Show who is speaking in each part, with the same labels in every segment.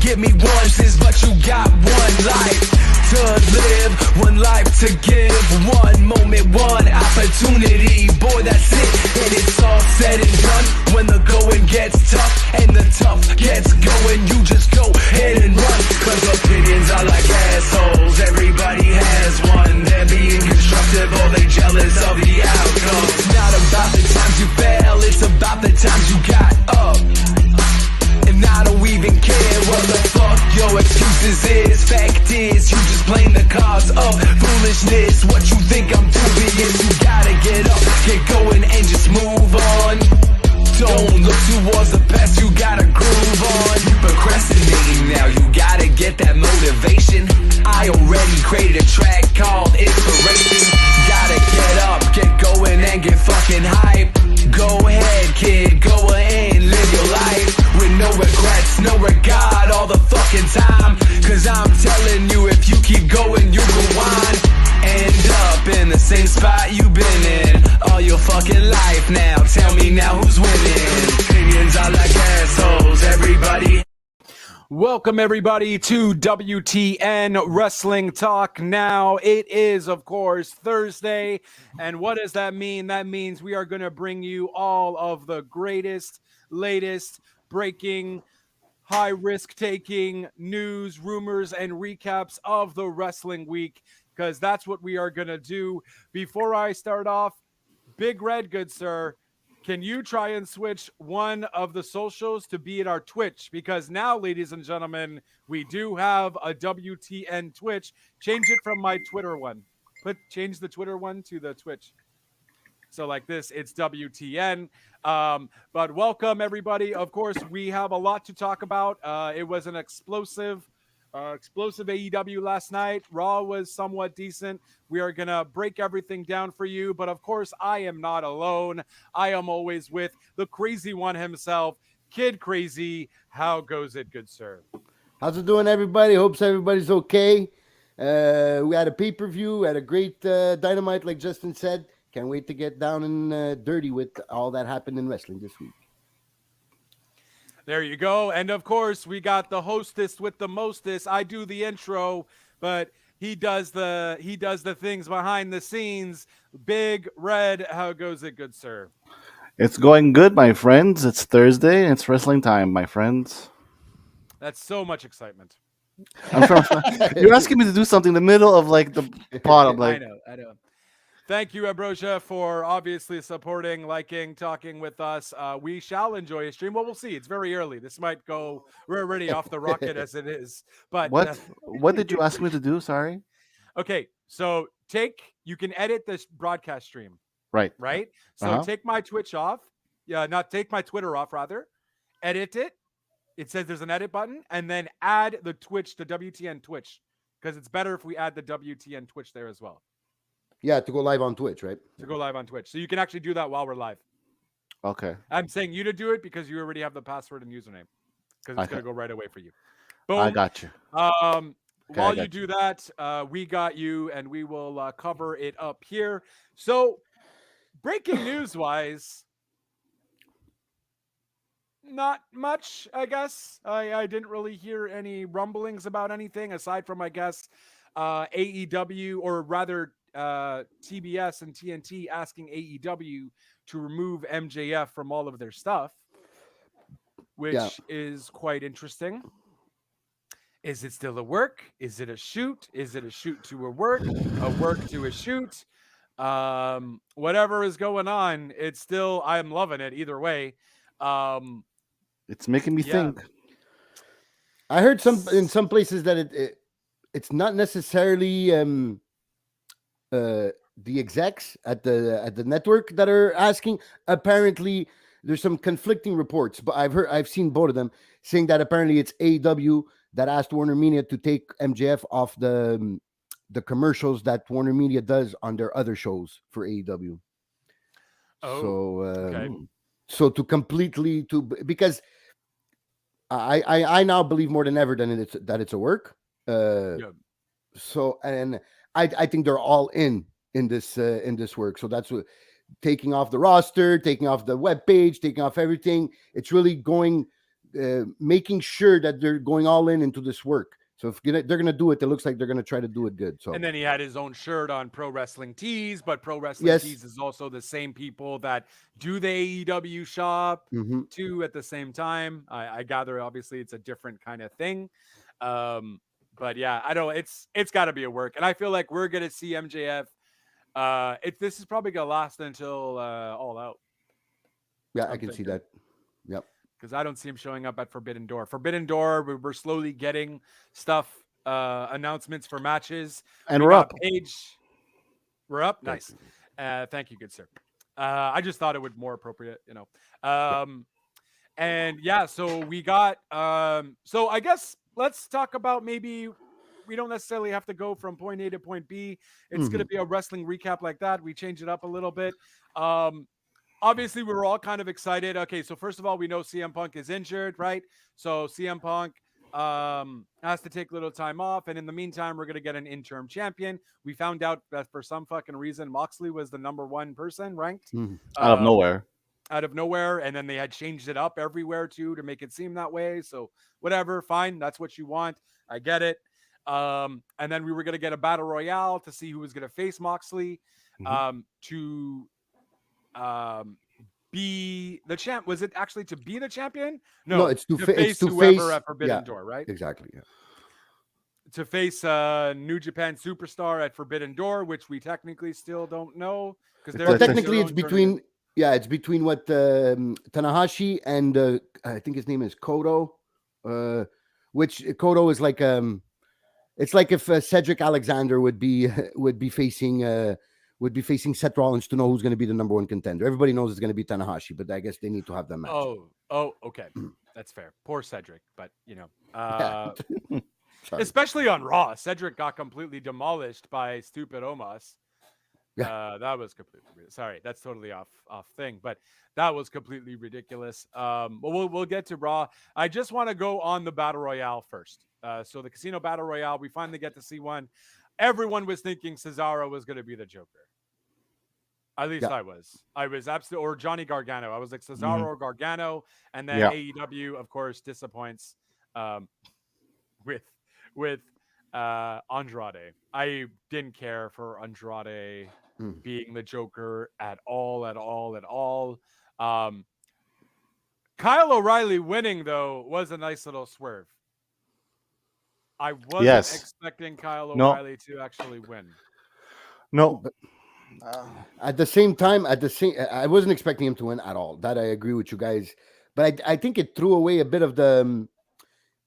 Speaker 1: give me once is, but you got one life to live, one life to give, one moment, one opportunity. Boy, that's it, and it's all said and done. When the going gets tough and the tough gets going, you just go ahead and run. Cause opinions are like assholes, everybody has one. They're being constructive or they jealous of the outcome. It's not about the times you fail, it's about the times you got up. And I don't even care what the fuck your excuses is. Fact is, you just blame the cause of foolishness. What you think I'm dubious, you gotta get up, get going and just move on. Don't look towards the past, you gotta groove on. You procrastinating now, you gotta get that motivation. I already created a track called Inspiration. Gotta get up, get going and get fucking hype. Go ahead kid, go ahead and live your life with no regrets, no regard all the fucking time. Cause I'm telling you, if you keep going, you go on. End up in the same spot you've been in all your fucking life now. Tell me now who's winning. Opinions are like assholes, everybody.
Speaker 2: Welcome everybody to WTN Wrestling Talk. Now it is of course Thursday, and what does that mean? That means we are going to bring you all of the greatest, latest, breaking, high risk taking news, rumors, and recaps of the wrestling week, because that's what we are going to do. Before I start off, Big Red, good sir, can you try and switch one of the socials to be at our Twitch? Because now, ladies and gentlemen, we do have a WTN Twitch. Change it from my Twitter one. Change the Twitter one to the Twitch. So like this, it's WTN. But welcome, everybody. Of course, we have a lot to talk about. It was an explosive AEW last night. Raw was somewhat decent. We are going to break everything down for you. But of course, I am not alone. I am always with the crazy one himself, Kid Crazy. How goes it, good sir?
Speaker 3: How's it doing, everybody? Hopes everybody's okay. We had a pay-per-view, had a great Dynamite, like Justin said. Can't wait to get down and dirty with all that happened in wrestling this week.
Speaker 2: There you go. And of course, we got the hostess with the mostest. I do the intro, but he does the things behind the scenes. Big Red, how goes it, good sir?
Speaker 4: It's going good, my friends. It's Thursday and it's wrestling time, my friends.
Speaker 2: That's so much excitement.
Speaker 4: You're asking me to do something in the middle of like the pod. I'm like,
Speaker 2: I know. Thank you, Ambrosia, for obviously supporting, liking, talking with us. We shall enjoy a stream. Well, we'll see. It's very early. This might go. We're already off the rocket as it is. But
Speaker 4: what did you ask me to do? Sorry.
Speaker 2: Okay, so you can edit this broadcast stream.
Speaker 4: Right.
Speaker 2: So take my Twitch off. Yeah, not take my Twitter off, rather. Edit it. It says there's an edit button, and then add the Twitch to WTN Twitch, because it's better if we add the WTN Twitch there as well.
Speaker 3: Yeah, to go live on Twitch, right?
Speaker 2: To go live on Twitch. So you can actually do that while we're live.
Speaker 4: Okay.
Speaker 2: I'm saying you to do it because you already have the password and username, because it's going to go right away for you. Boom.
Speaker 4: I got you.
Speaker 2: While you do that, we got you, and we will cover it up here. So breaking news-wise, not much, I guess. I didn't really hear any rumblings about anything aside from, I guess, AEW, or rather TBS and TNT asking AEW to remove MJF from all of their stuff, which is quite interesting. Is it still a work? Is it a shoot? Is it a shoot to a work to a shoot? Whatever is going on, it's still, I'm loving it either way.
Speaker 4: It's making me think.
Speaker 3: I heard in some places that it's not necessarily the execs at the network that are asking. Apparently, there's some conflicting reports, but I've seen both of them saying that apparently it's AEW that asked Warner Media to take MJF off the commercials that Warner Media does on their other shows for AEW. So because I now believe more than ever that it's a work. So, and I think they're all in this work. So that's what, taking off the roster, taking off the webpage, taking off everything. It's really going making sure that they're going all in into this work. So if they're going to do it, it looks like they're going to try to do it good. So
Speaker 2: And then he had his own shirt on Pro Wrestling Tees, but Pro Wrestling
Speaker 3: yes,
Speaker 2: Tees is also the same people that do the AEW shop
Speaker 3: hmm
Speaker 2: too at the same time. I gather obviously it's a different kind of thing. But yeah, I don't it's got to be a work. And I feel like we're going to see MJF this is probably going to last until All Out.
Speaker 3: yeah, I can see that. Yep.
Speaker 2: Because I don't see him showing up at Forbidden Door. Forbidden Door, we're slowly getting stuff, announcements for matches.
Speaker 4: And
Speaker 2: We
Speaker 4: we're
Speaker 2: got
Speaker 4: up.
Speaker 2: Paige. We're up. Nice. Thank you, good sir. I just thought it would more appropriate, you know. And yeah, so we got. So I guess let's talk about maybe. We don't necessarily have to go from point A to point B. It's going to be a wrestling recap like that. We change it up a little bit. Obviously, we were all kind of excited. Okay, so first of all, we know CM Punk is injured, right? So CM Punk has to take a little time off. And in the meantime, we're going to get an interim champion. We found out that for some fucking reason, Moxley was the number one person ranked.
Speaker 4: Out of nowhere.
Speaker 2: Out of nowhere. And then they had changed it up everywhere too to make it seem that way. So whatever, fine. That's what you want. I get it. And then we were going to get a battle royale to see who was going to face Moxley to be the champ. Was it actually to be the champion? No,
Speaker 3: it's to
Speaker 2: face
Speaker 3: to
Speaker 2: whoever
Speaker 3: face
Speaker 2: at Forbidden Door, right?
Speaker 3: Exactly. Yeah.
Speaker 2: To face New Japan Superstar at Forbidden Door, which we technically still don't know because they're
Speaker 3: technically it's between. Yeah, it's between what Tanahashi and I think his name is Kodo, which Kodo is like it's like if Cedric Alexander would be facing Seth Rollins to know who's going to be the number one contender. Everybody knows it's going to be Tanahashi, but I guess they need to have that match.
Speaker 2: Oh, okay, that's fair. Poor Cedric, but you know, especially on Raw, Cedric got completely demolished by stupid Omos. Yeah. That was completely sorry. That's totally off thing, but that was completely ridiculous. But we'll get to Raw. I just want to go on the Battle Royale first. So the Casino Battle Royale, we finally get to see one. Everyone was thinking Cesaro was going to be the Joker. At least I was absolutely, or Johnny Gargano. I was like Cesaro or Gargano, and then AEW, of course, disappoints with Andrade. I didn't care for Andrade being the Joker at all. Kyle O'Reilly winning, though, was a nice little swerve. I wasn't expecting Kyle O'Reilly to actually win.
Speaker 4: No.
Speaker 3: At the same time, I wasn't expecting him to win at all. That I agree with you guys. But I think it threw away a bit of the...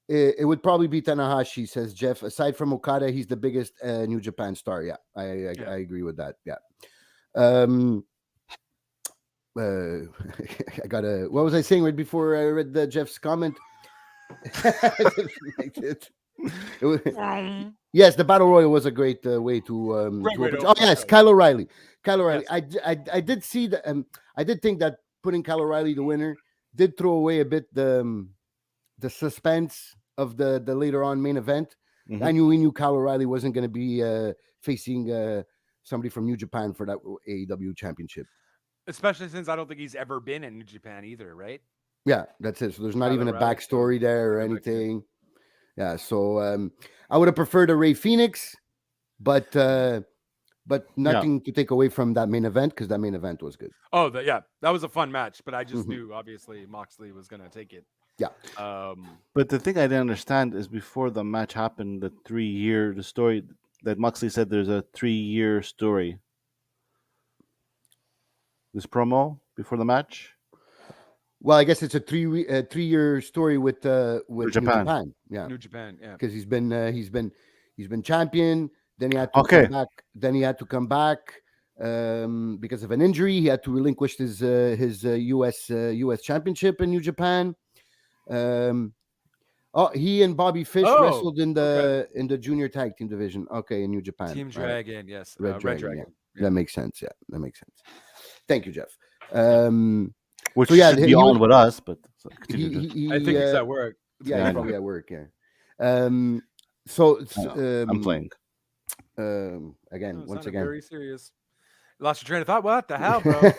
Speaker 3: It would probably be Tanahashi, says Jeff. Aside from Okada, he's the biggest New Japan star. Yeah, I agree with that. Yeah. I got a... What was I saying right before I read Jeff's comment? Yes, the Battle Royal was a great way to... yes, Kyle O'Reilly. Yes. I did see that. I did think that putting Kyle O'Reilly the winner did throw away a bit the suspense of the later on main event. We knew Kyle O'Reilly wasn't going to be facing somebody from New Japan for that AEW championship.
Speaker 2: Especially since I don't think he's ever been in New Japan either, right?
Speaker 3: Yeah, that's it. So there's not even a backstory there or anything. Yeah, so I would have preferred a Rey Fenix, but nothing to take away from that main event because that main event was good.
Speaker 2: Oh, that was a fun match, but I just knew obviously Moxley was going to take it.
Speaker 3: Yeah.
Speaker 4: But the thing I didn't understand is before the match happened, the story that Moxley said there's a 3-year story. This promo before the match.
Speaker 3: Well, I guess it's a 3-year story with New Japan. Yeah,
Speaker 2: New Japan. Yeah,
Speaker 3: because he's been champion. Then he had to come back. Then he had to come back because of an injury. He had to relinquish his US championship in New Japan. He and Bobby Fish wrestled in the junior tag team division. Okay, in New Japan.
Speaker 2: Team Dragon, yes,
Speaker 3: Red Dragon.
Speaker 2: Yeah.
Speaker 3: That makes sense. Yeah, that makes sense. Thank you, Jeff.
Speaker 4: Which should be on with us, but
Speaker 2: I think he's at work.
Speaker 3: Yeah, he's probably at work. Yeah. So
Speaker 4: I'm playing.
Speaker 3: Again, once again,
Speaker 2: very serious. Lost your train of thought. What the hell, bro?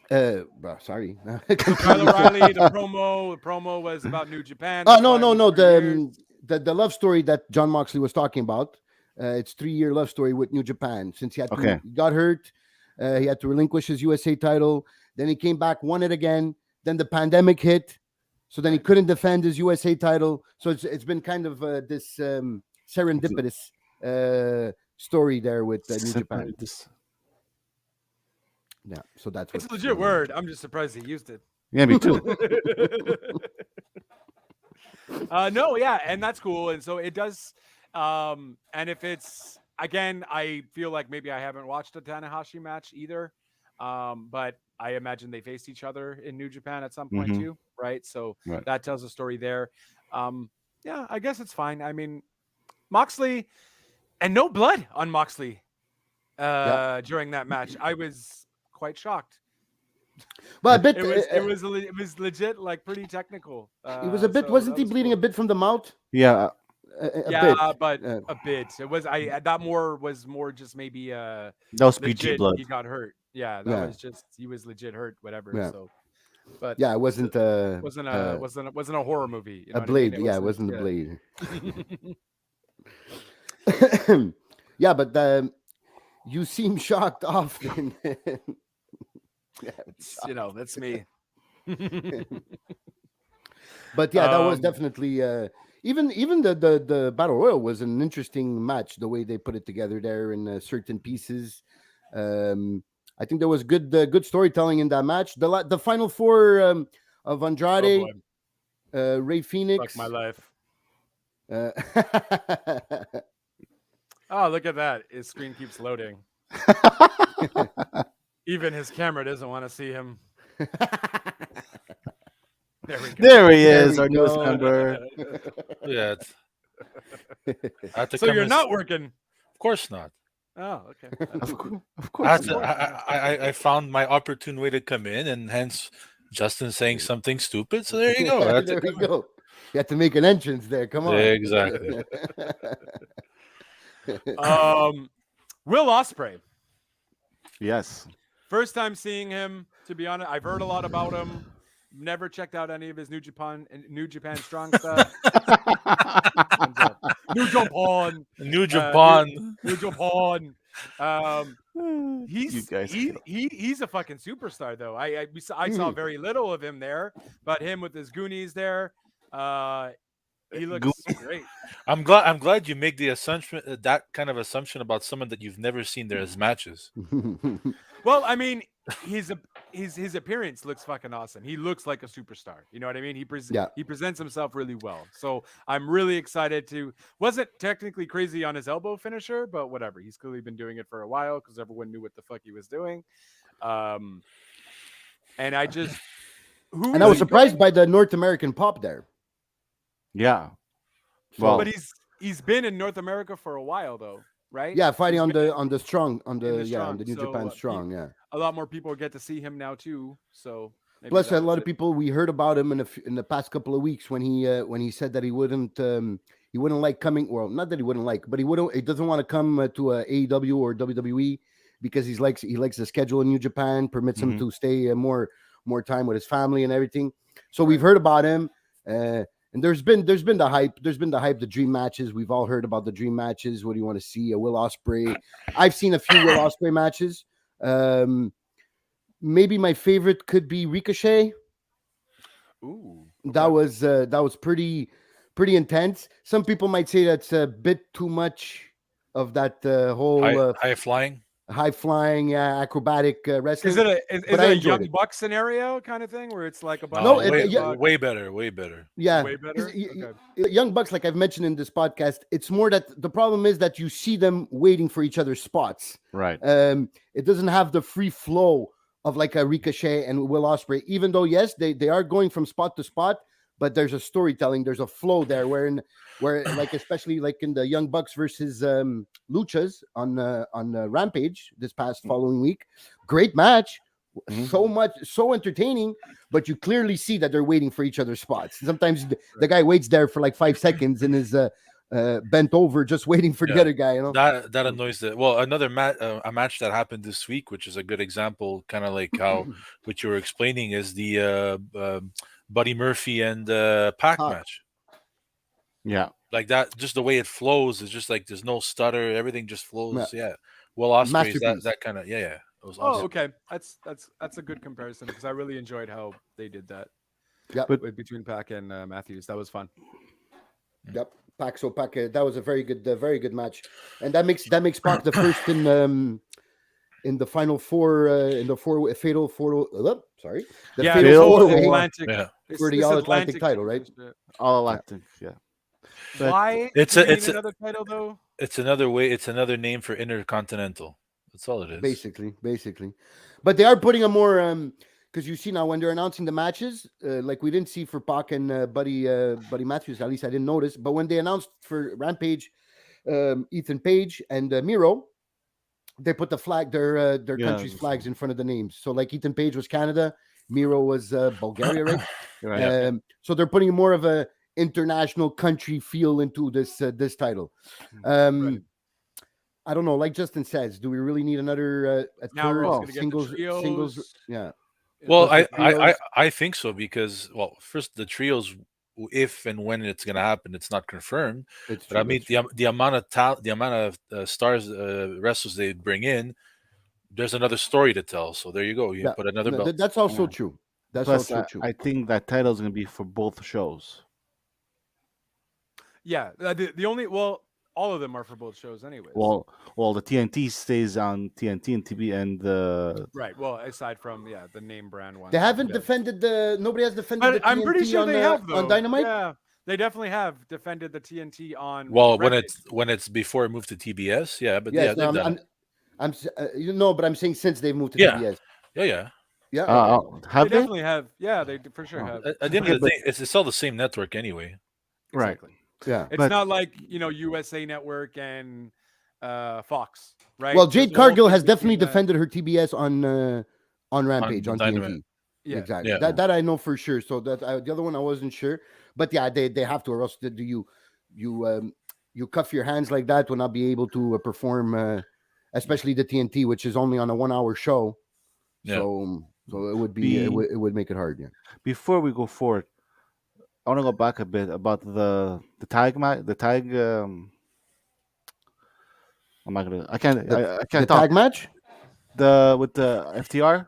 Speaker 3: Sorry.
Speaker 2: Kyle O'Reilly, the promo was about New Japan.
Speaker 3: Oh
Speaker 2: That's
Speaker 3: no,
Speaker 2: why it
Speaker 3: no,
Speaker 2: was
Speaker 3: no.
Speaker 2: 3 years.
Speaker 3: The love story that John Moxley was talking about. It's 3 year love story with New Japan. Since
Speaker 4: Okay.
Speaker 3: he got hurt, he had to relinquish his USA title. Then he came back, won it again. Then the pandemic hit, so then he couldn't defend his USA title. So it's been kind of this serendipitous story there with New Japan. Yeah, so that's
Speaker 2: It's a
Speaker 3: what's
Speaker 2: legit
Speaker 3: going on.
Speaker 2: word. I'm just surprised he used it.
Speaker 4: Yeah, me too.
Speaker 2: No, yeah, and that's cool. And so it does. And if it's again, I feel like maybe I haven't watched a Tanahashi match either. But I imagine they faced each other in New Japan at some point
Speaker 4: Mhm.
Speaker 2: too, right? So
Speaker 4: Right.
Speaker 2: that tells a story there. Yeah, I guess it's fine. I mean, Moxley and no blood on Moxley during that match. I was quite shocked.
Speaker 3: Well, a bit.
Speaker 2: It was legit, like pretty technical.
Speaker 3: He was a bit.
Speaker 2: So
Speaker 3: Wasn't
Speaker 2: that
Speaker 3: he
Speaker 2: was
Speaker 3: bleeding
Speaker 2: cool.
Speaker 3: a bit from the mouth?
Speaker 4: Yeah.
Speaker 3: A
Speaker 2: Yeah,
Speaker 3: bit.
Speaker 2: but a bit. It was that was more just maybe
Speaker 4: That was PG
Speaker 2: legit.
Speaker 4: blood.
Speaker 2: He got hurt. Yeah, that
Speaker 3: Yeah.
Speaker 2: was just he was legit hurt. Whatever.
Speaker 3: Yeah.
Speaker 2: So, but
Speaker 3: Yeah, it wasn't.
Speaker 2: wasn't a horror movie. You know
Speaker 3: a
Speaker 2: what I mean?
Speaker 3: blade. Yeah, it wasn't a blade.
Speaker 2: Yeah.
Speaker 3: Yeah, but you seem shocked often.
Speaker 2: It's, that's me.
Speaker 3: But yeah, that was
Speaker 2: Um,
Speaker 3: definitely even the battle royal was an interesting match. The way they put it together there in certain pieces. I think there was good storytelling in that match. The final four of
Speaker 2: Oh
Speaker 3: Andrade,
Speaker 2: boy,
Speaker 3: Ray
Speaker 2: fuck
Speaker 3: Phoenix.
Speaker 2: my life.
Speaker 3: Uh,
Speaker 2: Oh, look at that! His screen keeps loading. Even his camera doesn't want to see him. There we go.
Speaker 4: There he
Speaker 3: There
Speaker 4: is,
Speaker 3: we
Speaker 4: our newest
Speaker 3: go.
Speaker 4: member.
Speaker 5: Yeah. I had to
Speaker 2: So
Speaker 5: come
Speaker 2: you're
Speaker 5: and
Speaker 2: not working.
Speaker 5: Of course not.
Speaker 2: Oh, okay.
Speaker 4: Of
Speaker 5: I, had
Speaker 4: course.
Speaker 5: to, I found my opportune way to come in, and hence Justin saying something stupid. So there you go. I had to
Speaker 3: There we
Speaker 5: come in.
Speaker 3: go. You had to make an entrance there. Come on.
Speaker 5: Exactly.
Speaker 2: Will Ospreay.
Speaker 4: Yes.
Speaker 2: First time seeing him. To be honest, I've heard a lot about him. Never checked out any of his New Japan strong stuff. New Japan.
Speaker 5: New Japan.
Speaker 2: New Japan.
Speaker 4: You guys kill.
Speaker 2: He's a fucking superstar though. I saw very little of him there, but him with his Goonies there, he looks great.
Speaker 5: I'm glad you make the assumption, that kind of assumption about someone that you've never seen there as matches.
Speaker 2: Well, I mean, his appearance looks fucking awesome. He looks like a superstar. You know what I mean? He presents himself really well. So I'm really excited to. Wasn't technically crazy on his elbow finisher, but whatever. He's clearly been doing it for a while because everyone knew what the fuck he was doing. And I just
Speaker 3: And I was surprised by the North American pop there.
Speaker 4: Yeah.
Speaker 2: Well, but he's been in North America for a while though, right?
Speaker 3: Yeah, fighting on the New
Speaker 2: Strong,
Speaker 3: Japan Strong. Yeah.
Speaker 2: A lot more people get to see him now too. So maybe
Speaker 3: Plus, a
Speaker 2: that's
Speaker 3: lot
Speaker 2: it.
Speaker 3: of people we heard about him in the past couple of weeks when he said that he wouldn't like coming. Well, not that he wouldn't like, but he doesn't want to come to AEW or WWE because he likes the schedule in New Japan, permits him to stay more time with his family and everything. So we've heard about him. And there's been the hype. There's been the hype, the dream matches. We've all heard about the dream matches. What do you want to see? A Will Ospreay. I've seen a few Will Ospreay matches. Maybe my favorite could be Ricochet.
Speaker 2: Ooh,
Speaker 3: that was pretty intense. Some people might say that's a bit too much of that whole
Speaker 5: high flying.
Speaker 3: High flying, acrobatic wrestling.
Speaker 2: Is it a Young Buck scenario kind of thing where it's like a
Speaker 5: No, way better.
Speaker 3: Yeah,
Speaker 2: way better.
Speaker 3: Young Bucks, like I've mentioned in this podcast, it's more that the problem is that you see them waiting for each other's spots.
Speaker 4: Right.
Speaker 3: It doesn't have the free flow of like a Ricochet and Will Ospreay, even though yes, they are going from spot to spot, but there's a storytelling, there's a flow there where like especially like in the Young Bucks versus Luchas on Rampage this past following week, great match, so entertaining, but you clearly see that they're waiting for each other's spots. Sometimes the guy waits there for like 5 seconds in his bent over, just waiting for the
Speaker 5: Yeah.
Speaker 3: other guy. You know,
Speaker 5: That annoys the another a match that happened this week, which is a good example, kind of like how what you were explaining is the Buddy Murphy and Pac
Speaker 3: Pac.
Speaker 5: match.
Speaker 4: Yeah.
Speaker 5: Like that, just the way it flows is just like there's no stutter, everything just flows.
Speaker 3: Yeah.
Speaker 5: Yeah, Will Ospreay's
Speaker 3: Masterpiece.
Speaker 5: that kind of yeah. It was
Speaker 2: Oh,
Speaker 5: awesome.
Speaker 2: okay. That's a good comparison because I really enjoyed how they did that
Speaker 3: Yep.
Speaker 2: between Pac and Matthews. That was fun.
Speaker 3: Yep. Pac. So Pac. That was a very good match, and that makes Pac the first in the final four in the fatal four. Sorry, the
Speaker 2: Yeah,
Speaker 3: fatal
Speaker 2: this whole
Speaker 3: four-way
Speaker 2: Atlantic.
Speaker 5: Yeah.
Speaker 3: for the
Speaker 2: this
Speaker 3: All Atlantic title, right?
Speaker 2: Championship.
Speaker 4: All Atlantic. Yeah. But
Speaker 2: Why?
Speaker 5: It's
Speaker 2: do
Speaker 5: a-
Speaker 2: we need
Speaker 5: it's a-
Speaker 2: another title though.
Speaker 5: It's another way. It's another name for Intercontinental. That's all it is.
Speaker 3: Basically, but they are putting a more because you see now when they're announcing the matches, like we didn't see for Pac and Buddy Matthews. At least I didn't notice. But when they announced for Rampage, Ethan Page and Miro, they put the flag, their country's flags in front of the names. So like Ethan Page was Canada, Miro was Bulgaria, right?
Speaker 4: right.
Speaker 3: So they're putting more of a international country feel into this title.
Speaker 2: Right.
Speaker 3: I don't know. Like Justin says, do we really need another a
Speaker 2: Now we're
Speaker 3: third
Speaker 2: just gonna get the
Speaker 3: singles?
Speaker 2: trios.
Speaker 3: Yeah.
Speaker 5: Well,
Speaker 3: Plus the trios.
Speaker 5: I think so because first the trios, if and when it's going to happen, it's not confirmed.
Speaker 3: It's
Speaker 5: But I
Speaker 3: true,
Speaker 5: mean
Speaker 3: that's true.
Speaker 5: the amount of stars wrestlers they bring in, there's another story to tell. So there you go. You
Speaker 3: Yeah.
Speaker 5: put another
Speaker 3: No,
Speaker 5: belt.
Speaker 3: that's also
Speaker 4: Yeah.
Speaker 3: true. That's
Speaker 4: Plus,
Speaker 3: also true.
Speaker 4: I think that title is going to be for both shows.
Speaker 2: Yeah, the only all of them are for both shows, anyways.
Speaker 4: Well, the TNT stays on TNT and TB and
Speaker 2: right. Well, aside from the name brand one,
Speaker 3: They haven't
Speaker 2: yeah.
Speaker 3: defended nobody has defended
Speaker 2: But
Speaker 3: the
Speaker 2: I'm
Speaker 3: TNT
Speaker 2: pretty sure
Speaker 3: on,
Speaker 2: they have though.
Speaker 3: on Dynamite.
Speaker 2: Yeah, they definitely have defended the TNT on.
Speaker 5: Well,
Speaker 2: Rampage.
Speaker 5: when it's before it moved to TBS, yeah, but
Speaker 3: Yes,
Speaker 5: yeah,
Speaker 3: no,
Speaker 5: they've done it.
Speaker 3: I'm you know, but I'm saying since they've moved to
Speaker 5: Yeah.
Speaker 3: TBS.
Speaker 5: Yeah.
Speaker 3: Yeah. Okay.
Speaker 4: have
Speaker 2: they
Speaker 4: they?
Speaker 2: definitely have. Yeah, they for sure
Speaker 4: Oh.
Speaker 2: have.
Speaker 5: At the end of the day, it's all the same network anyway.
Speaker 4: Right.
Speaker 2: Exactly.
Speaker 3: Yeah.
Speaker 2: It's
Speaker 4: But-
Speaker 2: not like USA Network and Fox, right?
Speaker 3: Well,
Speaker 2: There's
Speaker 3: Jade
Speaker 2: a whole
Speaker 3: Cargill
Speaker 2: thing
Speaker 3: has definitely
Speaker 2: between that.
Speaker 3: defended her TBS on Rampage on
Speaker 5: Dynamite.
Speaker 3: TNT.
Speaker 2: Yeah.
Speaker 3: Exactly.
Speaker 5: Yeah.
Speaker 3: That I know for sure. So that the other one I wasn't sure, but yeah, they have to, or else do you cuff your hands like that will not be able to perform, especially the TNT, which is only on a 1 hour show.
Speaker 5: Yeah.
Speaker 3: So it would be it would make it hard. Yeah.
Speaker 4: Before we go forward, I want to go back a bit about the tag match. The tag. I can't. I
Speaker 3: The
Speaker 4: can't talk.
Speaker 3: tag match.
Speaker 4: With the FTR.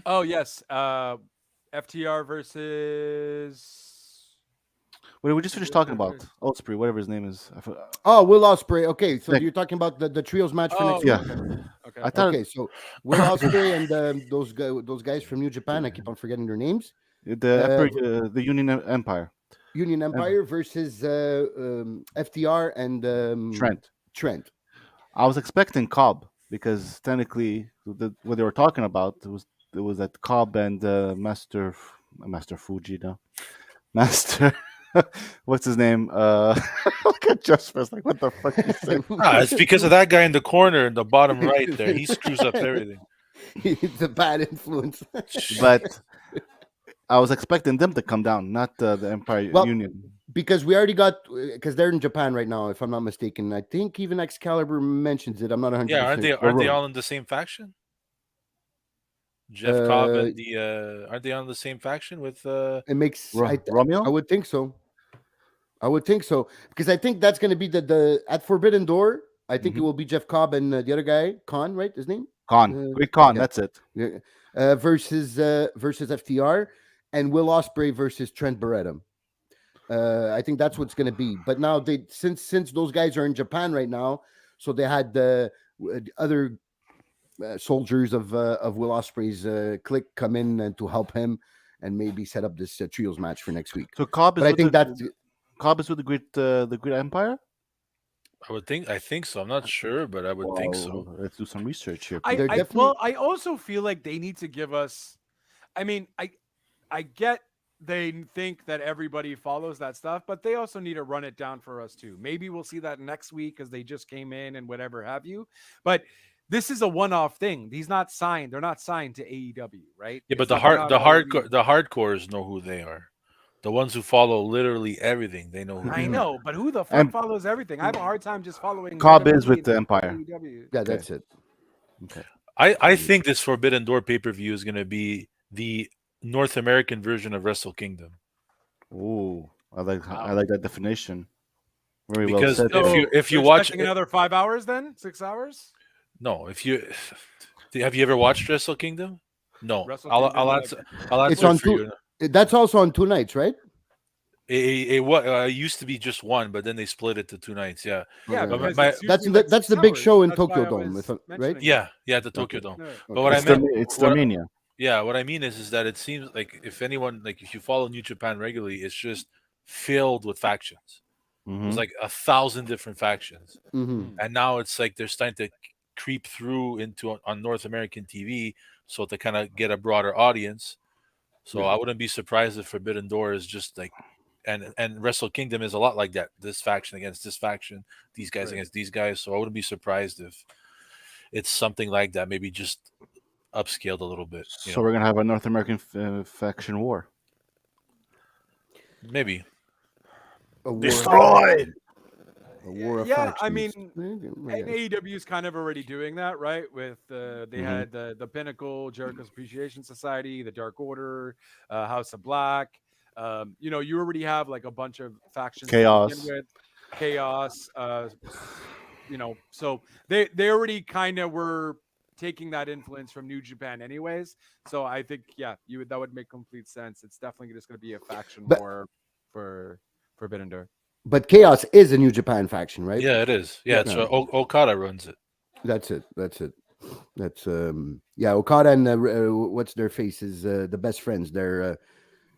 Speaker 2: Oh yes, FTR versus.
Speaker 4: Wait, we just finished talking about Ospreay, whatever his name is.
Speaker 3: Oh, Will Ospreay. Okay, so
Speaker 4: Nick.
Speaker 3: you're talking about the trios match for
Speaker 2: Oh,
Speaker 3: next
Speaker 4: Yeah.
Speaker 3: week.
Speaker 2: Okay.
Speaker 4: I thought
Speaker 3: Okay, so Will Ospreay and those guys from New Japan. I keep on forgetting their names.
Speaker 4: the Union Empire.
Speaker 3: Union Empire versus FTR and Trent.
Speaker 4: I was expecting Cobb because technically what they were talking about it was that Cobb and Master Fuji, no, Master. What's his name? Look at Just first, like what the fuck you say?
Speaker 5: It's because of that guy in the corner in the bottom right there. He screws up everything.
Speaker 3: It's a bad influence.
Speaker 4: But I was expecting them to come down, not the Empire Union.
Speaker 3: Because we already got because they're in Japan right now, if I'm not mistaken. I think even Excalibur mentions it. I'm not 100%.
Speaker 5: Yeah, aren't they all in the same faction? Jeff Cobb and the aren't they on the same faction with
Speaker 3: It makes
Speaker 4: Romeo?
Speaker 3: I would think so. Because I think that's going to be the at Forbidden Door. I think it will be Jeff Cobb and the other guy, Khan, right? His name?
Speaker 4: Khan. Great Khan,
Speaker 3: yeah.
Speaker 4: that's it.
Speaker 3: Yeah. Versus FTR and Will Ospreay versus Trent Barretta. I think that's what's going to be. But now since those guys are in Japan right now, so they had the other soldiers of Will Ospreay's clique come in and to help him and maybe set up this trios match for next week.
Speaker 4: So Cobb is
Speaker 3: But I think that's
Speaker 4: Cobb is with the Great Empire.
Speaker 5: I think so. I'm not sure, but I would think so.
Speaker 4: Let's do some research here.
Speaker 2: I also feel like they need to give us. I mean, I get they think that everybody follows that stuff, but they also need to run it down for us too. Maybe we'll see that next week because they just came in and whatever have you. But this is a one-off thing. He's not signed. They're not signed to AEW, right?
Speaker 5: Yeah, but the hardcores know who they are. The ones who follow literally everything, they know who
Speaker 2: I
Speaker 5: they are.
Speaker 2: know, but who the fuck
Speaker 4: And
Speaker 2: follows everything? I have a hard time just following
Speaker 4: Cobb is
Speaker 2: WWE
Speaker 4: with the
Speaker 2: and
Speaker 4: Empire.
Speaker 2: AEW.
Speaker 3: Yeah,
Speaker 4: Okay.
Speaker 3: that's it.
Speaker 4: Okay.
Speaker 5: I think this Forbidden Door pay per view is going to be the North American version of Wrestle Kingdom.
Speaker 4: Ooh, I like
Speaker 2: Wow.
Speaker 4: that definition. Very well
Speaker 5: Because
Speaker 4: said.
Speaker 5: if
Speaker 4: there.
Speaker 5: you if you
Speaker 2: You're
Speaker 5: watch
Speaker 2: expecting another 5 hours then? 6 hours?
Speaker 5: no, if you have you ever watched Wrestle Kingdom? No,
Speaker 2: Wrestle
Speaker 5: I'll
Speaker 2: Kingdom
Speaker 5: I'll
Speaker 2: is
Speaker 5: answer
Speaker 2: like
Speaker 5: I'll
Speaker 3: It's
Speaker 5: answer it
Speaker 3: on
Speaker 5: for
Speaker 3: two.
Speaker 5: you.
Speaker 3: That's also on 2 nights, right?
Speaker 5: It used to be just one, but then they split it to 2 nights. Yeah,
Speaker 2: yeah,
Speaker 3: Okay.
Speaker 5: but
Speaker 2: because
Speaker 5: my
Speaker 2: it's usually like
Speaker 3: That's
Speaker 2: 6
Speaker 3: the big
Speaker 2: hours.
Speaker 3: show in
Speaker 2: That's why
Speaker 3: Tokyo
Speaker 2: I
Speaker 3: Dome,
Speaker 2: was
Speaker 3: right?
Speaker 2: mentioning
Speaker 5: yeah, yeah, the
Speaker 3: Okay.
Speaker 5: Tokyo Dome.
Speaker 2: that.
Speaker 5: But
Speaker 3: Okay.
Speaker 5: what I
Speaker 4: It's
Speaker 5: meant,
Speaker 4: it's
Speaker 5: what,
Speaker 4: Armenia.
Speaker 5: yeah, what I mean is that it seems like if anyone like if you follow New Japan regularly, it's just filled with factions. There's
Speaker 4: Hmm.
Speaker 5: like 1,000 different factions,
Speaker 3: Mm-hmm.
Speaker 2: Mm.
Speaker 5: and now it's like they're starting to creep through into on North American TV, so to kind of get a broader audience. So
Speaker 3: Yeah.
Speaker 5: I wouldn't be surprised if Forbidden Door is just like, and Wrestle Kingdom is a lot like that. This faction against this faction, these guys
Speaker 2: Right.
Speaker 5: against these guys. So I wouldn't be surprised if it's something like that. Maybe just upscaled a little bit. You
Speaker 4: So
Speaker 5: know,
Speaker 4: we're gonna have a North American faction war.
Speaker 5: maybe.
Speaker 3: A war.
Speaker 4: Destroy!
Speaker 3: A war of
Speaker 2: Yeah, I
Speaker 3: factions.
Speaker 2: mean,
Speaker 3: I
Speaker 2: and
Speaker 3: guess.
Speaker 2: AEW is kind of already doing that, right? With they
Speaker 4: Mhm.
Speaker 2: had the Pinnacle, Jericho's Appreciation Society, the Dark Order, House of Black. You already have like a bunch of factions to begin
Speaker 4: Chaos.
Speaker 2: with, Chaos. So they already kind of were taking that influence from New Japan, anyways. So I think that would make complete sense. It's definitely just going to be a faction
Speaker 3: But
Speaker 2: war for Forbidden Door.
Speaker 3: but Chaos is a New Japan faction, right?
Speaker 5: Yeah, it is. Yeah,
Speaker 3: Yeah.
Speaker 5: it's Okada runs it.
Speaker 3: That's it. That's yeah. Okada and what's their faces? The best friends. They're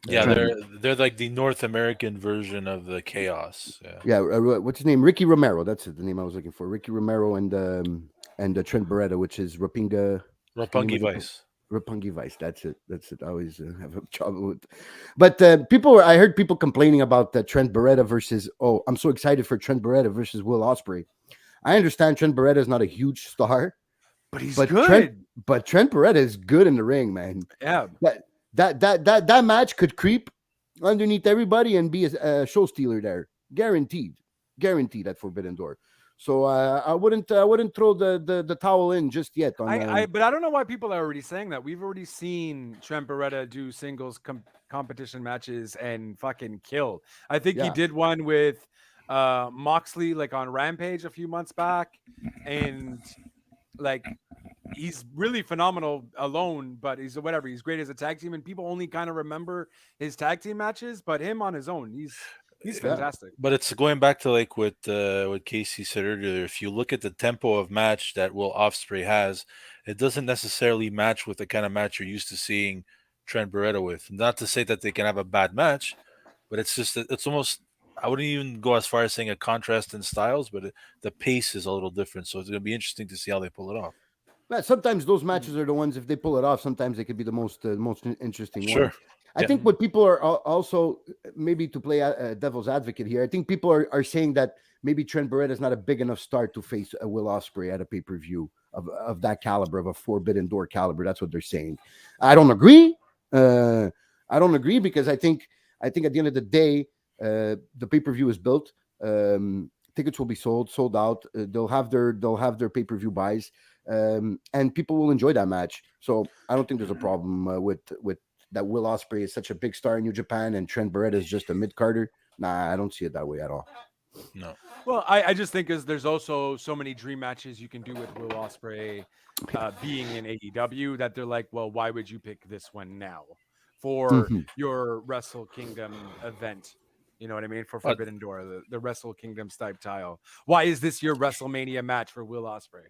Speaker 5: Yeah,
Speaker 3: um,
Speaker 5: they're like the North American version of the Chaos. Yeah.
Speaker 3: yeah. What's his name? Ricky Romero. That's it. The name I was looking for. Ricky Romero and Trent Beretta, which is Rapinga.
Speaker 5: Roppongi Vice.
Speaker 3: Roppongi Vice. That's it. That's it. I always have a trouble with. But I heard people complaining about Trent Beretta versus. Oh, I'm so excited for Trent Beretta versus Will Ospreay. I understand Trent Beretta is not a huge star,
Speaker 2: But he's
Speaker 3: but
Speaker 2: good.
Speaker 3: Trent Beretta is good in the ring, man.
Speaker 2: Yeah.
Speaker 3: That match could creep underneath everybody and be a show stealer there, guaranteed at Forbidden Door. So I wouldn't throw the towel in just yet. On
Speaker 2: But I don't know why people are already saying that. We've already seen Trent Beretta do singles competition matches and fucking kill. I think he
Speaker 3: Yeah.
Speaker 2: did one with Moxley like on Rampage a few months back, and like he's really phenomenal alone, but he's whatever. He's great as a tag team, and people only kind of remember his tag team matches, but him on his own, he's
Speaker 3: Yeah.
Speaker 2: fantastic.
Speaker 5: But it's going back to like what Casey said earlier. If you look at the tempo of match that Will Ospreay has, it doesn't necessarily match with the kind of match you're used to seeing Trent Beretta with. Not to say that they can have a bad match, but it's just that it's almost. I wouldn't even go as far as saying a contrast in styles, but the pace is a little different. So it's going to be interesting to see how they pull it off.
Speaker 3: But sometimes those matches are the ones, if they pull it off, sometimes they could be the most interesting
Speaker 5: Sure.
Speaker 3: ones. I
Speaker 5: Yeah.
Speaker 3: think what people are also, maybe to play devil's advocate here, I think people are saying that maybe Trent Beretta is not a big enough start to face a Will Ospreay at a pay-per-view of that caliber, of a Forbidden Door caliber. That's what they're saying. I don't agree. Because I think at the end of the day, the pay-per-view is built. Tickets will be sold out. They'll have their pay-per-view buys. And people will enjoy that match. So I don't think there's a problem with that. Will Ospreay is such a big star in New Japan, and Trent Beretta is just a mid-carder. Nah, I don't see it that way at all.
Speaker 5: No.
Speaker 2: Well, I just think there's also so many dream matches you can do with Will Ospreay being in AEW that they're like, well, why would you pick this one now for your Wrestle Kingdom event? You know what I mean? For Forbidden Door, the Wrestle Kingdom type tile. Why is this your WrestleMania match for Will Ospreay?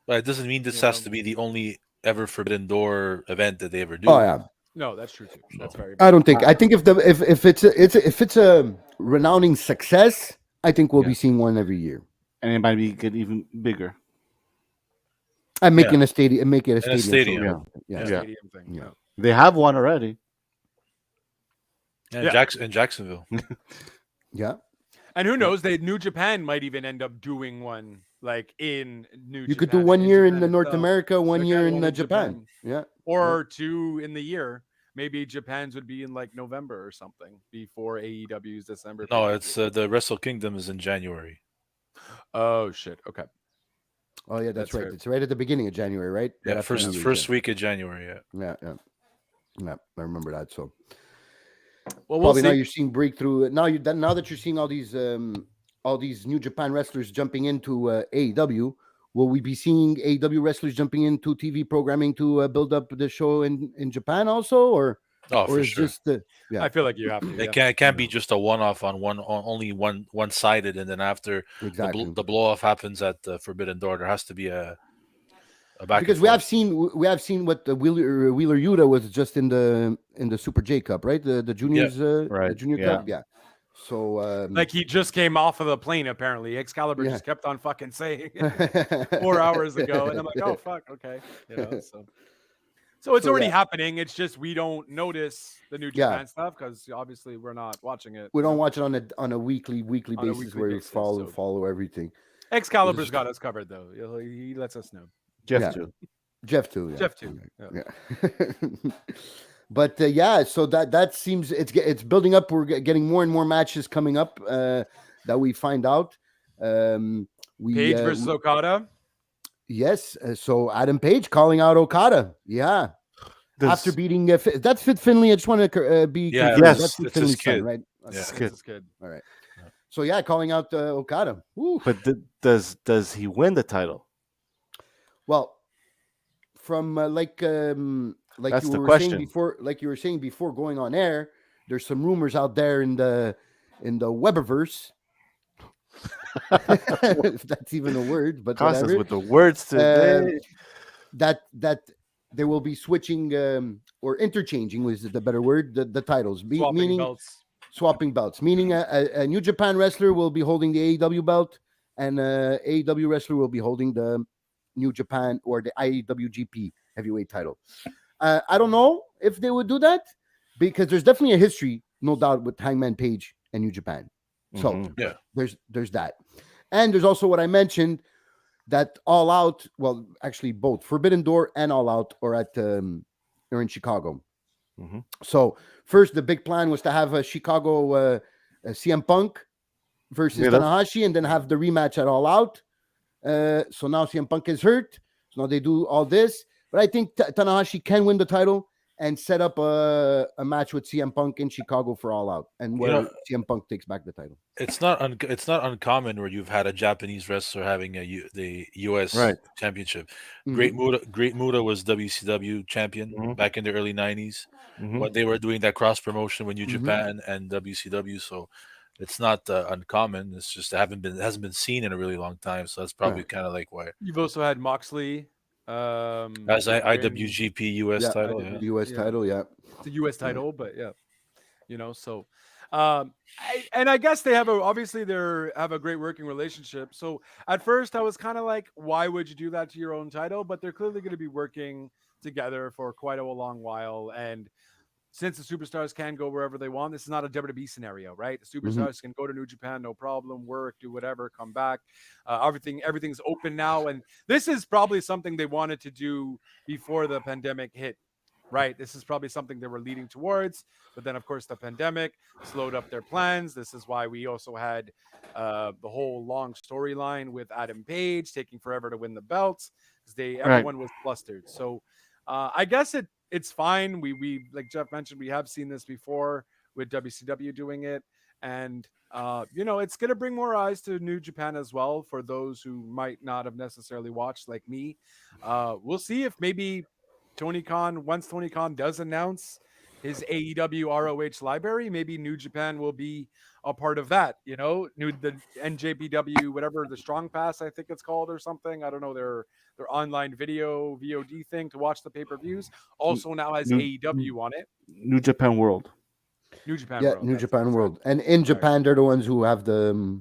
Speaker 5: But it doesn't mean this has to be the only ever Forbidden Door event that they ever do.
Speaker 3: Oh yeah,
Speaker 2: no, that's true too. That's very.
Speaker 3: I don't think. I think if it's a renowned success, I think we'll be seeing one every year.
Speaker 4: And it might be get even bigger.
Speaker 3: I'm making a stadium. Make it a stadium.
Speaker 5: stadium.
Speaker 3: Yeah.
Speaker 2: Stadium thing.
Speaker 3: Yeah.
Speaker 4: They have one already.
Speaker 5: And
Speaker 2: Yeah.
Speaker 5: in Jacksonville.
Speaker 3: Yeah.
Speaker 2: And who knows? New Japan might even end up doing one like in New.
Speaker 3: You could do 1 year in North America, 1 year
Speaker 2: Japan,
Speaker 3: in Japan. Yeah.
Speaker 2: or two in the year. maybe Japan's would be in like November or something before AEW's December
Speaker 5: No,
Speaker 2: pay-per-view.
Speaker 5: it's the Wrestle Kingdom is in January.
Speaker 2: Oh shit. Okay.
Speaker 3: Oh yeah, that's
Speaker 2: That's
Speaker 3: right.
Speaker 2: fair.
Speaker 3: It's right at the beginning of January, right?
Speaker 5: Yeah,
Speaker 3: Right after New
Speaker 5: first
Speaker 3: Year's,
Speaker 5: first week of January. Yeah.
Speaker 3: yeah. Yeah, I remember that. So
Speaker 2: Well, we'll
Speaker 3: probably now
Speaker 2: see.
Speaker 3: you're seeing breakthrough. Now that you're seeing all these New Japan wrestlers jumping into AEW. Will we be seeing AEW wrestlers jumping into TV programming to build up the show in Japan also,
Speaker 5: Oh,
Speaker 3: or
Speaker 5: for
Speaker 3: is
Speaker 5: sure.
Speaker 3: just yeah,
Speaker 2: I feel like you have to. Yeah.
Speaker 5: It can't be just a one-off on only one sided, and then after
Speaker 3: exactly?
Speaker 5: the blow off happens at the Forbidden Door, there has to be a back and
Speaker 3: Because
Speaker 5: forth.
Speaker 3: we have seen what the Wheeler Yuta was just in the Super J Cup, right? The juniors,
Speaker 4: Right,
Speaker 3: the junior
Speaker 4: yeah.
Speaker 3: cup, yeah. So
Speaker 2: Like he just came off of the plane. Apparently, Excalibur
Speaker 3: Yeah.
Speaker 2: just kept on fucking saying it 4 hours ago, and I'm like, oh fuck, okay, So it's
Speaker 3: So,
Speaker 2: already
Speaker 3: yeah.
Speaker 2: happening. It's just we don't notice the New
Speaker 3: Yeah.
Speaker 2: Japan stuff because obviously we're not watching it.
Speaker 3: we
Speaker 2: you know?
Speaker 3: don't watch it on a weekly
Speaker 2: On a
Speaker 3: basis
Speaker 2: weekly
Speaker 3: where we
Speaker 2: basis,
Speaker 3: follow
Speaker 2: so-
Speaker 3: follow everything.
Speaker 2: Excalibur's
Speaker 3: Just-
Speaker 2: got us covered though. He lets us know.
Speaker 4: Jeff
Speaker 3: Yeah.
Speaker 4: too.
Speaker 3: Jeff too. Yeah.
Speaker 2: Jeff too. Yeah.
Speaker 3: Yeah. But yeah, so that seems it's building up. We're getting more and more matches coming up that we find out. We
Speaker 2: Page versus Okada.
Speaker 3: yes. So Adam Page calling out Okada. Yeah. After beating that's Fit Finley. I just want to be
Speaker 5: Yeah,
Speaker 3: confirmed.
Speaker 4: yes,
Speaker 3: That's Fit
Speaker 5: it's his
Speaker 3: Finley's son,
Speaker 5: kid.
Speaker 3: right?
Speaker 5: Yeah.
Speaker 2: That's
Speaker 4: Kid.
Speaker 2: his kid.
Speaker 3: All right. So yeah, calling out Okada. Woo.
Speaker 4: But does he win the title?
Speaker 3: Well, from like
Speaker 4: That's
Speaker 3: you
Speaker 4: the
Speaker 3: were
Speaker 4: question.
Speaker 3: saying before, going on air, there's some rumors out there in the Webiverse. If that's even a word, but
Speaker 4: Cost us
Speaker 3: whatever.
Speaker 4: with the words today.
Speaker 3: That they will be switching or interchanging was the better word, the titles,
Speaker 2: Swapping
Speaker 3: meaning
Speaker 2: belts.
Speaker 3: swapping belts, meaning a New Japan wrestler will be holding the AEW belt, and AEW wrestler will be holding the New Japan or the IWGP heavyweight title. I don't know if they would do that because there's definitely a history, no doubt, with Hangman Page and New Japan. So
Speaker 4: Mhm.
Speaker 5: Yeah.
Speaker 3: there's that, and there's also what I mentioned that All Out. Well, actually, both Forbidden Door and All Out are in Chicago.
Speaker 4: Mhm.
Speaker 3: So first, the big plan was to have a Chicago CM Punk versus
Speaker 4: Yeah, that's-
Speaker 3: Tanahashi, and then have the rematch at All Out. So now CM Punk is hurt. So now they do all this. But I think Tanahashi can win the title and set up a match with CM Punk in Chicago for All Out, and where CM Punk takes back the title.
Speaker 5: It's not uncommon where you've had a Japanese wrestler having the U.S.
Speaker 4: Right.
Speaker 5: championship.
Speaker 3: Mhm.
Speaker 5: Great Muta was WCW champion
Speaker 4: Mhm.
Speaker 5: back in the early '90s
Speaker 4: Mhm.
Speaker 5: when they were doing that cross promotion with New
Speaker 3: Mhm.
Speaker 5: Japan and WCW. So it's not uncommon. It's just it hasn't been seen in a really long time. So that's probably kind of like why.
Speaker 2: You've also had Moxley.
Speaker 5: As IWGP US
Speaker 3: Yeah,
Speaker 5: title,
Speaker 3: the
Speaker 5: yeah.
Speaker 3: U.S. title, yeah.
Speaker 2: It's a U.S. title, but yeah, so. I guess they have obviously they have a great working relationship. So at first I was kind of like, why would you do that to your own title? But they're clearly going to be working together for quite a long while. And since the superstars can go wherever they want, this is not a WWE scenario, right? The superstars can go to New Japan, no problem, work, do whatever, come back. Everything's open now. And this is probably something they wanted to do before the pandemic hit. Right. This is probably something they were leading towards. But then, of course, the pandemic slowed up their plans. This is why we also had the whole long storyline with Adam Page taking forever to win the belts because everyone was flustered. So I guess it's fine. We like Jeff mentioned, we have seen this before with WCW doing it. And, it's going to bring more eyes to New Japan as well for those who might not have necessarily watched like me. We'll see if maybe once Tony Khan does announce his AEW ROH library, maybe New Japan will be a part of that, the NJPW, whatever, the Strong Pass, I think it's called, or something. I don't know, their online video VOD thing to watch the pay-per-views also now has AEW on it.
Speaker 4: New Japan World.
Speaker 2: New Japan
Speaker 3: Yeah,
Speaker 2: World.
Speaker 3: New
Speaker 2: that's
Speaker 3: Japan World.
Speaker 2: right.
Speaker 3: And in Japan, they're the ones who have the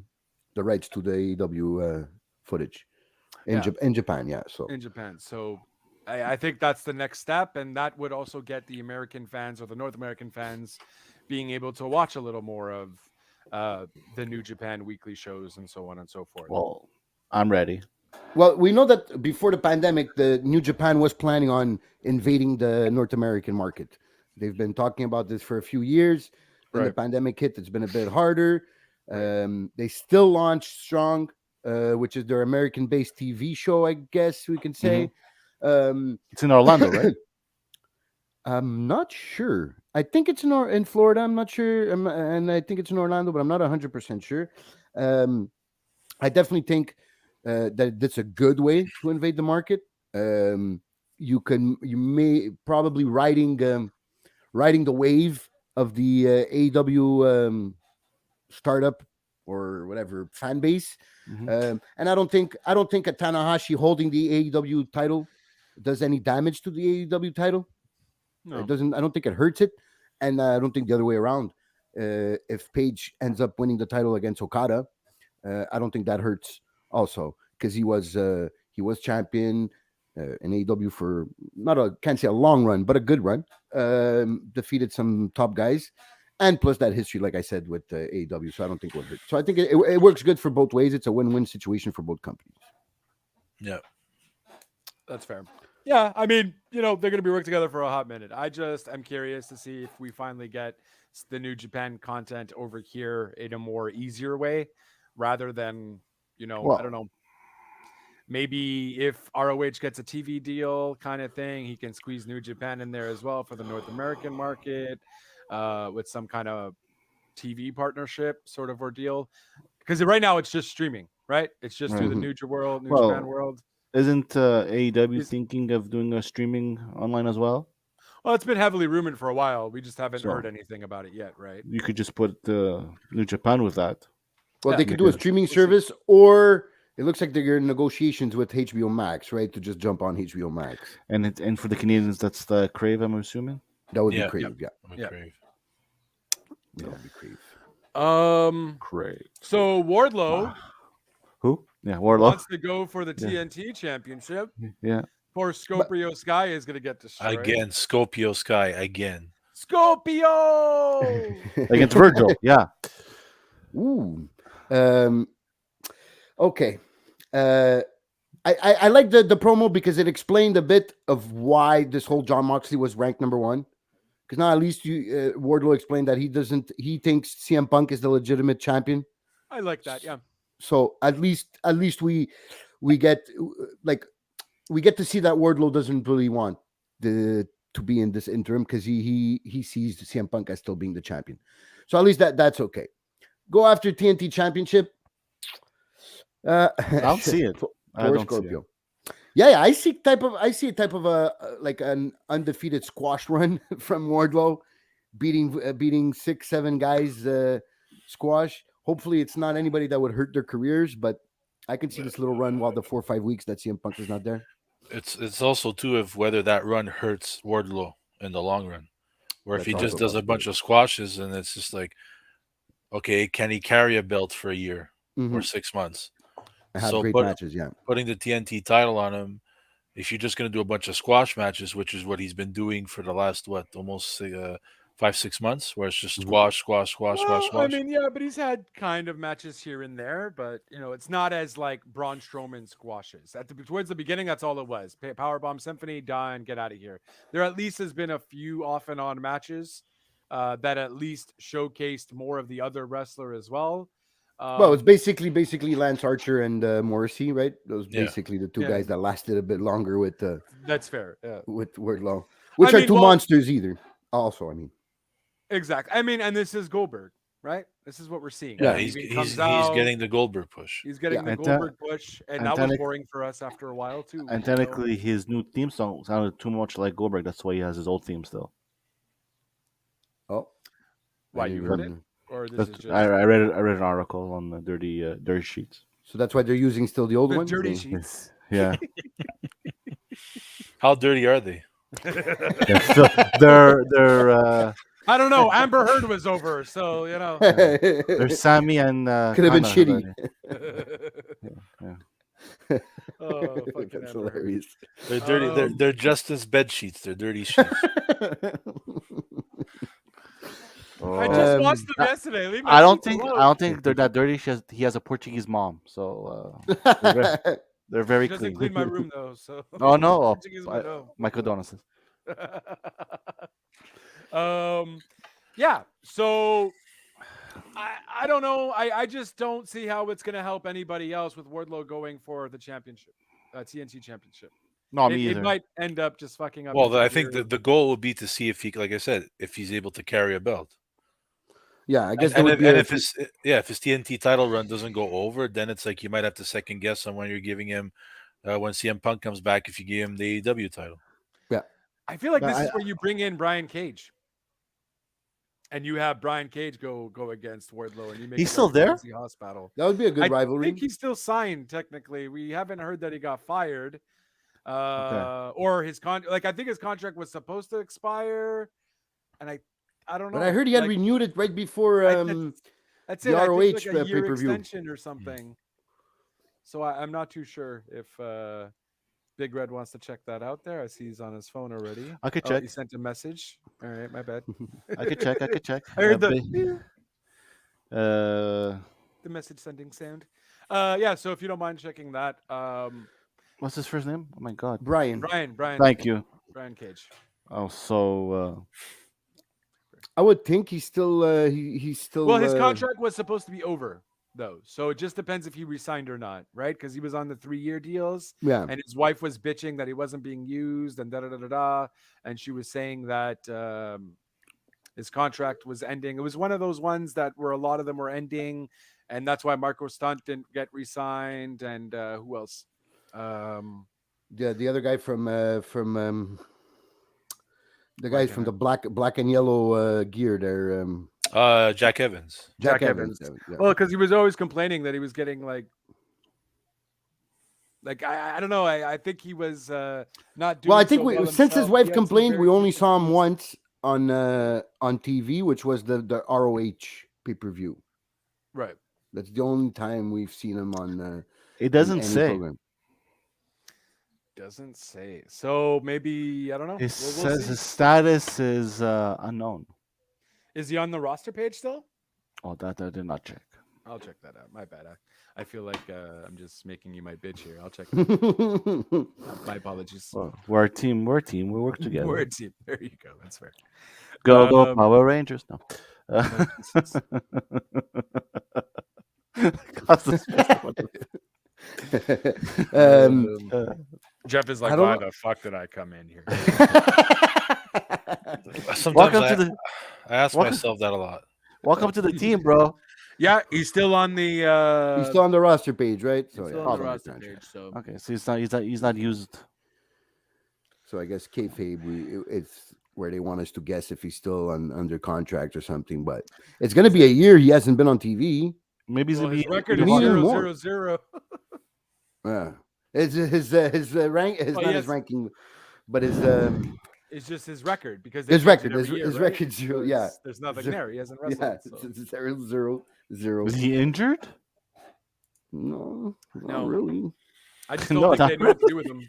Speaker 3: rights to the AEW footage. In Japan, yeah. So
Speaker 2: in Japan. So I think that's the next step, and that would also get the American fans or the North American fans being able to watch a little more of the New Japan weekly shows and so on and so forth.
Speaker 4: Well, I'm ready.
Speaker 3: Well, we know that before the pandemic, the New Japan was planning on invading the North American market. They've been talking about this for a few years. Then the
Speaker 2: Right.
Speaker 3: pandemic hit. It's been a bit harder.
Speaker 2: Right.
Speaker 3: They still launched Strong, which is their American-based TV show, I guess we can say.
Speaker 4: It's in Orlando, right?
Speaker 3: I'm not sure. I think it's in Florida. I'm not sure, and I think it's in Orlando, but I'm not 100% sure. Um, I definitely think that that's a good way to invade the market. Um, you may probably riding the wave of the AEW startup or whatever fan base.
Speaker 4: Hmm.
Speaker 3: And I don't think a Tanahashi holding the AEW title does any damage to the AEW title. It
Speaker 2: No.
Speaker 3: doesn't. I don't think it hurts it, and I don't think the other way around. If Page ends up winning the title against Okada, I don't think that hurts also because he was champion in AEW for not a can't say a long run, but a good run. Defeated some top guys, and plus that history, like I said, with AEW. So I don't think it would hurt. So I think it works good for both ways. It's a win-win situation for both companies.
Speaker 5: Yeah.
Speaker 2: That's fair. Yeah, I mean, they're going to be working together for a hot minute. I'm curious to see if we finally get the New Japan content over here in a more easier way rather than, I don't
Speaker 4: Well,
Speaker 2: know, maybe if ROH gets a TV deal kind of thing, he can squeeze New Japan in there as well for the North American market with some kind of TV partnership sort of ordeal. Because right now it's just streaming, right? It's just through
Speaker 4: right.
Speaker 2: the
Speaker 3: Mhm.
Speaker 2: New Japan
Speaker 4: Well,
Speaker 2: world.
Speaker 4: isn't AEW
Speaker 2: Is
Speaker 4: thinking of doing a streaming online as well?
Speaker 2: Well, it's been heavily rumored for a while. We just haven't heard
Speaker 4: So
Speaker 2: anything about it yet, right?
Speaker 4: you could just put New Japan with that.
Speaker 3: Well,
Speaker 2: Yeah,
Speaker 3: they could do a
Speaker 4: Because
Speaker 3: streaming
Speaker 2: we'll see.
Speaker 3: service, or it looks like they're in negotiations with HBO Max, right? To just jump on HBO Max.
Speaker 4: and for the Canadians, that's the Crave, I'm assuming.
Speaker 3: That would be
Speaker 5: Yeah.
Speaker 3: Crave. Yeah,
Speaker 5: I'm a
Speaker 2: Yeah.
Speaker 5: Crave.
Speaker 3: that
Speaker 4: Yeah.
Speaker 3: would be Crave.
Speaker 4: Crave.
Speaker 2: So Wardlow
Speaker 4: Who? Yeah, Warlow.
Speaker 2: wants to go for the
Speaker 4: Yeah.
Speaker 2: TNT championship.
Speaker 4: Yeah.
Speaker 2: Poor Scorpio Sky is going to get destroyed.
Speaker 5: Again, Scopio Sky again.
Speaker 2: Scorpio!
Speaker 4: Against Virgil. Yeah.
Speaker 3: Ooh. Okay. I like the promo because it explained a bit of why this whole John Moxley was ranked number one. Because now at least Wardlow explained that he thinks CM Punk is the legitimate champion.
Speaker 2: I like that. Yeah.
Speaker 3: So at least we get we get to see that Wardlow doesn't really want to be in this interim because he sees CM Punk as still being the champion. So at least that's okay. Go after TNT Championship.
Speaker 4: I'll see it. I
Speaker 3: Poor
Speaker 4: don't see it.
Speaker 3: Scorpio. Yeah, I see a type of a like an undefeated squash run from Wardlow, beating 6-7 guys squash. Hopefully, it's not anybody that would hurt their careers, but I can see this little run while the 4 or 5 weeks that CM Punk is not there.
Speaker 5: It's also too of whether that run hurts Wardlow in the long run, or if
Speaker 3: That's
Speaker 5: he
Speaker 3: also
Speaker 5: just
Speaker 3: a
Speaker 5: does a bunch
Speaker 3: possibility.
Speaker 5: of squashes and it's just like, okay, can he carry a belt for a year or
Speaker 3: Mhm.
Speaker 5: 6 months?
Speaker 3: And have
Speaker 5: So
Speaker 3: great matches. Yeah,
Speaker 5: putting the TNT title on him, if you're just going to do a bunch of squash matches, which is what he's been doing for the last almost 5-6 months, where it's just
Speaker 3: Mhm.
Speaker 5: squash, squash, squash, squash,
Speaker 2: Well, I
Speaker 5: squash.
Speaker 2: mean, yeah, but he's had kind of matches here and there, but it's not as like Braun Strowman squashes. Towards the beginning, that's all it was. Powerbomb Symphony, done, get out of here. There at least has been a few off and on matches that at least showcased more of the other wrestler as well.
Speaker 3: well, it's basically Lance Archer and Morrissey, right? Those
Speaker 5: Yeah.
Speaker 3: basically the two
Speaker 2: Yeah.
Speaker 3: guys that lasted a bit longer with
Speaker 2: That's fair. Yeah.
Speaker 3: Wardlow, which
Speaker 2: I
Speaker 3: are
Speaker 2: mean,
Speaker 3: two
Speaker 2: well-
Speaker 3: monsters either. Also, I mean,
Speaker 2: Exactly. I mean, and this is Goldberg, right? This is what we're seeing.
Speaker 5: Yeah,
Speaker 2: He
Speaker 5: he's
Speaker 2: even
Speaker 5: he's,
Speaker 2: comes
Speaker 5: he's
Speaker 2: out,
Speaker 5: getting the Goldberg push.
Speaker 2: he's getting
Speaker 3: Yeah.
Speaker 2: the
Speaker 4: And
Speaker 2: Goldberg push, and
Speaker 4: and
Speaker 2: that was
Speaker 4: technic-
Speaker 2: boring for us after a while too.
Speaker 4: And technically, his new theme song sounded too much like Goldberg. That's why he has his old theme still.
Speaker 3: oh,
Speaker 2: Why
Speaker 3: I
Speaker 2: you
Speaker 3: didn't
Speaker 2: heard
Speaker 3: even-
Speaker 2: it, or this
Speaker 4: That's,
Speaker 2: is just
Speaker 4: I read it. I read an article on the dirty sheets.
Speaker 3: So that's why they're using still the old
Speaker 2: the
Speaker 3: one.
Speaker 2: dirty
Speaker 3: They-
Speaker 2: sheets.
Speaker 4: Yeah,
Speaker 5: How dirty are they?
Speaker 4: they're still, they're
Speaker 2: I don't know. Amber Heard was over, so
Speaker 4: they're Sammy and
Speaker 3: Could have been
Speaker 4: Kana
Speaker 3: shitty.
Speaker 4: already.
Speaker 2: Oh, fucking
Speaker 3: That's
Speaker 2: Amber Heard.
Speaker 3: hilarious.
Speaker 5: They're dirty. They're just as bed sheets. They're dirty sheets.
Speaker 2: I just
Speaker 3: Um,
Speaker 2: watched them yesterday. Leave my
Speaker 4: I don't
Speaker 2: sheets
Speaker 4: think
Speaker 2: alone.
Speaker 4: they're that dirty. He has a Portuguese mom, so they're very
Speaker 2: She doesn't
Speaker 4: clean.
Speaker 2: clean my room though, so
Speaker 4: Oh no,
Speaker 2: Portuguese would know.
Speaker 4: Michael Donuts.
Speaker 2: Yeah. So I don't know. I just don't see how it's going to help anybody else with Wardlow going for the championship, TNT championship.
Speaker 4: No, me
Speaker 2: It
Speaker 4: either.
Speaker 2: might end up just fucking up
Speaker 5: Well,
Speaker 2: his
Speaker 5: I think
Speaker 2: career.
Speaker 5: the goal would be to see if he, like I said, if he's able to carry a belt.
Speaker 3: Yeah, I guess
Speaker 5: And,
Speaker 3: there
Speaker 5: and
Speaker 3: would
Speaker 5: if,
Speaker 3: be
Speaker 5: and
Speaker 3: a.
Speaker 5: if his if his TNT title run doesn't go over, then it's like you might have to second guess on when you're giving him when CM Punk comes back if you give him the AEW title.
Speaker 3: Yeah,
Speaker 2: I feel like
Speaker 4: But
Speaker 2: this
Speaker 4: I-
Speaker 2: is where you bring in Brian Cage. And you have Brian Cage go against Wardlow, and you make
Speaker 4: He's
Speaker 2: it
Speaker 4: still
Speaker 2: like a
Speaker 4: there?
Speaker 2: crazy house battle.
Speaker 3: that would be a good
Speaker 2: I
Speaker 3: rivalry.
Speaker 2: think he's still signed technically. We haven't heard that he got fired,
Speaker 4: Okay.
Speaker 2: or his like I think his contract was supposed to expire, and I don't
Speaker 3: But I
Speaker 2: know.
Speaker 3: heard he had
Speaker 2: Like
Speaker 3: renewed it right before
Speaker 2: that's
Speaker 3: the
Speaker 2: it. I think
Speaker 3: ROH
Speaker 2: like a year
Speaker 3: pay per view.
Speaker 2: extension or something. So I'm not too sure if Big Red wants to check that out there. I see he's on his phone already.
Speaker 4: I could
Speaker 2: Oh,
Speaker 4: check.
Speaker 2: he sent a message. All right, my bad.
Speaker 4: I could check. I could check.
Speaker 2: I heard
Speaker 4: Uh,
Speaker 2: the message sending sound. Yeah, so if you don't mind checking that,
Speaker 4: what's his first name? Oh my god.
Speaker 3: Brian,
Speaker 2: Brian,
Speaker 4: Thank you.
Speaker 2: Brian Cage.
Speaker 4: Oh, so
Speaker 3: I would think he's still he's still.
Speaker 2: Well, his contract was supposed to be over though, so it just depends if he resigned or not, right? Because he was on the 3-year deals,
Speaker 3: Yeah,
Speaker 2: and his wife was bitching that he wasn't being used, and da da da da da, and she was saying that his contract was ending. It was one of those ones that where a lot of them were ending, and that's why Marco Stunt didn't get re-signed, and who else?
Speaker 3: the other guy from the guys
Speaker 2: Blanking
Speaker 3: from the
Speaker 2: out.
Speaker 3: black and yellow gear there.
Speaker 5: Jack Evans.
Speaker 3: Jack
Speaker 2: Jack
Speaker 3: Evans.
Speaker 2: Evans.
Speaker 3: Yeah.
Speaker 2: Well, because he was always complaining that he was getting like I don't know. I think he was not doing.
Speaker 3: Well, I think
Speaker 2: so
Speaker 3: we
Speaker 2: well
Speaker 3: since his
Speaker 2: himself.
Speaker 3: wife
Speaker 2: He had some
Speaker 3: complained, we
Speaker 2: very
Speaker 3: only saw him
Speaker 2: frequent
Speaker 3: once on TV, which was the ROH pay per view.
Speaker 2: right.
Speaker 3: That's the only time we've seen him on
Speaker 4: it
Speaker 3: in
Speaker 4: doesn't
Speaker 3: any
Speaker 4: say.
Speaker 3: program.
Speaker 2: Doesn't say. So maybe I don't know.
Speaker 4: It
Speaker 2: We'll
Speaker 4: says
Speaker 2: see.
Speaker 4: his status is unknown.
Speaker 2: Is he on the roster page still?
Speaker 4: Oh, that I did not check.
Speaker 2: I'll check that out. My bad. I feel like I'm just making you my bitch here. I'll check that out. My apologies.
Speaker 4: Well, we're a team. We're a team. We work together.
Speaker 2: We're a team. There you go. That's fair.
Speaker 4: Go Power Rangers. No.
Speaker 2: Oh, Jesus.
Speaker 4: Costas, what
Speaker 3: um,
Speaker 2: Jeff is
Speaker 3: I
Speaker 2: like,
Speaker 3: don't
Speaker 2: why
Speaker 3: know.
Speaker 2: the fuck did I come in here?
Speaker 5: Sometimes
Speaker 4: welcome
Speaker 5: I,
Speaker 4: to the
Speaker 5: I ask
Speaker 4: welcome-
Speaker 5: myself that a lot.
Speaker 4: welcome to the team, bro.
Speaker 2: Yeah, he's still on the.
Speaker 3: he's still on the roster page, right?
Speaker 2: he's still
Speaker 3: yeah,
Speaker 2: on
Speaker 3: he's
Speaker 2: the
Speaker 3: on
Speaker 2: roster
Speaker 3: contract.
Speaker 2: page. So
Speaker 4: Okay, so he's not used.
Speaker 3: So I guess kayfabe, it's where they want us to guess if he's still under contract or something. But it's going to be a year he hasn't been on TV.
Speaker 4: Maybe he's
Speaker 2: well,
Speaker 4: gonna
Speaker 2: his
Speaker 4: be
Speaker 2: record
Speaker 3: we
Speaker 2: is
Speaker 3: need him
Speaker 2: 0
Speaker 3: more.
Speaker 2: 0 0.
Speaker 3: Yeah, his rank,
Speaker 2: Well,
Speaker 3: not
Speaker 2: he
Speaker 3: his
Speaker 2: has-
Speaker 3: ranking, but his
Speaker 2: It's just his record because they
Speaker 3: his
Speaker 2: change it
Speaker 3: record,
Speaker 2: every year,
Speaker 3: his
Speaker 2: right?
Speaker 3: record zero.
Speaker 2: So
Speaker 3: Yeah,
Speaker 2: there's nothing
Speaker 3: Zero-
Speaker 2: there. He hasn't wrestled.
Speaker 3: yeah,
Speaker 2: so.
Speaker 3: it's 0-0-0.
Speaker 4: Was he injured?
Speaker 3: No, not
Speaker 2: No.
Speaker 3: really.
Speaker 2: I just don't
Speaker 4: No,
Speaker 2: think
Speaker 4: not
Speaker 2: they knew what to do with him.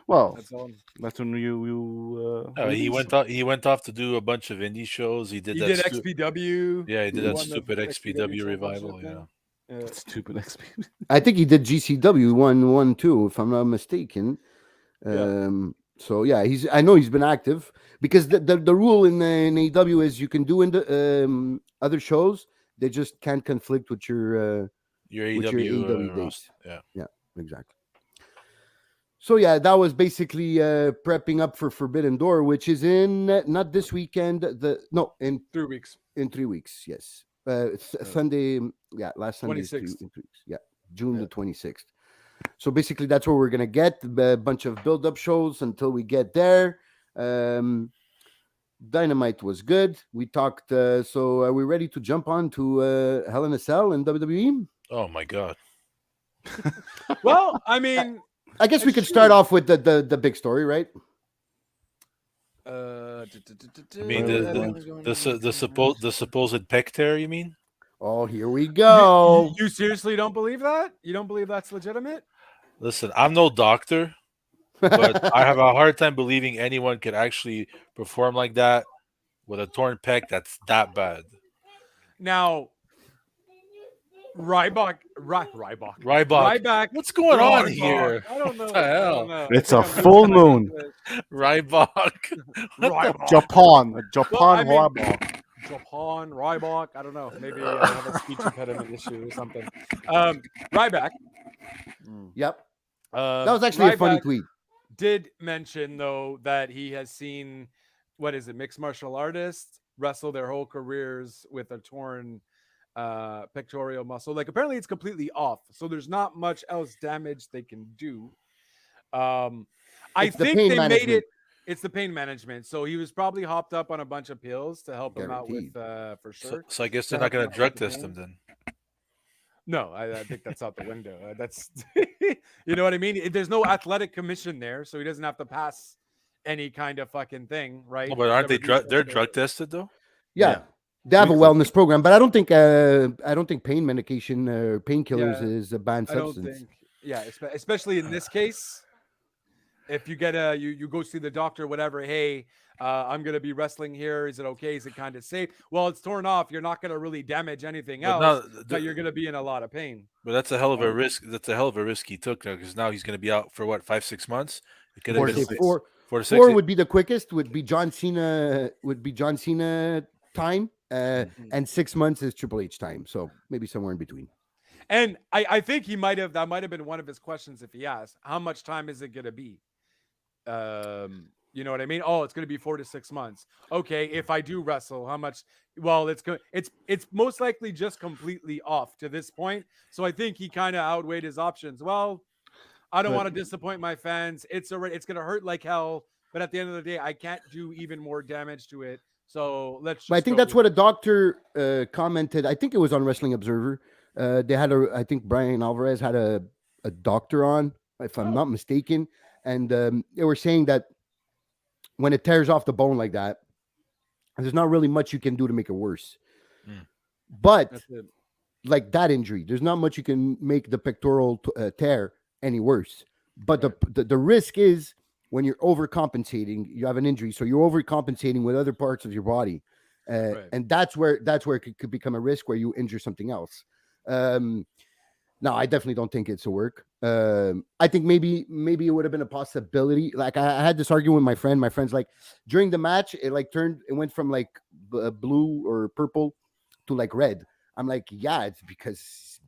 Speaker 4: Well,
Speaker 2: That's all.
Speaker 4: that's when you
Speaker 5: He
Speaker 4: release
Speaker 5: went
Speaker 4: him.
Speaker 5: off. He went off to do a bunch of indie shows. He did
Speaker 2: He
Speaker 5: that.
Speaker 2: did
Speaker 5: stu-
Speaker 2: XPW.
Speaker 5: yeah, he did
Speaker 2: He
Speaker 5: that
Speaker 2: won the
Speaker 5: stupid XPW revival.
Speaker 2: championship
Speaker 5: Yeah.
Speaker 2: thing.
Speaker 4: Stupid XP.
Speaker 3: I think he did GCW one too, if I'm not mistaken.
Speaker 2: Yeah.
Speaker 3: So yeah, I know he's been active because the rule in AEW is you can do in the other shows, they just can't conflict with your
Speaker 5: Your
Speaker 3: with your
Speaker 5: AEW,
Speaker 3: AEW dates.
Speaker 5: roster. Yeah.
Speaker 3: Exactly. So yeah, that was basically prepping up for Forbidden Door, which is in not this weekend. In
Speaker 2: 3 weeks.
Speaker 3: 3 weeks. Yes, Sunday. Yeah, last Sunday is
Speaker 2: 26th.
Speaker 3: in 3 weeks. Yeah, June the 26th. So basically, that's what we're gonna get a bunch of build-up shows until we get there. Dynamite was good. We talked. So are we ready to jump on to Hell in a Cell and WWE?
Speaker 5: Oh my God.
Speaker 2: Well, I mean,
Speaker 3: I guess we could
Speaker 2: That's
Speaker 3: start
Speaker 2: true.
Speaker 3: off with the big story, right?
Speaker 5: I mean the supposed peck tear. You mean?
Speaker 3: Oh, here we go.
Speaker 2: You seriously don't believe that? You don't believe that's legitimate?
Speaker 5: Listen, I'm no doctor, but I have a hard time believing anyone could actually perform like that with a torn pec. That's that bad.
Speaker 2: Now, Ryback.
Speaker 5: Ryback. What's going on
Speaker 2: Ryback.
Speaker 5: here?
Speaker 2: I don't know.
Speaker 5: What the hell?
Speaker 2: I
Speaker 4: It's
Speaker 2: think
Speaker 4: a
Speaker 2: I'm
Speaker 4: full
Speaker 2: losing my
Speaker 4: moon.
Speaker 2: English.
Speaker 5: Ryback.
Speaker 2: Ryback.
Speaker 4: Japan,
Speaker 2: I mean-
Speaker 4: Ryback.
Speaker 2: Japan, Ryback. I don't know. Maybe I have a speech impediment issue or something. Ryback.
Speaker 3: Yep. That was actually a funny tweet.
Speaker 2: Did mention though that he has seen mixed martial artists wrestle their whole careers with a torn pectoral muscle. Like apparently it's completely off, so there's not much else damage they can do. I
Speaker 3: It's the
Speaker 2: think
Speaker 3: pain
Speaker 2: they made
Speaker 3: management.
Speaker 2: it. It's the pain management. So he was probably hopped up on a bunch of pills to help him out with
Speaker 3: Guaranteed.
Speaker 2: for sure.
Speaker 5: So I guess they're
Speaker 2: To
Speaker 5: not
Speaker 2: help him
Speaker 5: going to
Speaker 2: out
Speaker 5: drug
Speaker 2: with the
Speaker 5: test
Speaker 2: pain.
Speaker 5: him then.
Speaker 2: No, I think that's out the window. That's you know what I mean. There's no athletic commission there, so he doesn't have to pass any kind of fucking thing, right?
Speaker 5: No, but aren't they
Speaker 2: Whatever
Speaker 5: they're
Speaker 2: defense
Speaker 5: drug tested though?
Speaker 3: Yeah.
Speaker 2: Yeah.
Speaker 3: They have a
Speaker 2: Believe so.
Speaker 3: wellness program, but I don't think pain medication or painkillers
Speaker 2: Yeah,
Speaker 3: is a banned
Speaker 2: I don't
Speaker 3: substance.
Speaker 2: think. Yeah, especially in this case, if you get you go see the doctor, whatever. Hey, I'm gonna be wrestling here. Is it okay? Is it kind of safe? Well, it's torn off. You're not gonna really damage anything
Speaker 5: But
Speaker 2: else,
Speaker 5: now,
Speaker 2: but you're gonna be in a lot of pain.
Speaker 5: but that's a hell of a risk. That's a hell of a risk he took now because now he's going to be out for what 5-6 months. It could have
Speaker 4: Four
Speaker 5: been
Speaker 4: to
Speaker 3: Say
Speaker 4: six.
Speaker 3: four,
Speaker 5: 4 to 6.
Speaker 3: four would be the quickest. Would be John Cena. Would be John Cena time, and 6 months is Triple H time. So maybe somewhere in between.
Speaker 2: And I think that might have been one of his questions if he asked, how much time is it gonna be? You know what I mean? Oh, it's gonna be 4 to 6 months. Okay, if I do wrestle, how much? Well, it's most likely just completely off to this point. So I think he kind of outweighed his options. Well, I don't
Speaker 4: But-
Speaker 2: want to disappoint my fans. It's gonna hurt like hell, but at the end of the day, I can't do even more damage to it. So let's just
Speaker 3: But I think
Speaker 2: go
Speaker 3: that's
Speaker 2: with
Speaker 3: what a doctor commented. I think it was on Wrestling Observer. They had I think Brian Alvarez had a doctor on, if I'm not mistaken, and they were saying that when it tears off the bone like that, there's not really much you can do to make it worse. But
Speaker 2: That's it.
Speaker 3: like that injury, there's not much you can make the pectoral tear any worse. But the risk is when you're overcompensating, you have an injury, so you're overcompensating with other parts of your body, and that's where it could become a risk where you injure something else. No, I definitely don't think it's a work. I think maybe it would have been a possibility. Like I had this argument with my friend. My friend's like, during the match, it went from like blue or purple to like red. I'm like, yeah, it's because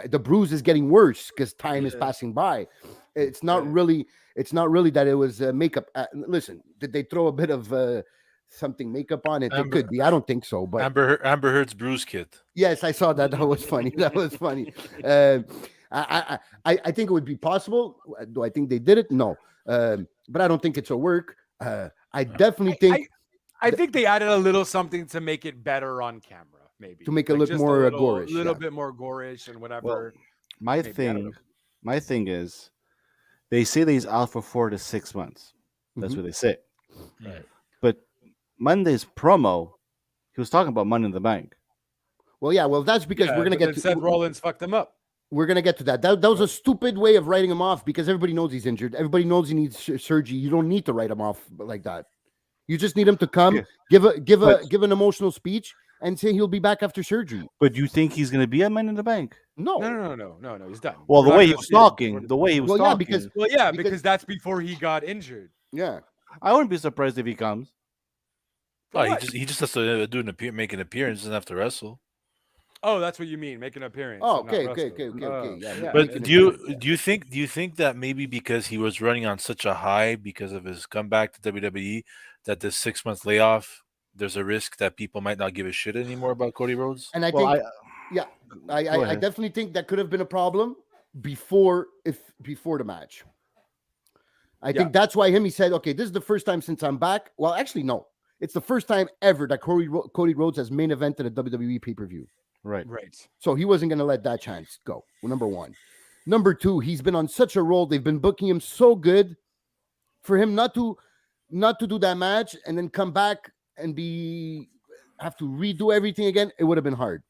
Speaker 3: the bruise is getting worse because time is passing by. It's not really that it was makeup. Listen, did they throw a bit of something makeup on it? It could be. I don't think so, but
Speaker 5: Amber Heard's bruise kit.
Speaker 3: yes, I saw that. That was funny. That was funny. I think it would be possible. Do I think they did it? No, but I don't think it's a work. I definitely think
Speaker 2: I think they added a little something to make it better on camera, maybe
Speaker 3: to make it look
Speaker 2: just
Speaker 3: more
Speaker 2: a
Speaker 3: gorish.
Speaker 2: little
Speaker 3: Yeah.
Speaker 2: bit more gorish and whatever.
Speaker 4: Well, my
Speaker 2: Maybe, I don't know.
Speaker 4: thing is, they say that he's out for 4 to 6 months. That's
Speaker 3: Mhm.
Speaker 4: what they say.
Speaker 5: Right.
Speaker 4: But Monday's promo, he was talking about Money in the Bank.
Speaker 3: Well, yeah. Well, that's because
Speaker 2: Yeah,
Speaker 3: we're gonna
Speaker 2: but
Speaker 3: get
Speaker 2: then
Speaker 3: to
Speaker 2: Seth Rollins fucked him up.
Speaker 3: we're gonna get to that. That was a stupid way of writing him off because everybody knows he's injured. Everybody knows he needs surgery. You don't need to write him off like that. You just need him to come,
Speaker 4: Yeah.
Speaker 3: give an emotional speech, and say he'll be back after surgery.
Speaker 4: But you think he's going to be at Money in the Bank?
Speaker 3: No,
Speaker 2: No, he's done.
Speaker 4: Well, the
Speaker 2: We're not
Speaker 4: way he
Speaker 2: gonna
Speaker 4: was
Speaker 2: see him
Speaker 4: talking,
Speaker 2: before
Speaker 4: the way he was
Speaker 3: Well, yeah,
Speaker 4: talking.
Speaker 3: because-
Speaker 2: Well, yeah,
Speaker 3: because-
Speaker 2: because that's before he got injured.
Speaker 3: yeah.
Speaker 4: I wouldn't be surprised if he comes.
Speaker 5: Oh,
Speaker 2: What?
Speaker 5: he just has to make an appearance. Doesn't have to wrestle.
Speaker 2: Oh, that's what you mean, make an appearance.
Speaker 3: Oh,
Speaker 2: and not
Speaker 3: okay.
Speaker 2: wrestle.
Speaker 3: Yeah,
Speaker 2: yeah.
Speaker 5: But
Speaker 3: making
Speaker 5: do
Speaker 3: a
Speaker 5: you think that maybe because he was running on such a high because of his comeback to WWE that this 6 month layoff, there's a risk that people might not give a shit anymore about Cody Rhodes?
Speaker 3: And I
Speaker 4: Well,
Speaker 3: think, I
Speaker 4: Go ahead.
Speaker 3: definitely think that could have been a problem before the match. I think that's why he said, okay, this is the first time since I'm back. Well, actually, no, it's the first time ever that Cody Rhodes has main evented a WWE pay-per-view.
Speaker 4: right.
Speaker 3: So he wasn't going to let that chance go. Well, number one. Number two, he's been on such a roll. They've been booking him so good for him not to do that match and then come back and have to redo everything again. It would have been hard.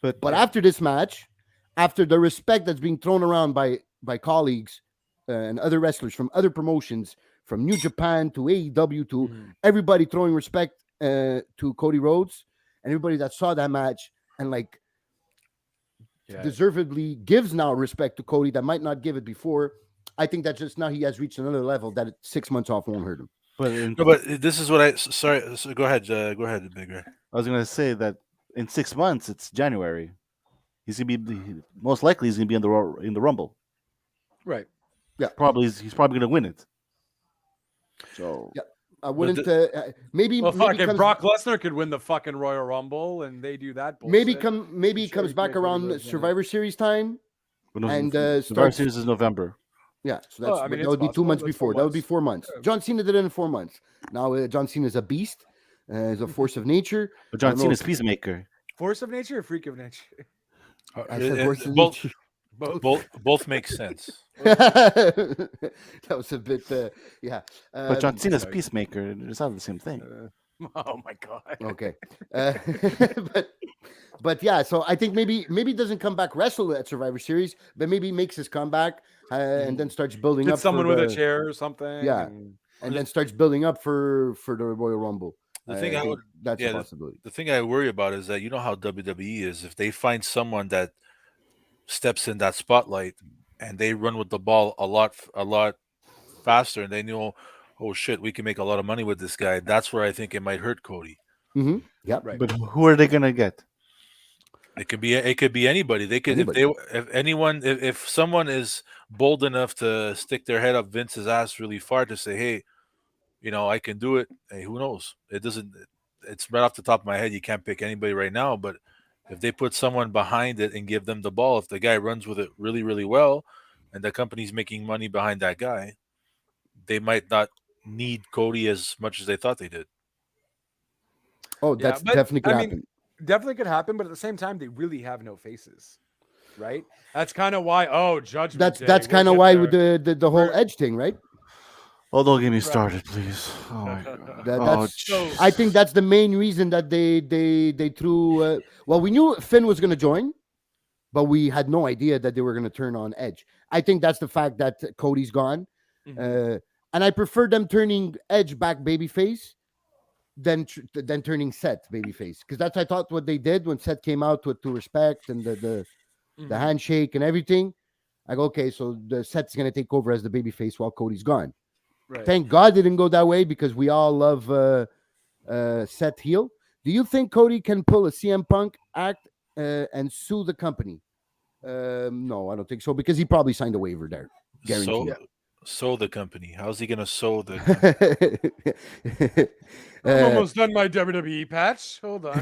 Speaker 3: But after this match, after the respect that's being thrown around by colleagues and other wrestlers from other promotions, from New Japan to AEW to everybody throwing respect to Cody Rhodes, and everybody that saw that match and like deservedly gives now respect to Cody that might not give it before. I think that just now he has reached another level that 6 months off won't hurt him.
Speaker 4: But
Speaker 5: No, but this is what sorry. So go ahead, Bigger.
Speaker 4: I was gonna say that in 6 months it's January. He's gonna be most likely he's gonna be in the Rumble.
Speaker 2: Right.
Speaker 4: He's probably gonna win it. So
Speaker 3: Yeah, I wouldn't.
Speaker 2: Maybe
Speaker 3: maybe
Speaker 2: fucking Brock Lesnar could win the fucking Royal Rumble, and they do that. Bullshit.
Speaker 3: maybe he
Speaker 2: Sure,
Speaker 3: comes
Speaker 2: he
Speaker 3: back
Speaker 2: can't go to
Speaker 3: around
Speaker 2: the-
Speaker 3: Survivor Series time, and
Speaker 4: Survivor
Speaker 3: starts.
Speaker 4: Series is November.
Speaker 3: Yeah, so
Speaker 2: Oh, I mean,
Speaker 3: that
Speaker 2: it's
Speaker 3: would be 2
Speaker 2: possible.
Speaker 3: months
Speaker 2: That's
Speaker 3: before.
Speaker 2: 4
Speaker 3: That would be
Speaker 2: months.
Speaker 3: 4 months.
Speaker 2: Yeah.
Speaker 3: John Cena did it in 4 months. Now John Cena is a beast. Is a force of nature.
Speaker 4: But
Speaker 3: I
Speaker 4: John
Speaker 3: don't know
Speaker 4: Cena's
Speaker 3: if-
Speaker 4: peacemaker.
Speaker 2: Force of nature or freak of nature?
Speaker 3: I said force of
Speaker 5: both,
Speaker 3: nature.
Speaker 5: both make sense.
Speaker 3: That was a bit, yeah.
Speaker 4: But John Cena's
Speaker 2: sorry.
Speaker 4: peacemaker. It's not the same thing.
Speaker 2: Oh my god.
Speaker 3: Okay, but yeah. So I think maybe he doesn't come back wrestle at Survivor Series, but maybe he makes his comeback and then starts building
Speaker 2: Get
Speaker 3: up.
Speaker 2: someone
Speaker 3: for
Speaker 2: with a
Speaker 3: the-
Speaker 2: chair or something.
Speaker 3: Yeah. and then starts building up for the Royal Rumble.
Speaker 5: The thing
Speaker 3: I
Speaker 5: I
Speaker 3: think
Speaker 5: would,
Speaker 3: that's
Speaker 5: yeah,
Speaker 3: a possibility.
Speaker 5: the thing I worry about is that you know how WWE is. If they find someone that steps in that spotlight and they run with the ball a lot faster, and they know, oh shit, we can make a lot of money with this guy. That's where I think it might hurt Cody.
Speaker 3: Mm-hmm. Yeah.
Speaker 2: Right.
Speaker 4: But who are they gonna get?
Speaker 5: It could be anybody. They could
Speaker 3: Anybody.
Speaker 5: if someone is bold enough to stick their head up Vince's ass really far to say, hey, I can do it. Hey, who knows? It's right off the top of my head. You can't pick anybody right now, but if they put someone behind it and give them the ball, if the guy runs with it really, really well, and the company's making money behind that guy, they might not need Cody as much as they thought they did.
Speaker 3: Oh,
Speaker 2: Yeah,
Speaker 3: that's
Speaker 2: but,
Speaker 3: definitely could
Speaker 2: I mean,
Speaker 3: happen.
Speaker 2: Definitely could happen, but at the same time, they really have no faces, right? That's kind of why. Oh, Judgment
Speaker 3: That's
Speaker 2: Day,
Speaker 3: that's
Speaker 2: we'll
Speaker 3: kind of
Speaker 2: get
Speaker 3: why
Speaker 2: there.
Speaker 3: with the whole
Speaker 2: We're-
Speaker 3: Edge thing, right?
Speaker 4: Oh, don't get me started, please. Oh my god.
Speaker 3: That's
Speaker 2: So-
Speaker 3: I think that's the main reason that they threw. Well, we knew Finn was going to join, but we had no idea that they were going to turn on Edge. I think that's the fact that Cody's gone,
Speaker 2: Mhm.
Speaker 3: and I prefer them turning Edge back babyface than turning Seth babyface, because that's I thought what they did when Seth came out to respect and the
Speaker 2: Mhm.
Speaker 3: handshake and everything. I go, okay, so the Seth's going to take over as the babyface while Cody's gone.
Speaker 2: Right.
Speaker 3: Thank God it didn't go that way, because we all love Seth heel. Do you think Cody can pull a CM Punk act and sue the company? No, I don't think so, because he probably signed a waiver there. Guaranteed.
Speaker 5: Sew the company. How's he gonna sew the company?
Speaker 2: I'm almost done my WWE patch. Hold on.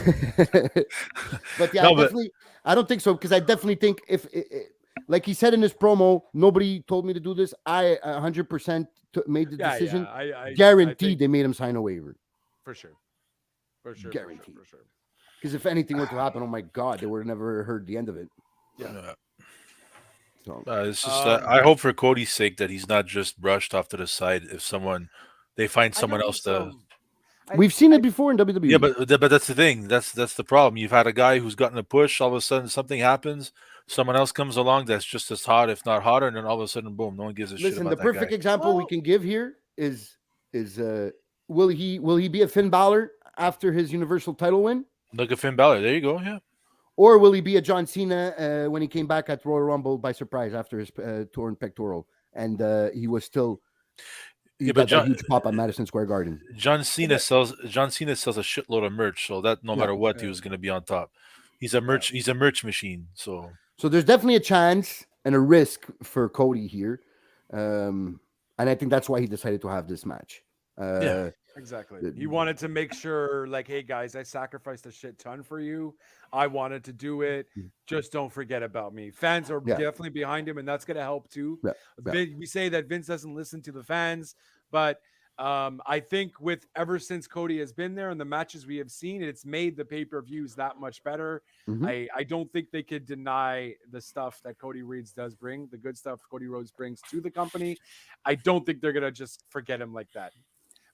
Speaker 3: But yeah,
Speaker 5: No,
Speaker 3: I
Speaker 5: but-
Speaker 3: definitely, I don't think so, because I definitely think if, like he said in his promo, nobody told me to do this. I 100% made the decision.
Speaker 2: I
Speaker 3: Guaranteed
Speaker 2: think
Speaker 3: they made him sign a waiver.
Speaker 2: for sure. For sure.
Speaker 3: Guaranteed.
Speaker 2: For sure.
Speaker 3: Because if anything were to happen, oh my God, they would have never heard the end of it.
Speaker 5: Yeah.
Speaker 3: So
Speaker 5: It's just I hope for Cody's sake that he's not just brushed off to the side if they find someone else to.
Speaker 3: we've seen it before in WWE.
Speaker 5: Yeah, but that's the thing. That's the problem. You've had a guy who's gotten a push. All of a sudden, something happens. Someone else comes along that's just as hot, if not hotter, and then all of a sudden, boom! No one gives a shit
Speaker 3: Listen,
Speaker 5: about
Speaker 3: the
Speaker 5: that
Speaker 3: perfect
Speaker 5: guy.
Speaker 3: example we can give here is will he be a Finn Balor after his Universal title win?
Speaker 5: Look at Finn Balor. There you go. Yeah.
Speaker 3: Or will he be a John Cena when he came back at Royal Rumble by surprise after his torn pectoral, and he was still got that huge pop at Madison Square Garden.
Speaker 5: John Cena sells a shitload of merch, so that no matter what, he was going to be on top. He's a merch machine. So
Speaker 3: there's definitely a chance and a risk for Cody here, and I think that's why he decided to have this match.
Speaker 2: Exactly. He wanted to make sure, like, hey guys, I sacrificed a shit ton for you. I wanted to do it. Just don't forget about me. Fans are definitely behind him, and that's going to help too. We say that Vince doesn't listen to the fans, but I think ever since Cody has been there and the matches we have seen, it's made the pay-per-views that much better.
Speaker 3: Mhm.
Speaker 2: I don't think they could deny the stuff that Cody Rhodes does bring, the good stuff Cody Rhodes brings to the company. I don't think they're going to just forget him like that.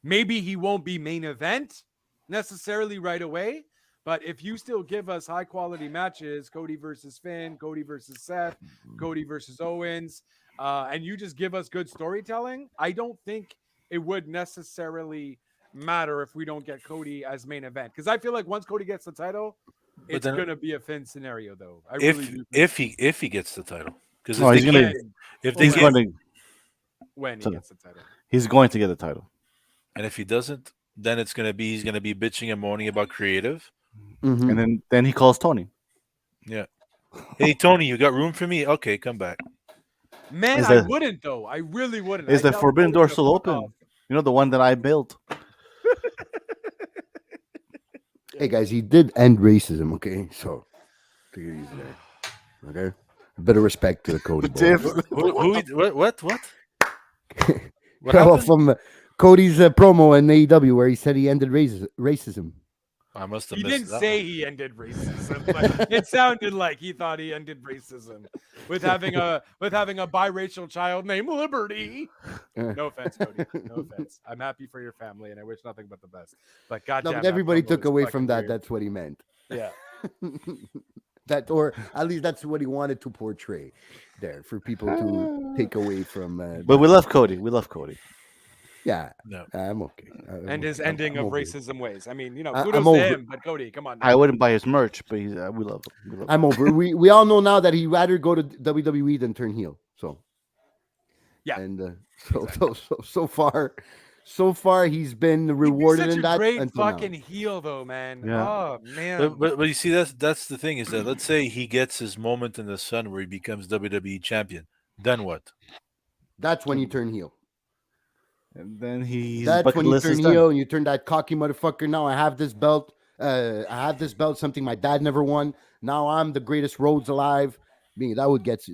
Speaker 2: Maybe he won't be main event necessarily right away, but if you still give us high quality matches, Cody versus Finn, Cody versus Seth, Cody versus Owens, and you just give us good storytelling, I don't think it would necessarily matter if we don't get Cody as main event. Because I feel like once Cody gets the title, It's
Speaker 5: then
Speaker 2: gonna be a Finn scenario, though. I really do.
Speaker 5: if he gets the title, because
Speaker 4: No,
Speaker 5: if
Speaker 4: he's
Speaker 5: they
Speaker 4: gonna.
Speaker 5: can't, if
Speaker 2: Oh,
Speaker 5: they
Speaker 4: He's
Speaker 2: when,
Speaker 5: can't,
Speaker 4: going to.
Speaker 2: when he
Speaker 4: So,
Speaker 2: gets the title.
Speaker 4: he's going to get the title.
Speaker 5: and if he doesn't, then he's gonna be bitching and moaning about creative.
Speaker 3: Mhm.
Speaker 4: And then he calls Tony.
Speaker 5: Yeah. Hey Tony, you got room for me? Okay, come back.
Speaker 2: Man,
Speaker 4: Is
Speaker 2: I
Speaker 4: the
Speaker 2: wouldn't though. I really wouldn't.
Speaker 4: is
Speaker 2: I
Speaker 4: the
Speaker 2: tell
Speaker 4: forbidden
Speaker 2: Cody
Speaker 4: door
Speaker 2: to
Speaker 4: still
Speaker 2: fuck
Speaker 4: open?
Speaker 2: off.
Speaker 4: You know, the one that I built.
Speaker 3: Hey guys, he did end racism. Okay, so take it easy there. Okay, a bit of respect to the Cody boy.
Speaker 4: Diff-
Speaker 5: What? What
Speaker 3: Well,
Speaker 5: happened?
Speaker 3: from Cody's promo in AEW where he said he ended racism.
Speaker 5: I must have
Speaker 2: He
Speaker 5: missed
Speaker 2: didn't
Speaker 5: that
Speaker 2: say
Speaker 5: one.
Speaker 2: he ended racism, but it sounded like he thought he ended racism with having a biracial child named Liberty. No offense, Cody. No offense. I'm happy for your family, and I wish nothing but the best. But
Speaker 3: No,
Speaker 2: goddamn,
Speaker 3: but
Speaker 2: that
Speaker 3: everybody
Speaker 2: promo
Speaker 3: took
Speaker 2: was
Speaker 3: away
Speaker 2: fucking
Speaker 3: from that.
Speaker 2: weird.
Speaker 3: That's what he meant.
Speaker 2: Yeah.
Speaker 3: That, or at least that's what he wanted to portray there for people to take away from.
Speaker 4: But we love Cody. We love Cody.
Speaker 3: Yeah,
Speaker 5: No.
Speaker 3: I'm okay.
Speaker 2: And his ending
Speaker 3: I'm
Speaker 2: of
Speaker 3: over it.
Speaker 2: racism ways. I mean,
Speaker 3: I'm
Speaker 2: kudos to
Speaker 3: over-
Speaker 2: him, but Cody, come on. Now.
Speaker 4: I wouldn't buy his merch, but we love him. We love him.
Speaker 3: I'm over. We all know now that he'd rather go to WWE than turn heel. So
Speaker 2: Yeah.
Speaker 3: and so far he's been rewarded
Speaker 2: He's such
Speaker 3: in
Speaker 2: a
Speaker 3: that
Speaker 2: great
Speaker 3: until
Speaker 2: fucking
Speaker 3: now.
Speaker 2: heel, though, man.
Speaker 4: Yeah.
Speaker 2: Oh man.
Speaker 5: But you see that's the thing is that let's say he gets his moment in the sun where he becomes WWE champion. Then what?
Speaker 3: That's when you turn heel.
Speaker 4: And then he's
Speaker 3: That's
Speaker 4: bucket
Speaker 3: when you
Speaker 4: list
Speaker 3: turn
Speaker 4: is done.
Speaker 3: heel and you turn that cocky motherfucker. Now I have this belt. I have this belt. Something my dad never won. Now I'm the greatest Rhodes alive. I mean, that would get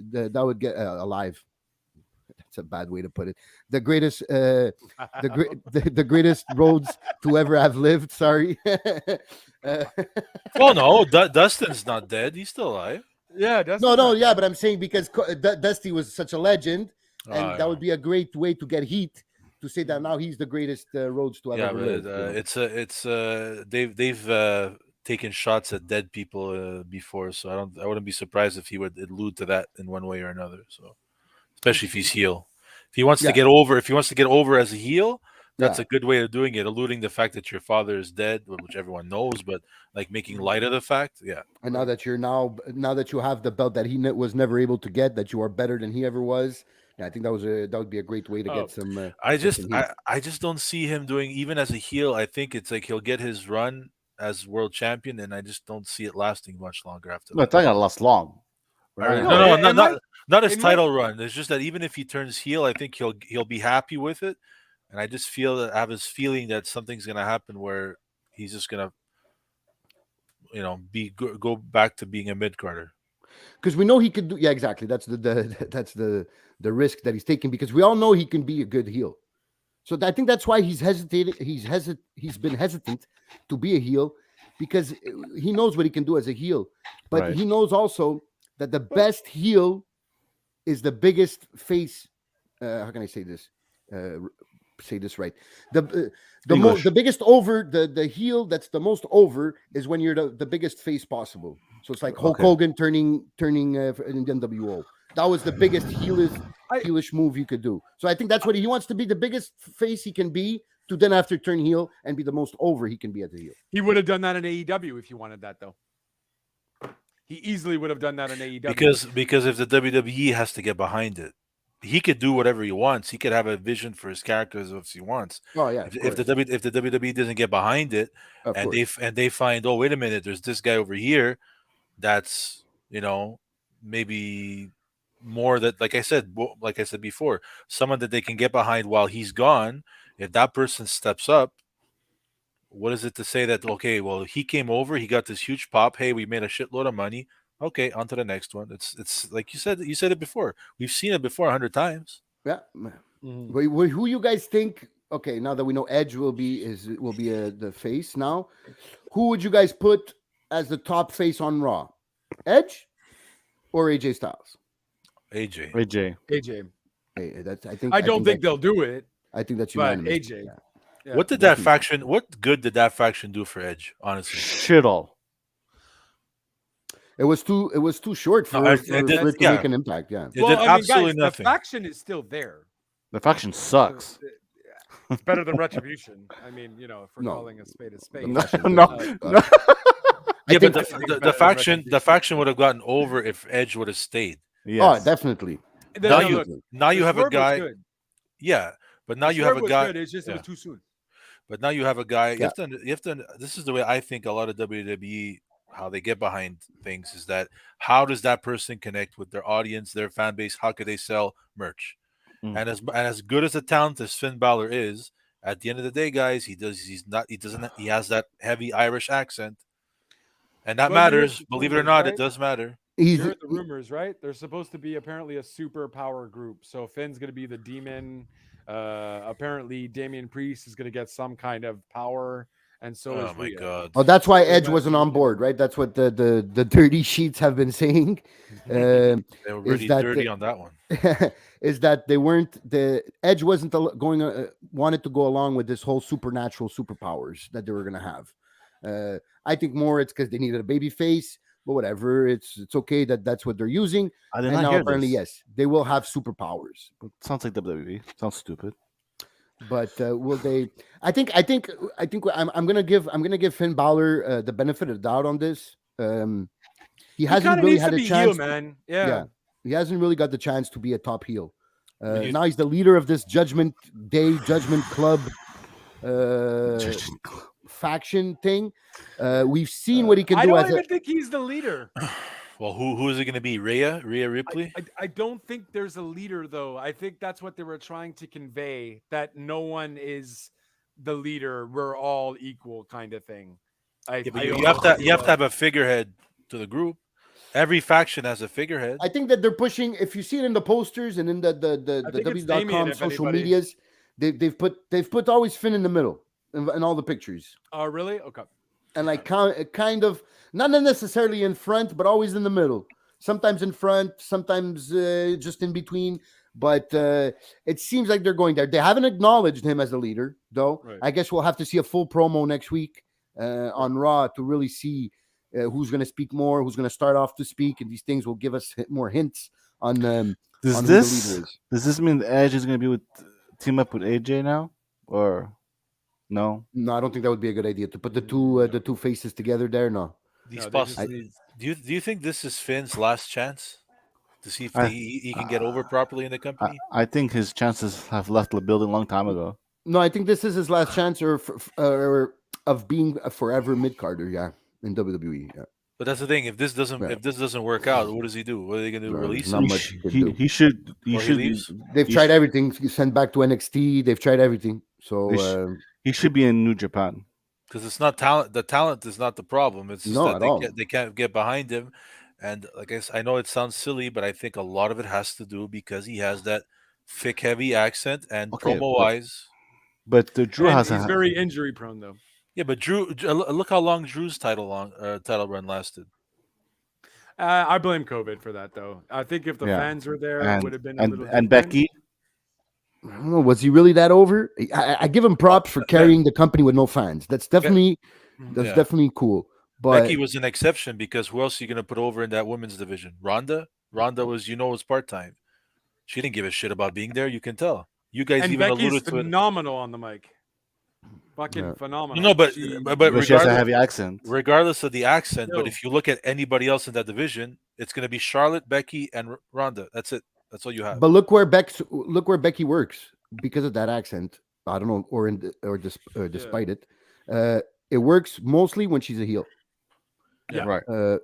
Speaker 3: alive. That's a bad way to put it. The greatest, the greatest Rhodes to ever have lived. Sorry.
Speaker 5: Oh no, Dustin's not dead. He's still alive.
Speaker 2: Yeah, that's
Speaker 3: No, yeah, but I'm saying because Dusty was such a legend, and
Speaker 5: I
Speaker 3: that
Speaker 5: know.
Speaker 3: would be a great way to get heat to say that now he's the greatest Rhodes to have
Speaker 5: Yeah,
Speaker 3: ever
Speaker 5: but
Speaker 3: lived. You know?
Speaker 5: it's they've taken shots at dead people before, so I wouldn't be surprised if he would allude to that in one way or another. So especially if he's heel, if he wants to
Speaker 3: Yeah.
Speaker 5: get over, as a heel, that's
Speaker 3: Yeah.
Speaker 5: a good way of doing it, alluding the fact that your father is dead, which everyone knows, but like making light of the fact. Yeah,
Speaker 3: And now that you have the belt that he was never able to get, that you are better than he ever was. Yeah, I think that would be a great way to
Speaker 2: Oh,
Speaker 3: get some.
Speaker 5: I
Speaker 3: get
Speaker 5: just
Speaker 3: some heat.
Speaker 5: I just don't see him doing even as a heel. I think it's like he'll get his run as world champion, and I just don't see it lasting much longer after
Speaker 4: No,
Speaker 5: that.
Speaker 4: it's not gonna last long. We're
Speaker 5: No,
Speaker 4: not
Speaker 2: No,
Speaker 4: gonna-
Speaker 5: no,
Speaker 2: it might-
Speaker 5: not his
Speaker 2: it might-
Speaker 5: title run. It's just that even if he turns heel, I think he'll be happy with it. And I just I have this feeling that something's gonna happen where he's just gonna, go back to being a mid carder.
Speaker 3: Because we know he could do. Yeah, exactly. That's that's the risk that he's taking because we all know he can be a good heel. So I think that's why he's hesitated. He's been hesitant to be a heel because he knows what he can do as a heel, but
Speaker 4: Right.
Speaker 3: he knows also that the best heel is the biggest face. How can I say this? Say this right.
Speaker 4: English.
Speaker 3: The biggest over the heel that's the most over is when you're the biggest face possible. So it's like Hulk
Speaker 4: Okay.
Speaker 3: Hogan turning in NWO. That was the biggest heelish move you could do. So I think that's what he wants to be, the biggest face he can be, to then after turn heel and be the most over he can be as a heel.
Speaker 2: He would have done that in AEW if you wanted that, though. He easily would have done that in AEW.
Speaker 5: Because if the WWE has to get behind it, he could do whatever he wants. He could have a vision for his characters if he wants.
Speaker 3: Oh yeah,
Speaker 5: If the WWE doesn't get behind it,
Speaker 3: of
Speaker 5: and
Speaker 3: course.
Speaker 5: they find, oh, wait a minute, there's this guy over here that's maybe more that, like I said before, someone that they can get behind while he's gone. If that person steps up, what is it to say that, okay, well, he came over, he got this huge pop, hey, we made a shitload of money, okay, on to the next one. It's like you said it before, we've seen it before 100 times.
Speaker 3: Yeah.
Speaker 2: Mhm.
Speaker 3: Who you guys think? Okay, now that we know Edge will be the face now, who would you guys put as the top face on Raw? Edge or AJ Styles?
Speaker 5: AJ.
Speaker 4: AJ.
Speaker 2: AJ.
Speaker 3: Hey, that's
Speaker 2: I don't think they'll do it,
Speaker 3: I think that's
Speaker 2: but
Speaker 3: unanimous.
Speaker 2: AJ.
Speaker 3: Yeah.
Speaker 2: Yeah.
Speaker 5: What good did that faction do for Edge, honestly?
Speaker 4: Shit all.
Speaker 3: It was too short for,
Speaker 5: No,
Speaker 3: for,
Speaker 5: it
Speaker 3: for
Speaker 5: did-
Speaker 3: it to
Speaker 5: yeah.
Speaker 3: make an impact. Yeah.
Speaker 5: It did absolutely
Speaker 2: guys,
Speaker 5: nothing.
Speaker 2: the faction is still there.
Speaker 4: The faction sucks.
Speaker 2: It's better than Retribution. I mean, if we're
Speaker 3: No.
Speaker 2: calling a spade a spade.
Speaker 4: No,
Speaker 3: fashion
Speaker 4: no,
Speaker 3: does
Speaker 4: no.
Speaker 5: Yeah, but
Speaker 3: think.
Speaker 2: I think it's better than
Speaker 5: the faction would have gotten over if Edge would have stayed.
Speaker 3: Oh,
Speaker 4: Yes.
Speaker 3: definitely.
Speaker 5: Now
Speaker 2: No,
Speaker 5: you
Speaker 2: look,
Speaker 5: now
Speaker 2: the
Speaker 5: you have a
Speaker 2: swerve was
Speaker 5: guy.
Speaker 2: good.
Speaker 5: Yeah, but now
Speaker 2: The
Speaker 5: you have
Speaker 2: swerve
Speaker 5: a
Speaker 2: was
Speaker 5: guy.
Speaker 2: good. It's just it
Speaker 5: Yeah.
Speaker 2: was too soon.
Speaker 5: But now you have a guy.
Speaker 3: Yeah.
Speaker 5: You have to. This is the way I think a lot of WWE how they get behind things is that how does that person connect with their audience, their fan base? How could they sell merch?
Speaker 4: Mm.
Speaker 5: And as good as a talent as Finn Balor is, at the end of the day, guys, he has that heavy Irish accent, and that
Speaker 2: Well, you heard
Speaker 5: matters.
Speaker 2: the
Speaker 5: Believe it or
Speaker 2: rumors,
Speaker 5: not, it
Speaker 2: right?
Speaker 5: does matter.
Speaker 3: He's
Speaker 2: You heard the rumors, right? There's supposed to be apparently a superpower group. So Finn's going to be the demon. Apparently, Damian Priest is going to get some kind of power, and so
Speaker 5: Oh
Speaker 2: is
Speaker 5: my
Speaker 2: Rhea.
Speaker 5: god.
Speaker 3: Oh, that's why
Speaker 2: They
Speaker 3: Edge
Speaker 2: might
Speaker 3: wasn't
Speaker 2: be
Speaker 3: on
Speaker 2: looking
Speaker 3: board, right? That's what the dirty sheets have been saying.
Speaker 5: They were
Speaker 3: Is
Speaker 5: really
Speaker 3: that
Speaker 5: dirty on that one.
Speaker 3: is that they weren't the Edge wasn't going wanted to go along with this whole supernatural superpowers that they were going to have. I think more it's because they needed a baby face, but whatever. It's okay that that's what they're using.
Speaker 4: I did
Speaker 3: And
Speaker 4: not
Speaker 3: now
Speaker 4: hear
Speaker 3: apparently,
Speaker 4: this.
Speaker 3: yes, they will have superpowers.
Speaker 4: Sounds like WWE. Sounds stupid.
Speaker 3: But will they? I'm gonna give Finn Balor the benefit of the doubt on this. He
Speaker 2: He
Speaker 3: hasn't
Speaker 2: kind of
Speaker 3: really
Speaker 2: needs
Speaker 3: had
Speaker 2: to
Speaker 3: a
Speaker 2: be
Speaker 3: chance.
Speaker 2: heel, man.
Speaker 3: Yeah,
Speaker 2: Yeah.
Speaker 3: he hasn't really got the chance to be a top heel.
Speaker 5: When you-
Speaker 3: Now he's the leader of this Judgment Day, Judgment Club faction thing. We've seen what he can
Speaker 2: I
Speaker 3: do
Speaker 2: don't
Speaker 3: as a.
Speaker 2: even think he's the leader.
Speaker 5: Well, who is it going to be? Rhea Ripley?
Speaker 2: I don't think there's a leader though. I think that's what they were trying to convey, that no one is the leader. We're all equal kind of thing.
Speaker 5: Yeah, but
Speaker 2: I
Speaker 5: you
Speaker 2: don't
Speaker 5: have
Speaker 2: know
Speaker 5: to
Speaker 2: if
Speaker 5: you have
Speaker 2: it
Speaker 5: to have a figurehead to the group. Every faction has a figurehead.
Speaker 3: I think that they're pushing. If you see it in the posters and in the
Speaker 2: I think it's
Speaker 3: W.com
Speaker 2: Damien, if
Speaker 3: social
Speaker 2: anybody.
Speaker 3: medias, they've put always Finn in the middle in all the pictures.
Speaker 2: Oh, really? Okay.
Speaker 3: And like kind of not necessarily in front, but always in the middle. Sometimes in front, sometimes just in between. But it seems like they're going there. They haven't acknowledged him as a leader, though.
Speaker 2: Right.
Speaker 3: I guess we'll have to see a full promo next week on Raw to really see who's going to speak more, who's going to start off to speak, and these things will give us more hints on
Speaker 4: Does
Speaker 3: who the
Speaker 4: this
Speaker 3: leader is.
Speaker 4: does this mean Edge is going to be with team up with AJ now, or no?
Speaker 3: No, I don't think that would be a good idea to put the two faces together there. No.
Speaker 5: These
Speaker 2: No, they
Speaker 5: poss-
Speaker 2: just need-
Speaker 5: do you think this is Finn's last chance to see if
Speaker 4: I-
Speaker 5: he can get over properly in the company?
Speaker 4: I think his chances have left the building a long time ago.
Speaker 3: No, I think this is his last chance or of being a forever mid carder. Yeah, in WWE. Yeah.
Speaker 5: But that's the thing. If this doesn't work out, what does he do? What are they going to do?
Speaker 3: No,
Speaker 5: Release
Speaker 3: not
Speaker 5: him?
Speaker 3: much he could
Speaker 4: He,
Speaker 3: do.
Speaker 4: he should he
Speaker 5: Or he
Speaker 4: should
Speaker 5: leaves?
Speaker 3: They've
Speaker 4: he
Speaker 3: tried
Speaker 4: sh-
Speaker 3: everything. Sent back to NXT. They've tried everything. So
Speaker 4: He sh- he should be in New Japan.
Speaker 5: Because it's not talent. The talent is not the problem. It's just
Speaker 3: No,
Speaker 5: that
Speaker 3: at all.
Speaker 5: they can't get behind him. And like I know it sounds silly, but I think a lot of it has to do because he has that thick, heavy accent and
Speaker 4: Okay,
Speaker 5: promo wise.
Speaker 4: But Drew
Speaker 2: and
Speaker 4: has
Speaker 2: he's
Speaker 4: a
Speaker 2: very injury prone though.
Speaker 5: Yeah, but look how long Drew's title run lasted.
Speaker 2: I blame COVID for that though. I think if the
Speaker 4: Yeah.
Speaker 2: fans were there, it would have been a little
Speaker 4: and
Speaker 2: different.
Speaker 4: Becky.
Speaker 3: I don't know. Was he really that over? I give him props for carrying the company with no fans. That's definitely
Speaker 5: Yeah.
Speaker 3: definitely cool. But
Speaker 5: Becky was an exception because who else are you going to put over in that women's division? Ronda was part time. She didn't give a shit about being there. You can tell. You guys
Speaker 2: And
Speaker 5: even
Speaker 2: Becky's
Speaker 5: alluded to it.
Speaker 2: phenomenal on the mic. Fucking
Speaker 3: Yeah.
Speaker 2: phenomenal.
Speaker 5: No, but
Speaker 2: She-
Speaker 5: but
Speaker 4: But she has a
Speaker 5: regardless,
Speaker 4: heavy accent.
Speaker 5: regardless of the accent, but
Speaker 2: No.
Speaker 5: if you look at anybody else in that division, it's going to be Charlotte, Becky, and Ronda. That's it. That's all you have.
Speaker 3: but look where Becky works because of that accent. I don't know, or despite it, it works mostly when she's a heel.
Speaker 2: Yeah.
Speaker 4: Right.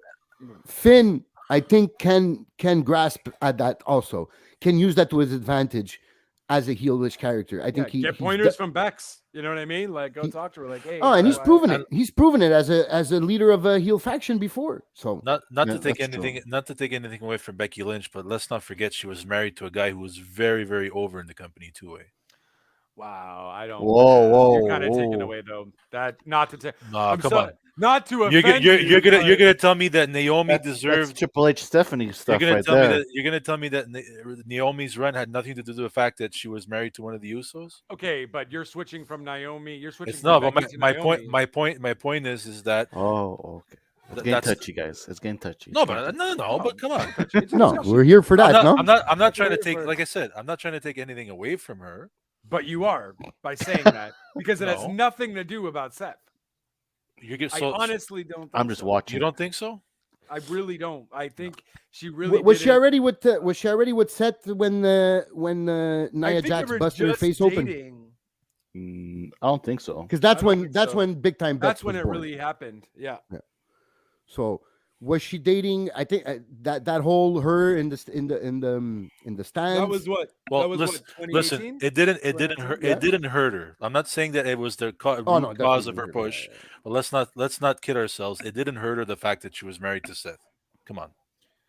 Speaker 3: Finn, I think, can grasp at that also. Can use that to his advantage as a heelish character. I
Speaker 2: yeah,
Speaker 3: think
Speaker 2: get
Speaker 3: he's
Speaker 2: pointers from Bex. You know what I mean? Like go
Speaker 3: He-
Speaker 2: talk to her. Like, hey.
Speaker 3: Oh, and he's
Speaker 2: I-
Speaker 3: proven
Speaker 2: I-
Speaker 3: it. He's proven it as a leader of a heel faction before. So
Speaker 5: Not
Speaker 4: Yeah,
Speaker 5: to take
Speaker 4: that's true.
Speaker 5: anything away from Becky Lynch, but let's not forget she was married to a guy who was very, very over in the company too.
Speaker 2: Wow, I don't.
Speaker 4: Whoa,
Speaker 2: You're kind of taking
Speaker 4: whoa.
Speaker 2: away though. That not to take.
Speaker 5: Nah,
Speaker 2: I'm
Speaker 5: come
Speaker 2: sorry,
Speaker 5: on.
Speaker 2: not to
Speaker 5: You're
Speaker 2: offend
Speaker 5: you're
Speaker 2: you,
Speaker 5: gonna
Speaker 2: but-
Speaker 5: you're gonna tell me that Naomi
Speaker 4: That's
Speaker 5: deserved.
Speaker 4: Triple H Stephanie
Speaker 5: You're
Speaker 4: stuff
Speaker 5: gonna
Speaker 4: right
Speaker 5: tell me
Speaker 4: there.
Speaker 5: that you're gonna tell me that Naomi's run had nothing to do with the fact that she was married to one of the Usos.
Speaker 2: Okay, but you're switching from Naomi. You're switching.
Speaker 5: It's
Speaker 2: from
Speaker 5: not. But
Speaker 2: Becky to
Speaker 5: my
Speaker 2: Naomi.
Speaker 5: point is that
Speaker 4: Oh, okay. It's getting
Speaker 5: that's
Speaker 4: touchy, guys. It's getting touchy.
Speaker 5: no, but no. But come on.
Speaker 2: It's a
Speaker 3: no,
Speaker 2: discussion.
Speaker 3: we're here for that.
Speaker 5: I'm
Speaker 3: no,
Speaker 5: not trying to
Speaker 2: Wait
Speaker 5: take.
Speaker 2: for it.
Speaker 5: Like I said, I'm not trying to take anything away from her.
Speaker 2: But you are by saying that because it has
Speaker 5: No.
Speaker 2: nothing to do about Seth.
Speaker 5: You get
Speaker 2: I
Speaker 5: so
Speaker 2: honestly don't think
Speaker 4: I'm just
Speaker 2: so.
Speaker 4: watching.
Speaker 5: you don't think so?
Speaker 2: I really don't. I think she really
Speaker 3: Was
Speaker 2: did
Speaker 3: she
Speaker 2: it.
Speaker 3: already with was she already with Seth when
Speaker 2: I
Speaker 3: Nia
Speaker 2: think they
Speaker 3: Jax
Speaker 2: were
Speaker 3: busted her
Speaker 2: just
Speaker 3: face open?
Speaker 2: dating.
Speaker 4: I don't think so.
Speaker 3: Because
Speaker 2: I don't think
Speaker 3: that's
Speaker 2: so.
Speaker 3: when Big Time
Speaker 2: That's
Speaker 3: Bets
Speaker 2: when
Speaker 3: was
Speaker 2: it
Speaker 3: born.
Speaker 2: really happened. Yeah.
Speaker 3: So was she dating? I think that whole her in the stands.
Speaker 2: That was what?
Speaker 5: Well,
Speaker 2: That was
Speaker 5: listen,
Speaker 2: what?
Speaker 5: listen.
Speaker 2: 2018.
Speaker 5: It didn't hurt.
Speaker 3: Yeah.
Speaker 5: It didn't hurt her. I'm not saying that it was the
Speaker 3: Oh
Speaker 5: root
Speaker 3: no,
Speaker 5: cause
Speaker 3: definitely
Speaker 5: of her
Speaker 3: hurt her.
Speaker 5: push. But let's not kid ourselves. It didn't hurt her the fact that she was married to Seth. Come on.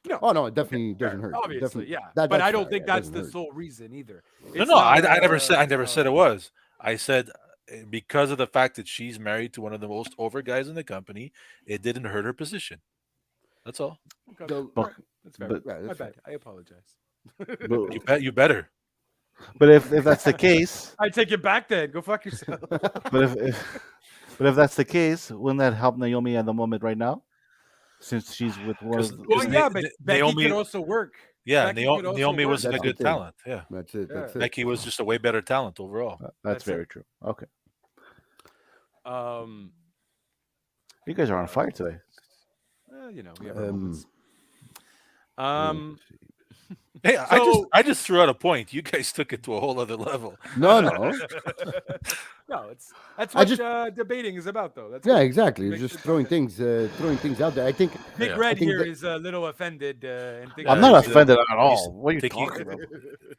Speaker 2: No.
Speaker 3: Oh no, it
Speaker 2: Okay,
Speaker 3: definitely
Speaker 2: fair.
Speaker 3: doesn't hurt.
Speaker 2: Obviously,
Speaker 3: Definitely,
Speaker 2: yeah.
Speaker 3: that,
Speaker 2: But
Speaker 3: that's
Speaker 2: I don't
Speaker 3: fair,
Speaker 2: think
Speaker 3: yeah, it
Speaker 2: that's
Speaker 3: doesn't
Speaker 2: the
Speaker 3: hurt.
Speaker 2: sole reason either.
Speaker 5: No,
Speaker 2: It's
Speaker 5: no.
Speaker 2: not
Speaker 5: I never said. I
Speaker 2: you
Speaker 5: never said it
Speaker 2: know,
Speaker 5: was. I said because of the fact that she's married to one of the most over guys in the company, it didn't hurt her position. That's all.
Speaker 2: Okay.
Speaker 3: The-
Speaker 2: All
Speaker 4: But,
Speaker 2: right. That's fair.
Speaker 4: but,
Speaker 3: yeah,
Speaker 2: My
Speaker 3: that's fair.
Speaker 2: bad. I apologize.
Speaker 4: but,
Speaker 5: You better.
Speaker 4: but if that's the case,
Speaker 2: I take it back then. Go fuck yourself.
Speaker 4: but if that's the case, wouldn't that help Naomi at the moment right now? Since she's with one of the,
Speaker 2: Well, yeah, but Becky
Speaker 5: Naomi.
Speaker 2: could also work.
Speaker 5: Yeah,
Speaker 2: Becky could also
Speaker 5: Naomi
Speaker 2: work.
Speaker 5: wasn't a
Speaker 3: That's the
Speaker 5: good
Speaker 3: thing.
Speaker 5: talent. Yeah,
Speaker 3: That's it. That's it.
Speaker 5: Becky was just a way better talent overall.
Speaker 4: that's
Speaker 2: That's
Speaker 4: very
Speaker 2: it.
Speaker 4: true. Okay,
Speaker 2: Um,
Speaker 4: you guys are on fire today.
Speaker 2: you know, we have our moments.
Speaker 3: Um,
Speaker 2: Um,
Speaker 5: Hey,
Speaker 2: So-
Speaker 5: I just threw out a point. You guys took it to a whole other level.
Speaker 3: no.
Speaker 2: no, that's
Speaker 3: I
Speaker 2: what
Speaker 3: just-
Speaker 2: debating is about, though. That's
Speaker 3: Yeah,
Speaker 2: good.
Speaker 3: exactly.
Speaker 2: Makes
Speaker 3: Just
Speaker 2: it
Speaker 3: throwing
Speaker 2: happen.
Speaker 3: things out there. I think
Speaker 2: Big
Speaker 5: Yeah.
Speaker 2: Red
Speaker 3: think
Speaker 2: here
Speaker 3: that-
Speaker 2: is a little offended and thinks
Speaker 4: I'm
Speaker 5: Yeah,
Speaker 4: not
Speaker 5: he's,
Speaker 4: offended at
Speaker 5: he's
Speaker 4: all. What are you
Speaker 5: taking-
Speaker 4: talking about?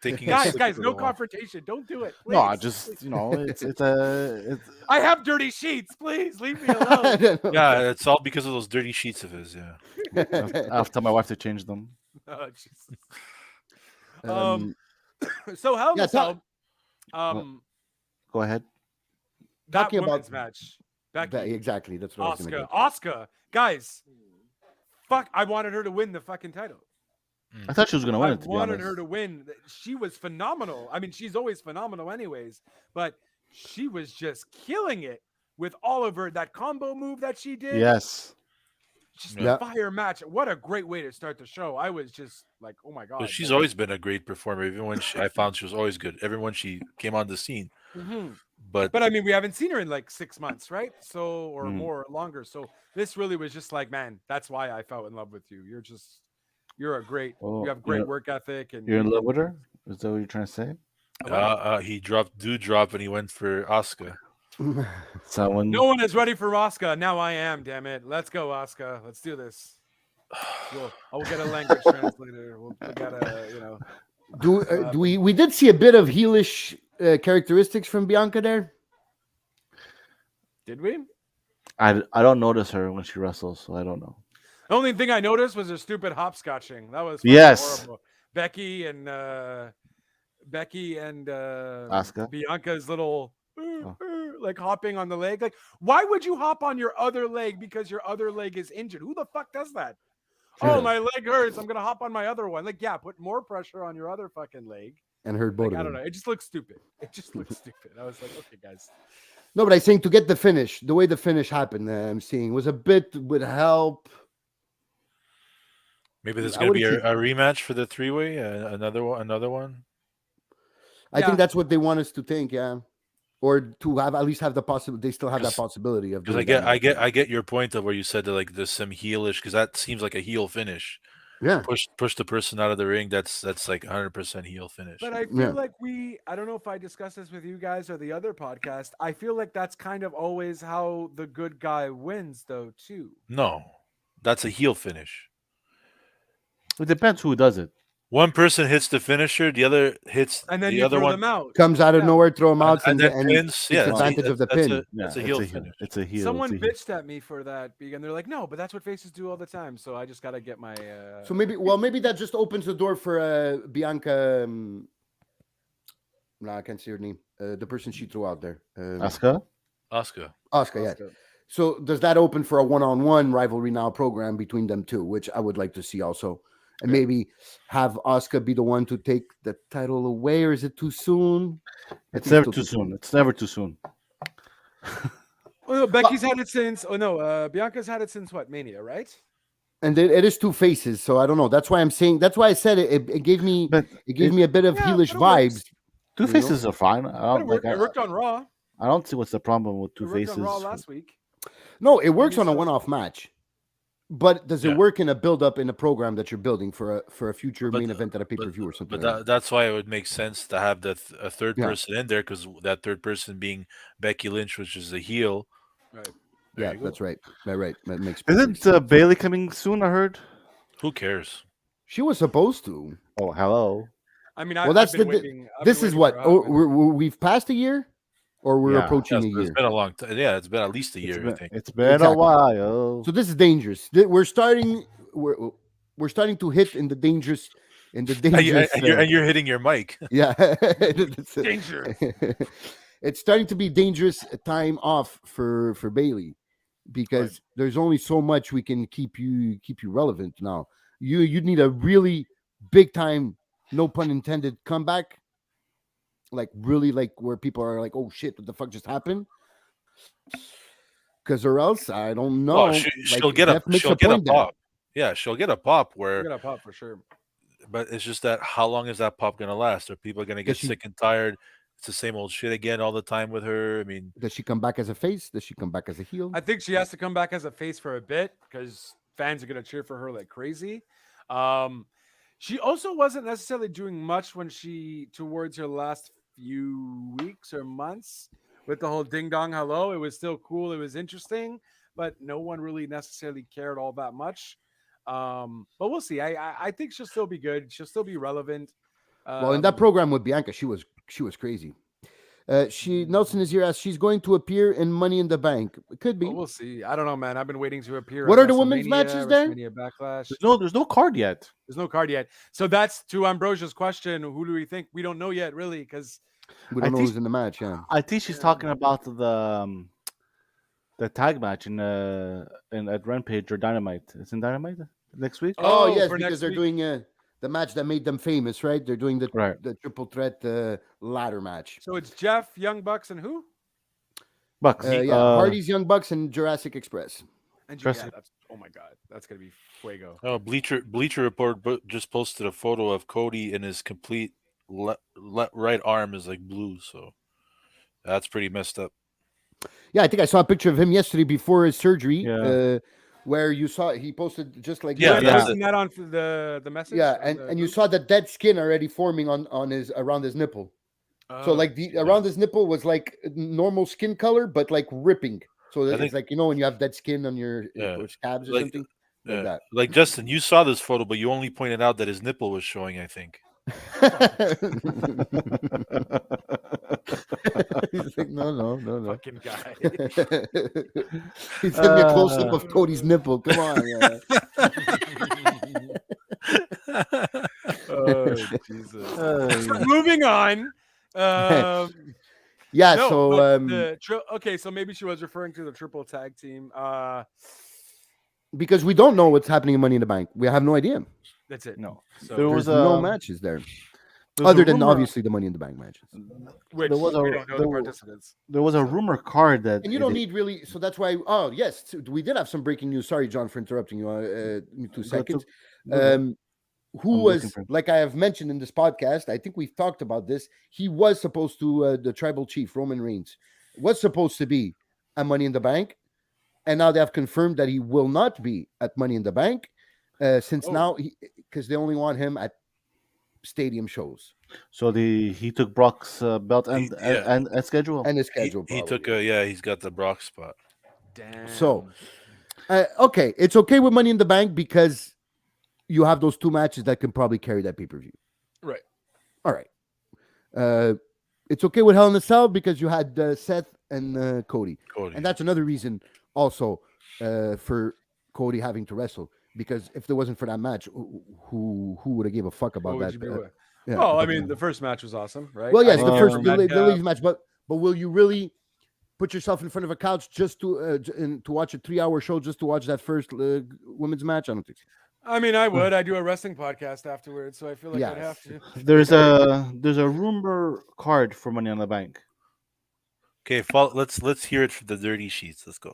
Speaker 5: Taking a
Speaker 2: guys,
Speaker 5: sip
Speaker 2: guys,
Speaker 5: of
Speaker 2: no
Speaker 5: the wall.
Speaker 2: confrontation. Don't do it.
Speaker 4: No, I
Speaker 2: please.
Speaker 4: just it's
Speaker 2: I have dirty sheets. Please leave me alone.
Speaker 5: Yeah, it's all because of those dirty sheets of his. Yeah.
Speaker 4: I have to tell my wife to change them.
Speaker 2: Oh, Jesus.
Speaker 3: um,
Speaker 2: So Hell in
Speaker 3: yeah,
Speaker 2: a Cell,
Speaker 4: Go ahead.
Speaker 2: that
Speaker 3: talking
Speaker 2: women's
Speaker 3: about-
Speaker 2: match, Becky,
Speaker 3: exactly. That's what I was
Speaker 2: Oscar,
Speaker 3: going to
Speaker 2: Oscar, guys, fuck, I wanted her to win the fucking title.
Speaker 4: I thought she was gonna win
Speaker 2: I
Speaker 4: it. To be
Speaker 2: wanted
Speaker 4: honest,
Speaker 2: her to win. She was phenomenal. I mean, she's always phenomenal, anyways. But she was just killing it with all of her that combo move that she did.
Speaker 4: yes.
Speaker 2: just
Speaker 5: Yeah.
Speaker 2: a fire match. What a great way to start the show. I was just like, oh my god.
Speaker 5: But she's
Speaker 2: that
Speaker 5: always been a great performer. Even when I found she was always good. Everyone she came on the scene.
Speaker 2: was- Mhm.
Speaker 5: But
Speaker 2: But I mean, we haven't seen her in like 6 months, right? So or
Speaker 4: Mm.
Speaker 2: more, or longer. So this really was just like, man, that's why I fell in love with you. You're a great.
Speaker 4: Oh,
Speaker 2: You have great
Speaker 4: you're-
Speaker 2: work ethic, and
Speaker 4: You're in love with her? Is that what you're trying to say?
Speaker 5: he dropped Dewdrop and he went for Oscar.
Speaker 4: Someone.
Speaker 2: no one is ready for Oscar. Now I am. Damn it! Let's go, Oscar. Let's do this. We'll get a language translator. We'll get a
Speaker 3: Do we did see a bit of heelish characteristics from Bianca there?
Speaker 2: Did we?
Speaker 4: I don't notice her when she wrestles, so I don't know.
Speaker 2: The only thing I noticed was her stupid hopscotching. That was fucking
Speaker 4: Yes.
Speaker 2: horrible. Becky and
Speaker 4: Asuka?
Speaker 2: Bianca's little
Speaker 4: Oh.
Speaker 2: like hopping on the leg. Like, why would you hop on your other leg because your other leg is injured? Who the fuck does that?
Speaker 3: Yeah.
Speaker 2: Oh, my leg hurts. I'm gonna hop on my other one. Like, yeah, put more pressure on your other fucking leg.
Speaker 3: And heard both
Speaker 2: Like,
Speaker 3: of
Speaker 2: I
Speaker 3: them.
Speaker 2: don't know. It just looks stupid. It just looks stupid. I was like, okay, guys.
Speaker 3: No, but I think to get the finish, the way the finish happened, I'm seeing was a bit would help.
Speaker 5: Maybe there's
Speaker 3: I
Speaker 5: going to be
Speaker 3: would've
Speaker 5: a rematch for the three-way. Another one.
Speaker 3: I
Speaker 2: Yeah.
Speaker 3: think that's what they want us to think, yeah. Or to have at least have the possibility. They still have that
Speaker 5: 'Cause-
Speaker 3: possibility of
Speaker 5: Because
Speaker 3: doing that.
Speaker 5: I get your point of where you said that like there's some heelish because that seems like a heel finish.
Speaker 3: Yeah.
Speaker 5: Push the person out of the ring. That's like 100% heel finish.
Speaker 2: But I feel
Speaker 3: Yeah.
Speaker 2: like I don't know if I discussed this with you guys or the other podcast. I feel like that's kind of always how the good guy wins, though, too.
Speaker 5: No, that's a heel finish.
Speaker 4: It depends who does it.
Speaker 5: One person hits the finisher, the other hits
Speaker 2: And then
Speaker 5: the
Speaker 2: you
Speaker 5: other
Speaker 2: throw
Speaker 5: one.
Speaker 2: them out.
Speaker 3: Comes out of
Speaker 2: Yeah.
Speaker 3: nowhere, throw them out,
Speaker 5: And then pins.
Speaker 3: takes
Speaker 5: Yeah,
Speaker 3: advantage of the
Speaker 5: that's
Speaker 3: pin.
Speaker 5: That's a
Speaker 4: it's
Speaker 5: heel
Speaker 4: a
Speaker 5: finish.
Speaker 4: It's a heel.
Speaker 2: Someone
Speaker 4: it's a heel.
Speaker 2: bitched at me for that, and they're like, "No, but that's what faces do all the time." So I just got to get my.
Speaker 3: So maybe that just opens the door for Bianca. No, I can't see her name. The person she threw out there.
Speaker 4: Asuka?
Speaker 5: Oscar.
Speaker 3: Oscar, yeah. So does that open for a one-on-one rivalry now program between them two, which I would like to see also, and maybe have Oscar be the one to take the title away, or is it too soon? I
Speaker 4: It's
Speaker 3: think
Speaker 4: never
Speaker 3: still
Speaker 4: too soon. It's never too soon.
Speaker 2: Oh, no, Becky's had it since. Oh no, Bianca's had it since what, Mania, right?
Speaker 3: And it is two faces, so I don't know. That's why I'm saying. That's why I said it. It gave me.
Speaker 4: But
Speaker 3: It gave me a bit of
Speaker 2: Yeah,
Speaker 3: heelish
Speaker 2: but it works.
Speaker 3: vibes.
Speaker 4: two
Speaker 3: You know?
Speaker 4: faces are fine. I
Speaker 2: But
Speaker 4: don't
Speaker 2: it worked,
Speaker 4: like.
Speaker 2: it worked on Raw.
Speaker 4: I don't see what's the problem with
Speaker 2: It
Speaker 4: two
Speaker 2: worked
Speaker 4: faces.
Speaker 2: on Raw last week.
Speaker 3: No, it works
Speaker 2: Maybe
Speaker 3: on a
Speaker 2: so.
Speaker 3: one-off match. But does it
Speaker 5: Yeah.
Speaker 3: work in a build-up in a program that you're building for a future
Speaker 5: But
Speaker 3: main event at a
Speaker 5: but
Speaker 3: pay-per-view or something
Speaker 5: but
Speaker 3: like that?
Speaker 5: that's why it would make sense to have a third
Speaker 3: Yeah,
Speaker 5: person in there because that third person being Becky Lynch, which is the heel.
Speaker 2: Right.
Speaker 5: There
Speaker 3: yeah,
Speaker 5: you go.
Speaker 3: that's right. Right. That makes perfect
Speaker 4: Isn't
Speaker 3: sense.
Speaker 4: Bailey coming soon? I heard.
Speaker 5: Who cares?
Speaker 3: She was supposed to.
Speaker 4: Oh, hello.
Speaker 2: I mean,
Speaker 3: Well,
Speaker 2: I've
Speaker 3: that's
Speaker 2: been waiting. I've been
Speaker 3: this is
Speaker 2: waiting for
Speaker 3: what
Speaker 2: a hot minute.
Speaker 3: we've passed a year, or we're
Speaker 4: Yeah,
Speaker 5: Yeah,
Speaker 3: approaching a
Speaker 5: it's
Speaker 3: year.
Speaker 5: been a long time. Yeah, it's been at least a year, I think.
Speaker 4: it's been a
Speaker 3: Exactly.
Speaker 4: while.
Speaker 3: So this is dangerous. We're starting. We're starting to hit in the dangerous. In the
Speaker 5: And, you,
Speaker 3: dangerous.
Speaker 5: and you're hitting your mic.
Speaker 3: Yeah.
Speaker 2: Danger.
Speaker 3: It's starting to be dangerous time off for Bailey because there's only so much we can keep you relevant now. You need a really big time, no pun intended, comeback. Like really like where people are like, oh shit, what the fuck just happened? Because or else I don't
Speaker 5: Well,
Speaker 3: know. Like
Speaker 5: she'll get a
Speaker 3: Jeff makes
Speaker 5: she'll
Speaker 3: a
Speaker 5: get a
Speaker 3: point there.
Speaker 5: pop. Yeah, she'll get a pop
Speaker 2: We're
Speaker 5: where,
Speaker 2: gonna pop for sure.
Speaker 5: but it's just that how long is that pop gonna last? Are people gonna
Speaker 3: Does
Speaker 5: get
Speaker 3: she
Speaker 5: sick and tired? It's the same old shit again all the time with her. I mean,
Speaker 3: does she come back as a face? Does she come back as a heel?
Speaker 2: I think she has to come back as a face for a bit because fans are gonna cheer for her like crazy. Um, she also wasn't necessarily doing much when she towards her last few weeks or months with the whole ding dong hello. It was still cool. It was interesting, but no one really necessarily cared all that much. But we'll see. I think she'll still be good. She'll still be relevant.
Speaker 3: Well, in that program with Bianca, she was crazy. She Nelson is here. As she's going to appear in Money in the Bank. It could
Speaker 2: Well,
Speaker 3: be.
Speaker 2: we'll see. I don't know, man. I've been waiting to appear
Speaker 3: What
Speaker 2: at
Speaker 3: are the women's matches there?
Speaker 2: WrestleMania Backlash.
Speaker 4: There's no card yet.
Speaker 2: There's no card yet. So that's to Ambrosia's question. Who do we think? We don't know yet, really, because
Speaker 3: We
Speaker 4: I
Speaker 3: don't know
Speaker 4: think-
Speaker 3: who's in the match. Yeah.
Speaker 4: I think she's talking about the tag match in at Rampage or Dynamite. It's in Dynamite next week.
Speaker 3: Oh, yes,
Speaker 2: for
Speaker 3: because
Speaker 2: next
Speaker 3: they're
Speaker 2: week.
Speaker 3: doing the match that made them famous, right? They're doing
Speaker 4: Right.
Speaker 3: the triple threat ladder match.
Speaker 2: So it's Jeff, Young Bucks, and who?
Speaker 4: Bucks.
Speaker 3: Yeah, Hardy's Young Bucks and Jurassic Express.
Speaker 2: And
Speaker 4: Jurassic-
Speaker 2: yeah, that's oh my god, that's gonna be fuego.
Speaker 5: oh, Bleacher Report just posted a photo of Cody and his complete right arm is like blue, so that's pretty messed up.
Speaker 3: Yeah, I think I saw a picture of him yesterday before his surgery.
Speaker 4: Yeah.
Speaker 3: Where you saw he posted just like
Speaker 5: Yeah,
Speaker 2: You're
Speaker 5: that was
Speaker 2: posting that on the message.
Speaker 3: yeah,
Speaker 2: on
Speaker 3: and you
Speaker 2: group?
Speaker 3: saw the dead skin already forming on his around his nipple. So
Speaker 2: Oh,
Speaker 3: like the around his nipple was like normal skin color, but like ripping. So
Speaker 5: I
Speaker 3: it's
Speaker 5: think-
Speaker 3: like when you have dead skin on your
Speaker 5: Yeah.
Speaker 3: or scabs or
Speaker 5: Like-
Speaker 3: something like that.
Speaker 5: Like Justin, you saw this photo, but you only pointed out that his nipple was showing. I think.
Speaker 3: He's like, no.
Speaker 2: fucking guy.
Speaker 3: He sent me a close up of Cody's nipple. Come on, yeah.
Speaker 2: Oh Jesus. Moving on.
Speaker 3: Yeah.
Speaker 2: No,
Speaker 3: So
Speaker 2: but okay, so maybe she was referring to the triple tag team.
Speaker 3: because we don't know what's happening in Money in the Bank, we have no idea.
Speaker 2: That's it.
Speaker 4: No.
Speaker 2: So
Speaker 4: There
Speaker 3: There's
Speaker 4: was
Speaker 3: no
Speaker 4: a-
Speaker 3: matches there,
Speaker 4: There's
Speaker 3: other
Speaker 4: a
Speaker 3: than
Speaker 4: rumor-
Speaker 3: obviously the Money in the Bank matches.
Speaker 2: which
Speaker 4: there was
Speaker 2: we
Speaker 4: a-
Speaker 2: don't know
Speaker 4: there
Speaker 2: the
Speaker 4: wa-
Speaker 2: participants.
Speaker 4: There was a rumor card that
Speaker 3: And you don't need really. So that's why. Oh yes, we did have some breaking news. Sorry, John, for interrupting you. Give me 2 seconds. Who
Speaker 4: I'm
Speaker 3: was
Speaker 4: looking for-
Speaker 3: like I have mentioned in this podcast? I think we've talked about this. He was supposed to the tribal chief Roman Reigns was supposed to be at Money in the Bank, and now they have confirmed that he will not be at Money in the Bank since now because they only want him at stadium shows
Speaker 4: So he took Brock's belt and
Speaker 5: Yeah.
Speaker 4: and schedule.
Speaker 3: and his
Speaker 5: He,
Speaker 3: schedule.
Speaker 5: he took
Speaker 3: probably.
Speaker 5: he's got the Brock spot.
Speaker 2: Damn.
Speaker 3: So, okay, it's okay with Money in the Bank because you have those two matches that can probably carry that pay-per-view.
Speaker 2: right.
Speaker 3: All right. It's okay with Hell in a Cell because you had Seth and Cody.
Speaker 5: Cody.
Speaker 3: And that's another reason also for Cody having to wrestle because if there wasn't for that match, who would have gave a fuck about
Speaker 2: What would
Speaker 3: that?
Speaker 2: you be with?
Speaker 3: Yeah,
Speaker 2: Well, I
Speaker 3: but-
Speaker 2: mean, the first match was awesome, right?
Speaker 3: well, yes,
Speaker 2: I
Speaker 3: the
Speaker 2: think
Speaker 3: first
Speaker 2: from
Speaker 3: the,
Speaker 2: that
Speaker 3: the ladies
Speaker 2: gap-
Speaker 3: match, but will you really put yourself in front of a couch just to watch a 3-hour show just to watch that first women's match? I don't think so.
Speaker 2: I mean, I would. I do a wrestling podcast afterwards, so I feel like I'd
Speaker 3: Yes.
Speaker 2: have to.
Speaker 4: There's a rumor card for Money on the Bank.
Speaker 5: Okay, let's hear it for the dirty sheets. Let's go.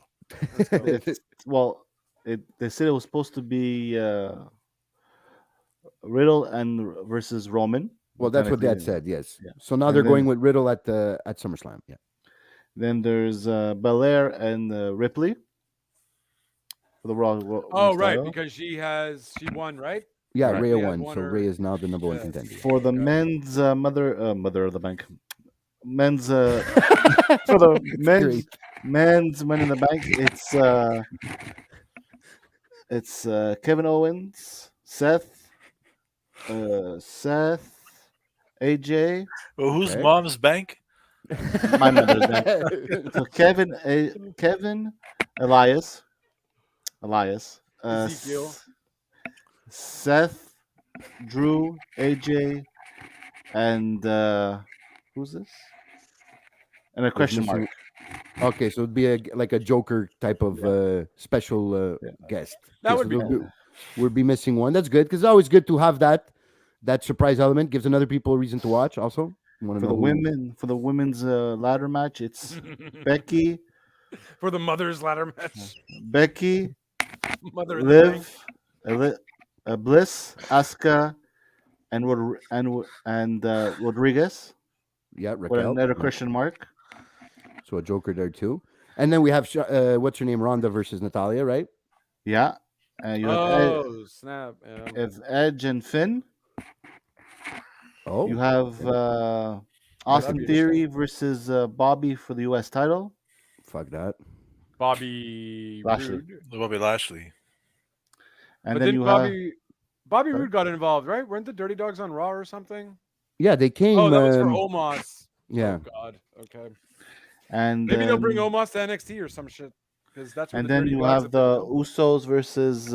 Speaker 4: Well, they said it was supposed to be Riddle and versus Roman.
Speaker 3: Well, that's what Dad
Speaker 4: Technically,
Speaker 3: said. Yes.
Speaker 4: Yeah.
Speaker 3: So now
Speaker 4: And
Speaker 3: they're
Speaker 4: then-
Speaker 3: going with Riddle at SummerSlam. Yeah.
Speaker 4: Then there's Belair and Ripley. for the Raw
Speaker 2: Oh,
Speaker 4: Women's
Speaker 2: right,
Speaker 4: title.
Speaker 2: because she won, right?
Speaker 3: Yeah,
Speaker 4: Right.
Speaker 3: Rhea
Speaker 2: She has
Speaker 3: won,
Speaker 2: won
Speaker 3: so
Speaker 2: her-
Speaker 3: Rhea is now the number one
Speaker 2: Yeah.
Speaker 3: contender.
Speaker 4: For the
Speaker 2: Okay.
Speaker 4: men's mother of the bank, men's for the
Speaker 3: Great.
Speaker 4: men's Money in the Bank, it's Kevin Owens, Seth, AJ,
Speaker 5: Well, who's
Speaker 3: Okay.
Speaker 5: mom's bank?
Speaker 4: my mother's bank. So Kevin, Elias,
Speaker 2: Ezekiel.
Speaker 4: Seth, Drew, AJ, and who's this? And a
Speaker 3: There's
Speaker 4: question
Speaker 3: missing-
Speaker 4: mark.
Speaker 3: Okay, so it'd be like a Joker type of special
Speaker 4: Yeah.
Speaker 3: guest.
Speaker 2: That
Speaker 3: Okay,
Speaker 2: would
Speaker 3: so
Speaker 2: be
Speaker 3: there'll
Speaker 2: cool.
Speaker 3: we'll be missing one. That's good because it's always good to have that surprise element. Gives another people a reason to watch. Also, want to
Speaker 4: For
Speaker 3: know
Speaker 4: the
Speaker 3: who.
Speaker 4: women, for the women's ladder match, it's Becky,
Speaker 2: For the mother's ladder match. Mother in the bank.
Speaker 4: Liv, Bliss, Asuka, and Rodriguez.
Speaker 3: Yeah,
Speaker 4: With
Speaker 3: Raquel.
Speaker 4: another
Speaker 3: Yeah.
Speaker 4: question mark.
Speaker 3: So a Joker there too. And then we have what's her name, Ronda versus Natalia, right?
Speaker 4: Yeah. You have
Speaker 2: Oh, snap. Yeah.
Speaker 4: Edge and Finn.
Speaker 3: Oh,
Speaker 4: You have
Speaker 2: that'd
Speaker 4: Austin
Speaker 2: be
Speaker 4: Theory versus Bobby for the U.S. title.
Speaker 3: fuck that.
Speaker 2: Bobby
Speaker 4: Lashley.
Speaker 2: Roode.
Speaker 5: Bobby Lashley.
Speaker 4: And
Speaker 2: But
Speaker 4: then
Speaker 2: then
Speaker 4: you have
Speaker 2: Bobby Roode got involved, right? Weren't the Dirty Dogs on Raw or something?
Speaker 3: Yeah, they came.
Speaker 2: Oh, that was for Omos.
Speaker 3: yeah.
Speaker 2: Oh God. Okay.
Speaker 4: and
Speaker 2: Maybe they'll bring
Speaker 4: then-
Speaker 2: Omos to NXT or some shit. Because that's where
Speaker 4: and
Speaker 2: the
Speaker 4: then
Speaker 2: Dirty
Speaker 4: you
Speaker 2: Dogs
Speaker 4: have the
Speaker 2: been known.
Speaker 4: Usos versus.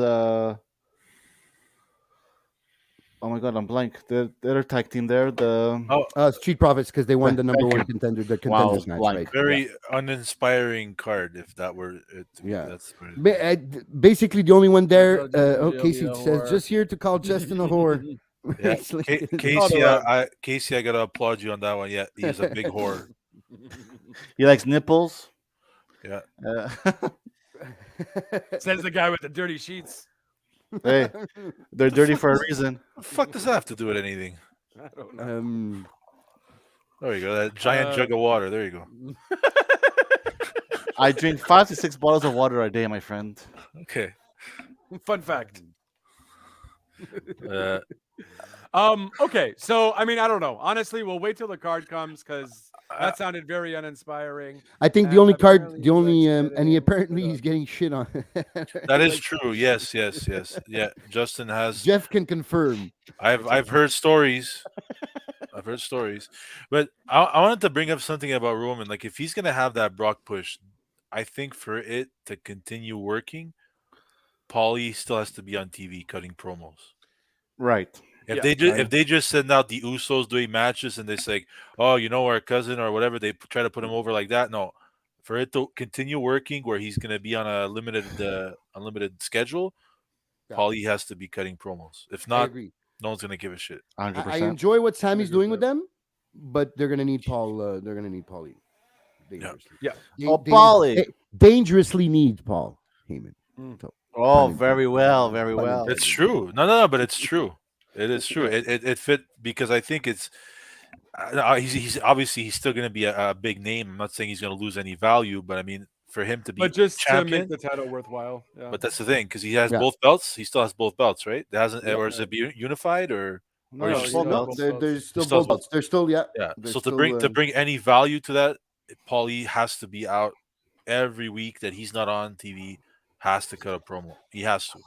Speaker 4: Oh my god, I'm blank. The other tag team there. The
Speaker 3: Street Profits because they won the number
Speaker 4: Thank
Speaker 3: one
Speaker 4: you.
Speaker 3: contender, the
Speaker 4: Wow,
Speaker 3: contenders match,
Speaker 4: blank.
Speaker 3: right?
Speaker 5: Very uninspiring card, if that were it. To me.
Speaker 3: Yeah.
Speaker 5: That's what it-
Speaker 3: Basically, the only one there.
Speaker 2: Really
Speaker 3: Casey
Speaker 2: a
Speaker 3: says
Speaker 2: whore.
Speaker 3: just here to call Justin a whore.
Speaker 5: Yeah.
Speaker 3: It's like-
Speaker 5: Casey,
Speaker 2: around.
Speaker 5: Casey, I gotta applaud you on that one. Yeah, he's a big whore.
Speaker 4: He likes nipples.
Speaker 5: Yeah.
Speaker 2: Says the guy with the dirty sheets.
Speaker 4: Hey, they're dirty for a reason.
Speaker 5: The fuck does that have to do with anything?
Speaker 2: I don't know.
Speaker 5: There you go. That giant jug of water. There you go.
Speaker 4: I drink 5 to 6 bottles of water a day, my friend.
Speaker 5: Okay.
Speaker 2: Fun fact.
Speaker 5: Uh,
Speaker 2: Okay, so I mean, I don't know. Honestly, we'll wait till the card comes because that sounded very uninspiring.
Speaker 3: I think the
Speaker 2: And
Speaker 3: only card,
Speaker 2: apparently
Speaker 3: the only,
Speaker 2: he's
Speaker 3: and he
Speaker 2: getting
Speaker 3: apparently
Speaker 2: shit
Speaker 3: he's
Speaker 2: on.
Speaker 3: getting shit on.
Speaker 5: that is true. Yes. Yeah. Justin has.
Speaker 3: Jeff can confirm.
Speaker 5: I've heard stories. I've heard stories, but I wanted to bring up something about Roman. Like, if he's gonna have that Brock push, I think for it to continue working, Paulie still has to be on TV cutting promos.
Speaker 4: Right.
Speaker 5: If
Speaker 2: Yeah,
Speaker 5: if they just send out the Usos doing matches and they say, "Oh, you know, our cousin" or whatever, they try to put him over like that. No, for it to continue working, where he's gonna be on a unlimited schedule,
Speaker 3: Yeah.
Speaker 5: Paulie has to be cutting promos. If
Speaker 3: I
Speaker 5: not,
Speaker 3: agree.
Speaker 5: no one's gonna give a shit.
Speaker 4: 100%.
Speaker 3: I enjoy what Sammy's
Speaker 2: agree
Speaker 3: doing
Speaker 2: with
Speaker 3: with them, but they're gonna need Paul. They're gonna need Paulie. Dangerously.
Speaker 2: Yeah.
Speaker 4: Oh, Paulie.
Speaker 3: Dangerously need Paul Heyman.
Speaker 2: Mm.
Speaker 3: So,
Speaker 4: Oh,
Speaker 3: Pun
Speaker 4: very well, very
Speaker 3: Pun
Speaker 4: well.
Speaker 3: intended.
Speaker 5: It's true. No, but it's true. It is true. It fit because I think it's. He's obviously he's still going to be a big name. I'm not saying he's going to lose any value, but I mean for him to be
Speaker 2: But just
Speaker 5: champion.
Speaker 2: to make the title worthwhile. Yeah.
Speaker 5: But that's the thing because he has
Speaker 3: Yeah.
Speaker 5: both belts. He still has both belts, right? It hasn't,
Speaker 3: Yeah.
Speaker 5: or is it unified or?
Speaker 4: No,
Speaker 5: Or
Speaker 4: no,
Speaker 5: he's
Speaker 4: full
Speaker 2: still-
Speaker 4: belts.
Speaker 2: Both
Speaker 3: There's still
Speaker 5: Still
Speaker 3: both belts. They're still
Speaker 5: Yeah.
Speaker 3: They're
Speaker 5: So
Speaker 3: still,
Speaker 5: to bring any value to that, Paulie has to be out every week that he's not on TV. Has to cut a promo. He has to.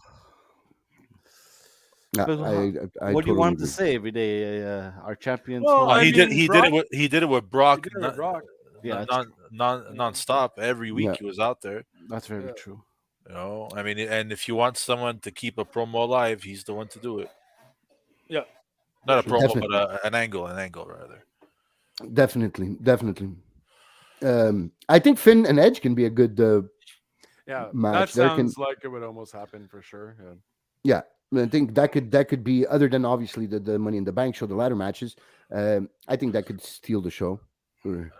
Speaker 3: Yeah,
Speaker 4: But
Speaker 3: I
Speaker 4: what do you
Speaker 3: totally
Speaker 4: want him to
Speaker 3: agree.
Speaker 4: say every day? Our champions.
Speaker 2: Well, I
Speaker 5: he
Speaker 2: mean,
Speaker 5: did.
Speaker 2: Brock-
Speaker 5: He did it with Brock.
Speaker 2: He did it with Brock.
Speaker 4: Yeah,
Speaker 5: Non-stop every week
Speaker 3: Yeah.
Speaker 5: he was out there.
Speaker 4: that's very
Speaker 2: Yeah.
Speaker 4: true.
Speaker 5: You know, I mean, and if you want someone to keep a promo alive, he's the one to do it.
Speaker 2: Yeah.
Speaker 5: Not a
Speaker 3: Sure.
Speaker 5: promo,
Speaker 3: Definitely.
Speaker 5: but an angle rather.
Speaker 3: Definitely. I think Finn and Edge can be a good.
Speaker 2: Yeah.
Speaker 3: Match.
Speaker 2: That
Speaker 3: There can-
Speaker 2: sounds like it would almost happen for sure. Yeah.
Speaker 3: Yeah, I think that could be other than obviously the Money in the Bank show, the ladder matches. I think that could steal the show. Or-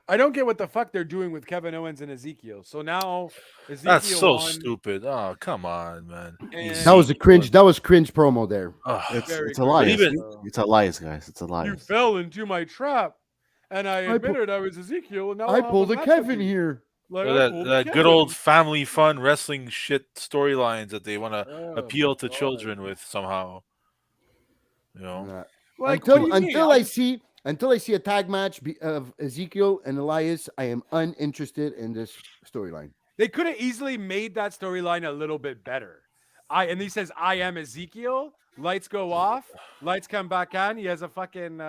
Speaker 2: I don't get what the fuck they're doing with Kevin Owens and Ezekiel. So now Ezekiel
Speaker 5: That's so
Speaker 2: won,
Speaker 5: stupid. Oh, come on, man.
Speaker 2: And-
Speaker 3: That was a cringe. That was cringe promo there.
Speaker 5: Ugh.
Speaker 2: Very
Speaker 4: It's Elias.
Speaker 5: Even-
Speaker 4: It's Elias, guys. It's
Speaker 2: You
Speaker 4: Elias.
Speaker 2: fell into my trap, and I
Speaker 3: I pu-
Speaker 2: admitted I was Ezekiel, and now
Speaker 3: I
Speaker 2: I'll
Speaker 3: pulled a
Speaker 2: have match with
Speaker 3: Kevin
Speaker 2: you.
Speaker 3: here.
Speaker 2: Like,
Speaker 5: Or
Speaker 2: I
Speaker 5: that
Speaker 2: pulled a
Speaker 5: that good
Speaker 2: Kevin.
Speaker 5: old family fun wrestling shit storylines that they want to
Speaker 2: Oh my
Speaker 5: appeal to
Speaker 2: god!
Speaker 5: children with somehow. You know,
Speaker 3: Uh,
Speaker 2: Like, what do
Speaker 3: until
Speaker 2: you mean?
Speaker 3: until I see until I see a tag match of Ezekiel and Elias, I am uninterested in this storyline.
Speaker 2: They could have easily made that storyline a little bit better. And he says, "I am Ezekiel." Lights go off. Lights come back on. He has a fucking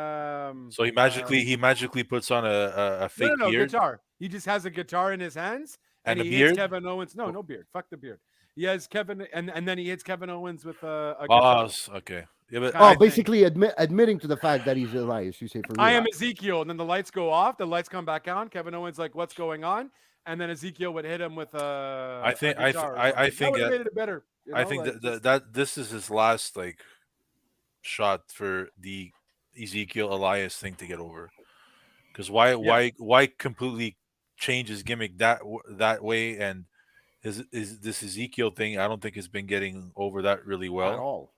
Speaker 5: so he magically puts on a
Speaker 2: no,
Speaker 5: fake
Speaker 2: no,
Speaker 5: beard
Speaker 2: guitar. He just has a guitar in his hands and
Speaker 5: and a
Speaker 2: he hits
Speaker 5: beard.
Speaker 2: Kevin Owens. No, no beard. Fuck the beard. He has Kevin, and then he hits Kevin Owens with a
Speaker 5: Oh,
Speaker 2: guitar
Speaker 5: okay. Yeah, but
Speaker 3: Oh,
Speaker 2: kind of thing.
Speaker 3: basically admitting to the fact that he's Elias. You say for
Speaker 2: I
Speaker 3: real.
Speaker 2: am Ezekiel, and then the lights go off. The lights come back on. Kevin Owens like, "What's going on?" And then Ezekiel would hit him with
Speaker 5: I
Speaker 2: a
Speaker 5: think I th-
Speaker 2: guitar or
Speaker 5: I
Speaker 2: something. That
Speaker 5: think
Speaker 2: would have made it better.
Speaker 5: I think
Speaker 2: Like
Speaker 5: that that this is his last like shot for the Ezekiel Elias thing to get over. Because why
Speaker 2: yeah,
Speaker 5: why completely change his gimmick that way, and his is this Ezekiel thing I don't think has been getting over that really
Speaker 3: At
Speaker 5: well.
Speaker 3: all.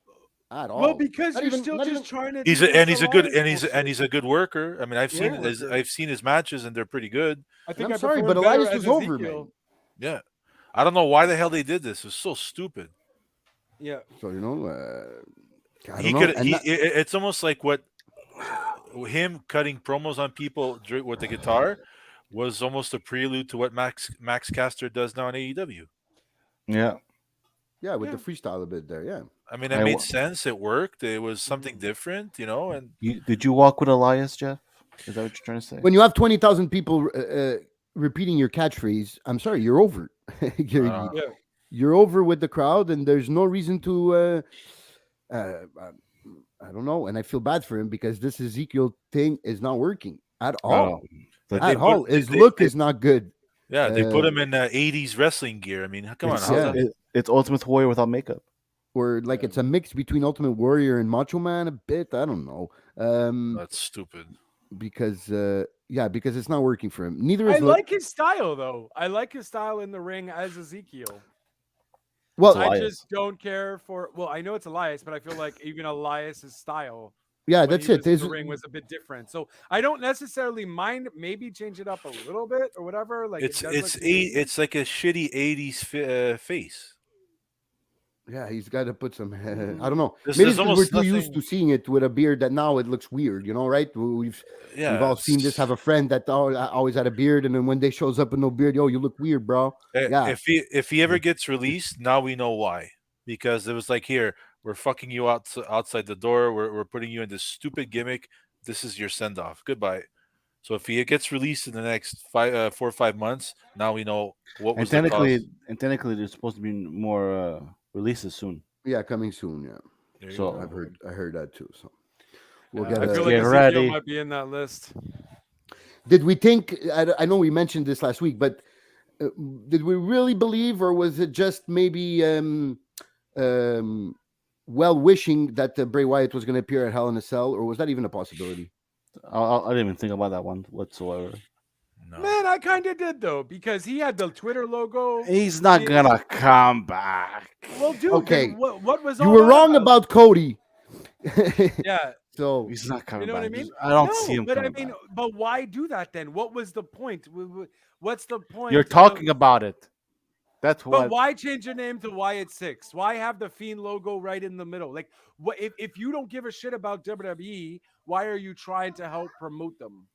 Speaker 3: At
Speaker 2: well,
Speaker 3: all.
Speaker 2: because
Speaker 3: Not
Speaker 2: you're
Speaker 3: even.
Speaker 2: still
Speaker 3: Not
Speaker 2: just
Speaker 3: even.
Speaker 2: trying to
Speaker 5: He's
Speaker 2: do
Speaker 5: a,
Speaker 2: this
Speaker 5: and he's a good
Speaker 2: alliance
Speaker 5: and
Speaker 2: bullshit.
Speaker 5: he's a good worker. I mean,
Speaker 2: Great worker.
Speaker 5: I've seen his matches and they're pretty good.
Speaker 2: I
Speaker 3: And
Speaker 2: think
Speaker 3: I'm
Speaker 2: I
Speaker 3: sorry,
Speaker 2: prefer
Speaker 3: but
Speaker 2: him better
Speaker 3: Elias
Speaker 2: as
Speaker 3: was over, man.
Speaker 2: Ezekiel.
Speaker 5: Yeah, I don't know why the hell they did this. It was so stupid.
Speaker 2: Yeah,
Speaker 3: So I don't
Speaker 5: He
Speaker 3: know.
Speaker 5: could
Speaker 3: And
Speaker 5: he
Speaker 3: not,
Speaker 5: it- It's almost like what him cutting promos on people with the guitar was almost a prelude to what Max Caster does now in AEW.
Speaker 4: Yeah.
Speaker 3: yeah, with the
Speaker 2: yeah.
Speaker 3: freestyle a bit there. Yeah.
Speaker 5: I mean, it
Speaker 4: I
Speaker 5: made
Speaker 4: wa-
Speaker 5: sense. It worked. It was something
Speaker 2: Mhm.
Speaker 5: different, and
Speaker 4: did you walk with Elias, Jeff? Is that what you're trying to say?
Speaker 3: When you have 20,000 people repeating your catchphrase, I'm sorry, you're over. you're,
Speaker 5: uh,
Speaker 2: Yeah.
Speaker 3: you're over with the crowd, and there's no reason to. I don't know, and I feel bad for him because this Ezekiel thing is not working at
Speaker 4: Oh,
Speaker 3: all.
Speaker 5: and
Speaker 4: that
Speaker 5: they
Speaker 3: At
Speaker 5: put
Speaker 3: all, his look is not good.
Speaker 5: they put
Speaker 3: Uh,
Speaker 5: him in '80s wrestling gear. I mean, come on,
Speaker 4: it's
Speaker 5: how's
Speaker 3: yeah,
Speaker 5: that?
Speaker 4: it's Ultimate Warrior without makeup.
Speaker 3: or like it's a mix between Ultimate Warrior and Macho Man a bit. I don't know.
Speaker 5: That's stupid.
Speaker 3: Because yeah, because it's not working for him. Neither
Speaker 2: I
Speaker 3: is look.
Speaker 2: like his style though. I like his style in the ring as Ezekiel.
Speaker 4: It's
Speaker 3: Well,
Speaker 2: I
Speaker 4: Elias.
Speaker 2: just don't care for. Well, I know it's Elias, but I feel like even Elias's style
Speaker 3: yeah,
Speaker 2: when
Speaker 3: that's
Speaker 2: he was
Speaker 3: it.
Speaker 2: in
Speaker 3: There's
Speaker 2: the ring was a bit different. So I don't necessarily mind. Maybe change it up a little bit or whatever. Like it does look amazing.
Speaker 5: It's like a shitty '80s face.
Speaker 3: yeah, he's got to put some. I don't know.
Speaker 5: This
Speaker 3: Maybe
Speaker 5: is
Speaker 3: it's because we're
Speaker 5: almost
Speaker 3: too used to
Speaker 5: nothing.
Speaker 3: seeing it with a beard that now it looks weird. Right? We've
Speaker 5: Yeah,
Speaker 3: all seen this. Have a friend that always had a beard, and then one day shows up with no beard. Yo, you look weird, bro. Yeah,
Speaker 5: if he ever gets released, now we know why. Because it was like, here, we're fucking you outside the door. We're putting you in this stupid gimmick. This is your send off. Goodbye. So if he gets released in the next 4 or 5 months, now we know what
Speaker 4: And
Speaker 5: was the cause.
Speaker 4: technically, there's supposed to be more releases soon.
Speaker 3: yeah, coming soon. Yeah,
Speaker 5: There you
Speaker 4: So
Speaker 5: go.
Speaker 3: I heard that too. So we'll
Speaker 2: Yeah,
Speaker 3: get.
Speaker 2: I feel
Speaker 4: let's
Speaker 2: like
Speaker 4: get
Speaker 2: Ezekiel
Speaker 4: ready.
Speaker 2: might be in that list.
Speaker 3: Did we think? I know we mentioned this last week, but uh, did we really believe, or was it just maybe um, well wishing that Bray Wyatt was going to appear at Hell in a Cell, or was that even a possibility?
Speaker 4: I didn't even think about that one whatsoever.
Speaker 5: No.
Speaker 2: Man, I kind of did though because he had the Twitter logo.
Speaker 4: He's not
Speaker 2: He-
Speaker 4: gonna come back.
Speaker 2: Well, dude,
Speaker 3: Okay.
Speaker 2: then what was
Speaker 3: You
Speaker 2: all
Speaker 3: were
Speaker 2: that
Speaker 3: wrong about Cody.
Speaker 2: Yeah,
Speaker 3: So
Speaker 4: He's not coming
Speaker 2: you know what I
Speaker 4: back.
Speaker 2: mean?
Speaker 4: I don't see
Speaker 2: No,
Speaker 4: him
Speaker 2: but I
Speaker 4: coming
Speaker 2: mean,
Speaker 4: back.
Speaker 2: but why do that then? What was the point? What's the point?
Speaker 4: You're talking about it. That's
Speaker 2: But
Speaker 4: what.
Speaker 2: why change your name to Wyatt Six? Why have the Fiend logo right in the middle? Like, what if you don't give a shit about WWE? Why are you trying to help promote them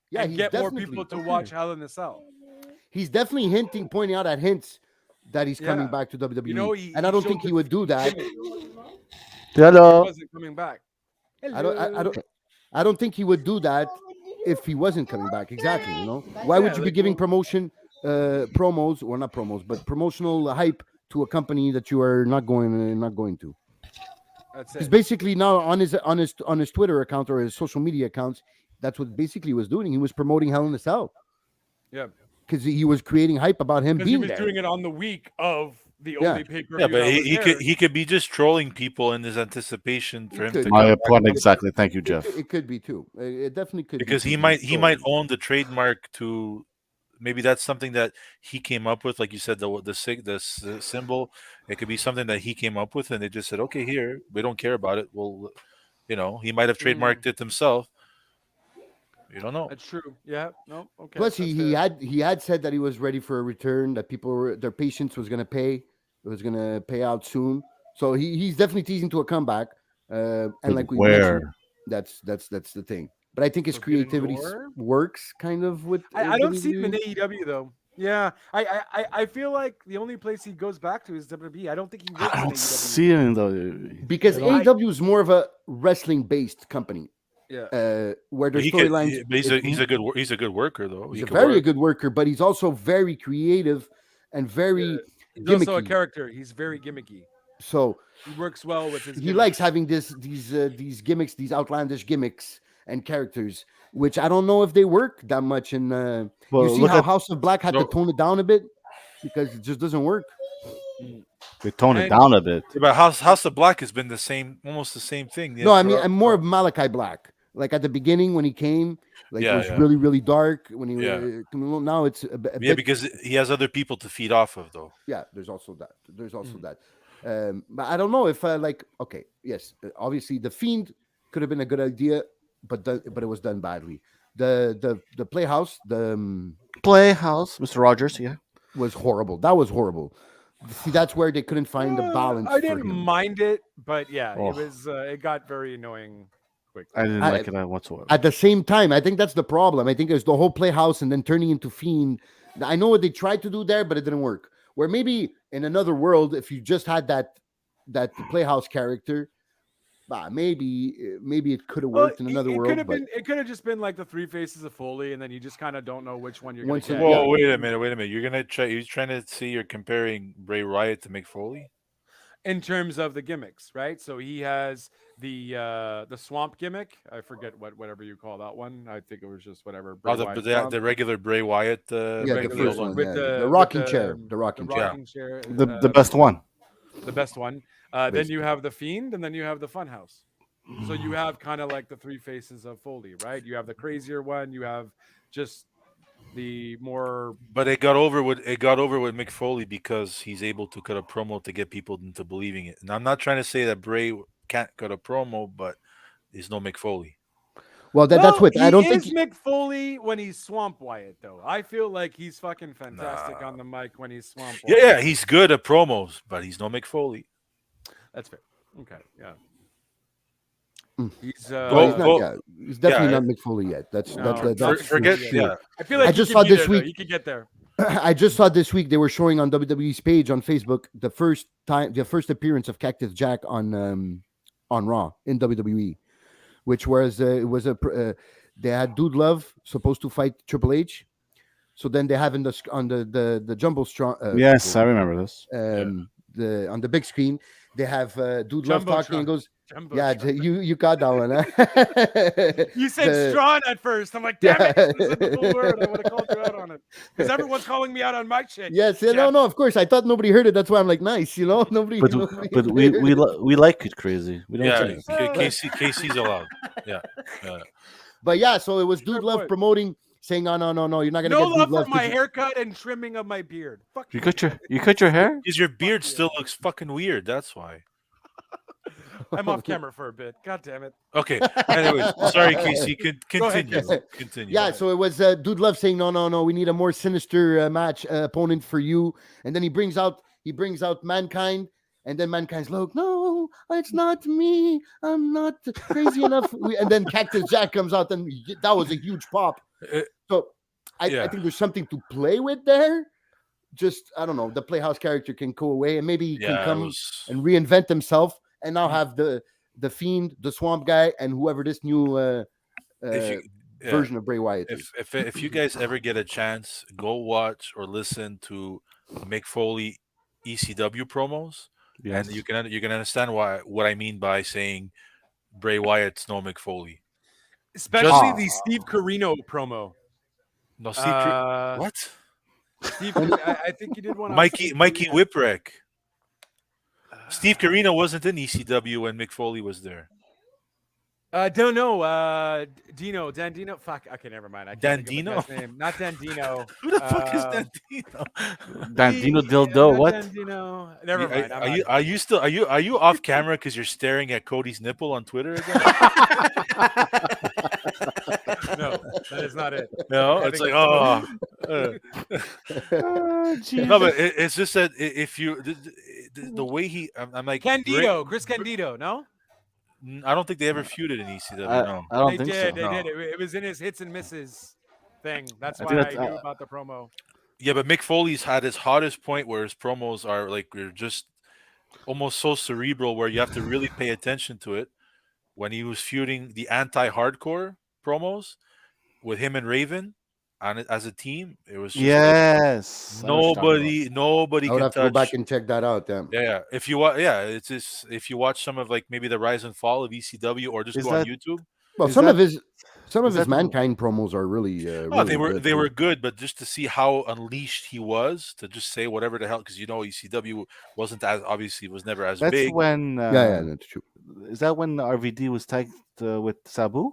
Speaker 3: yeah,
Speaker 2: and
Speaker 3: he's
Speaker 2: get more
Speaker 3: definitely
Speaker 2: people to watch Hell in the Cell?
Speaker 3: he's definitely hinting, pointing out at hints that he's coming
Speaker 2: Yeah.
Speaker 3: back to WWE.
Speaker 2: You know,
Speaker 3: And I don't
Speaker 2: showed
Speaker 3: think he
Speaker 2: the
Speaker 3: would do
Speaker 2: Fiend
Speaker 3: that.
Speaker 2: gimmick. He
Speaker 4: Hello.
Speaker 2: wasn't coming back.
Speaker 3: I don't I don't think he would do that if he wasn't coming back. Exactly. Why would
Speaker 2: Yeah,
Speaker 3: you be
Speaker 2: like,
Speaker 3: giving
Speaker 2: well-
Speaker 3: promotion promos, or not promos, but promotional hype to a company that you are not going to?
Speaker 2: That's
Speaker 3: Because
Speaker 2: it.
Speaker 3: basically now on his Twitter account or his social media accounts, that's what basically he was doing. He was promoting Hell in a Cell
Speaker 2: Yeah,
Speaker 3: because he was creating hype about him
Speaker 2: because he
Speaker 3: being
Speaker 2: was
Speaker 3: there.
Speaker 2: doing it on the week of the
Speaker 3: Yeah.
Speaker 2: only pay per
Speaker 5: Yeah,
Speaker 2: view
Speaker 5: but
Speaker 2: that was there.
Speaker 5: he could be just trolling people in his anticipation
Speaker 3: He
Speaker 5: for him
Speaker 3: could.
Speaker 5: to
Speaker 3: My
Speaker 5: come
Speaker 4: My
Speaker 5: back
Speaker 4: point exactly. Thank you, Jeff.
Speaker 3: It could be too. It definitely could
Speaker 5: because
Speaker 3: be
Speaker 5: he
Speaker 3: too.
Speaker 5: might own the trademark to. Maybe that's something that he came up with, like you said, the symbol. It could be something that he came up with, and they just said, "Okay, here, we don't care about it." Well, he might have
Speaker 2: Mhm.
Speaker 5: trademarked it himself. You don't know.
Speaker 2: That's true. Yeah. No. Okay.
Speaker 3: Plus,
Speaker 2: That's
Speaker 3: he
Speaker 2: fair.
Speaker 3: had said that he was ready for a return. That people were their patience was going to pay. It was going to pay out soon. So he's definitely teasing to a comeback. And
Speaker 4: But
Speaker 3: like we mentioned,
Speaker 4: where?
Speaker 3: that's the thing. But I think his
Speaker 2: Forbidden
Speaker 3: creativity
Speaker 2: Door.
Speaker 3: works kind of with
Speaker 2: I don't see him in
Speaker 3: WWE.
Speaker 2: AEW though. Yeah, I feel like the only place he goes back to is WWE. I don't think he
Speaker 4: I
Speaker 2: works in
Speaker 4: don't
Speaker 2: AEW.
Speaker 4: see him though.
Speaker 3: Because
Speaker 2: I don't-
Speaker 3: AEW is more of a wrestling based company,
Speaker 2: Yeah.
Speaker 3: where their
Speaker 5: But he could.
Speaker 3: storylines.
Speaker 5: But
Speaker 3: it's
Speaker 5: he's a good worker though.
Speaker 3: He's
Speaker 5: He
Speaker 3: a
Speaker 5: could
Speaker 3: very
Speaker 5: work.
Speaker 3: good worker, but he's also very creative and very
Speaker 2: He's also a
Speaker 3: gimmicky.
Speaker 2: character. He's very gimmicky.
Speaker 3: So
Speaker 2: He works well with his.
Speaker 3: he
Speaker 2: gimmicks.
Speaker 3: likes having these gimmicks, these outlandish gimmicks and characters, which I don't know if they work that much. In
Speaker 4: Well,
Speaker 3: you see
Speaker 4: look
Speaker 3: how
Speaker 4: at
Speaker 3: House of Black had to
Speaker 5: No.
Speaker 3: tone it down a bit because it just doesn't work.
Speaker 4: they tone it
Speaker 2: And-
Speaker 4: down a bit.
Speaker 5: Yeah, but House of Black has been the same, almost the same thing.
Speaker 3: No, I mean I'm more of Malachi Black. Like at the beginning when he came, like it was
Speaker 5: Yeah.
Speaker 3: really really dark. When he
Speaker 5: Yeah.
Speaker 3: now it's a
Speaker 5: Yeah,
Speaker 3: bit,
Speaker 5: because he has other people to feed off of though.
Speaker 3: yeah. There's also that. There's also
Speaker 5: Mm.
Speaker 3: that. But I don't know if like okay, yes, obviously the Fiend could have been a good idea, but it was done badly. The Playhouse
Speaker 4: Playhouse, Mr. Rogers. Yeah.
Speaker 3: was horrible. That was horrible. See, that's where they couldn't find the balance.
Speaker 2: I
Speaker 3: for
Speaker 2: didn't
Speaker 3: him.
Speaker 2: mind it, but yeah,
Speaker 4: Oh.
Speaker 2: it was. It got very annoying quickly.
Speaker 4: I didn't
Speaker 3: I-
Speaker 4: like it whatsoever.
Speaker 3: At the same time, I think that's the problem. I think there's the whole Playhouse and then turning into Fiend. I know what they tried to do there, but it didn't work. Where maybe in another world, if you just had that Playhouse character, maybe it could have
Speaker 2: Well,
Speaker 3: worked in another
Speaker 2: it
Speaker 3: world.
Speaker 2: could have
Speaker 3: But
Speaker 2: been. It could have just been like the three faces of Foley, and then you just kind of don't know which one you're going
Speaker 3: Once
Speaker 2: to
Speaker 3: it-
Speaker 2: get.
Speaker 3: Yeah.
Speaker 5: Whoa, wait a minute. You're gonna try. You're trying to see you're comparing Bray Wyatt to Mick Foley.
Speaker 2: In terms of the gimmicks, right? So he has the swamp gimmick. I forget whatever you call that one. I think it was just whatever. Bray
Speaker 5: Oh,
Speaker 2: Wyatt
Speaker 5: the
Speaker 2: swamp.
Speaker 5: regular Bray Wyatt.
Speaker 3: yeah, the
Speaker 2: regular
Speaker 3: first
Speaker 2: one
Speaker 3: one,
Speaker 2: with
Speaker 3: yeah,
Speaker 2: the-
Speaker 3: the
Speaker 2: with
Speaker 3: rocking
Speaker 2: the-
Speaker 3: chair, the
Speaker 2: the
Speaker 3: rocking chair.
Speaker 2: rocking chair.
Speaker 4: The best one.
Speaker 2: The best one. Then
Speaker 3: Basically.
Speaker 2: you have the Fiend, and then you have the Funhouse. So you have kind of like the three faces of Foley, right? You have the crazier one. You have just the more.
Speaker 5: But it got over with Mick Foley because he's able to cut a promo to get people into believing it. And I'm not trying to say that Bray can't cut a promo, but there's no Mick Foley.
Speaker 3: Well, that's what I don't think.
Speaker 2: He is Mick Foley when he's Swamp Wyatt, though. I feel like he's fucking fantastic
Speaker 5: Nah.
Speaker 2: on the mic when he's Swamp
Speaker 5: Yeah,
Speaker 2: Wyatt.
Speaker 5: yeah, he's good at promos, but he's no Mick Foley.
Speaker 2: That's fair. Okay, yeah.
Speaker 3: Mm.
Speaker 2: He's
Speaker 3: Well, he's, not,
Speaker 5: well,
Speaker 3: yeah, he's definitely
Speaker 5: yeah,
Speaker 3: not Mick Foley yet. That's
Speaker 2: No,
Speaker 3: that, that,
Speaker 2: for-
Speaker 3: that's
Speaker 5: forget.
Speaker 3: for sure.
Speaker 5: Yeah,
Speaker 2: I feel like
Speaker 3: I
Speaker 2: he
Speaker 3: just
Speaker 2: could
Speaker 3: saw
Speaker 2: be
Speaker 3: this
Speaker 2: there, though.
Speaker 3: week-
Speaker 2: He could get there.
Speaker 3: I just saw this week they were showing on WWE's page on Facebook the first appearance of Cactus Jack on Raw in WWE, which was it was they had Dude Love supposed to fight Triple H, so then they have on the Jumbo Strong
Speaker 4: Yes, I remember this.
Speaker 3: the on the big screen they have Dude Love talking and goes,
Speaker 2: Jumbo
Speaker 3: yeah,
Speaker 2: Strong.
Speaker 3: you got that one. Huh?
Speaker 2: You said
Speaker 3: The-
Speaker 2: Strawn at first. I'm like, damn
Speaker 3: Yeah.
Speaker 2: it. This isn't the full word. I would have called you out on it. Because everyone's calling me out on my shit.
Speaker 3: Yes, yeah, no, of course. I thought nobody heard it. That's why I'm like, nice, nobody.
Speaker 4: But
Speaker 3: nobody
Speaker 4: but
Speaker 3: heard
Speaker 4: we
Speaker 3: it.
Speaker 4: we like it crazy. We don't
Speaker 5: yeah.
Speaker 4: say.
Speaker 5: Casey's allowed. Yeah.
Speaker 3: But yeah, so it was
Speaker 2: Fair
Speaker 3: Dude Love
Speaker 2: point.
Speaker 3: promoting, saying, no, you're not gonna
Speaker 2: No
Speaker 3: get Dude
Speaker 2: love
Speaker 3: Love.
Speaker 2: for my
Speaker 3: 'cause
Speaker 2: haircut and trimming of my beard. Fuck
Speaker 4: You cut your hair?
Speaker 5: Because your beard
Speaker 2: yeah.
Speaker 5: still looks fucking weird. That's why.
Speaker 2: I'm off camera for a bit. God damn it.
Speaker 5: Okay. Anyways, sorry, Casey.
Speaker 2: Go ahead,
Speaker 5: Continue.
Speaker 3: Casey.
Speaker 5: Continue.
Speaker 3: Yeah, so it was Dude Love saying, no, we need a more sinister match opponent for you. And then he brings out Mankind, and then Mankind's like, no, it's not me. I'm not crazy enough. And then Cactus Jack comes out, and that was a huge pop. So I
Speaker 5: Yeah.
Speaker 3: think there's something to play with there. Just I don't know, the Playhouse character can go away, and maybe he can
Speaker 5: yeah,
Speaker 3: come
Speaker 5: it was,
Speaker 3: and reinvent himself, and now have the Fiend, the Swamp Guy, and whoever this new
Speaker 5: if you, yeah,
Speaker 3: version of Bray Wyatt is.
Speaker 5: if you guys ever get a chance, go watch or listen to Mick Foley ECW promos,
Speaker 4: Yes.
Speaker 5: and you can understand what I mean by saying Bray Wyatt's no Mick Foley.
Speaker 2: Especially the Steve Carino promo.
Speaker 5: No, Steve, what?
Speaker 2: Steve, I think you did one. on
Speaker 5: Mikey
Speaker 2: Steve Carino.
Speaker 5: Whipwreck. Steve Carino wasn't in ECW when Mick Foley was there.
Speaker 2: Don't know. Dan Dino. Fuck. Okay, never mind. I can't think of the
Speaker 5: Dandino?
Speaker 2: guy's name. Not Dan Dino.
Speaker 5: Who the fuck is
Speaker 2: Uh,
Speaker 5: Dandino?
Speaker 4: Dandino Dildo,
Speaker 2: Not
Speaker 4: what?
Speaker 2: Dan Dino. Never mind.
Speaker 5: Are you off camera because you're staring at Cody's nipple on Twitter again?
Speaker 2: No, that is not it.
Speaker 5: You know,
Speaker 2: I
Speaker 5: it's
Speaker 2: think
Speaker 5: like,
Speaker 2: it's the
Speaker 5: oh.
Speaker 2: most.
Speaker 4: Oh,
Speaker 5: No, but
Speaker 4: Jesus.
Speaker 5: it's just that if you the way I'm like
Speaker 2: Candido, Chris Candido. No,
Speaker 5: I don't think they ever feuded in ECW. No.
Speaker 4: I don't
Speaker 2: they
Speaker 4: think
Speaker 2: did.
Speaker 4: so.
Speaker 2: They
Speaker 5: No.
Speaker 2: did. It was in his hits and misses thing. That's
Speaker 4: I think
Speaker 2: why
Speaker 4: that's
Speaker 2: I knew about the promo.
Speaker 5: Yeah, but Mick Foley's had his hottest point where his promos are like they're just almost so cerebral where you have to really pay attention to it. When he was feuding the anti-hardcore promos with him and Raven on it as a team, it was just like
Speaker 4: yes. I know what you're talking about.
Speaker 5: nobody
Speaker 3: I would
Speaker 5: can
Speaker 3: have to go back
Speaker 5: touch.
Speaker 3: and check that out.
Speaker 5: Yeah, if you watch, yeah, it's just if you watch some of like maybe the rise and fall of ECW or just
Speaker 4: Is
Speaker 5: go on
Speaker 4: that
Speaker 5: YouTube.
Speaker 3: Well,
Speaker 4: is
Speaker 3: some
Speaker 4: that
Speaker 3: of his
Speaker 4: is that
Speaker 3: mankind promos are really
Speaker 5: Oh,
Speaker 3: really good.
Speaker 5: they were good, but just to see how unleashed he was to just say whatever the hell, because ECW wasn't as obviously was never as
Speaker 4: that's
Speaker 5: big.
Speaker 4: when
Speaker 3: Yeah, that's true.
Speaker 4: is that when RVD was tagged with Sabu?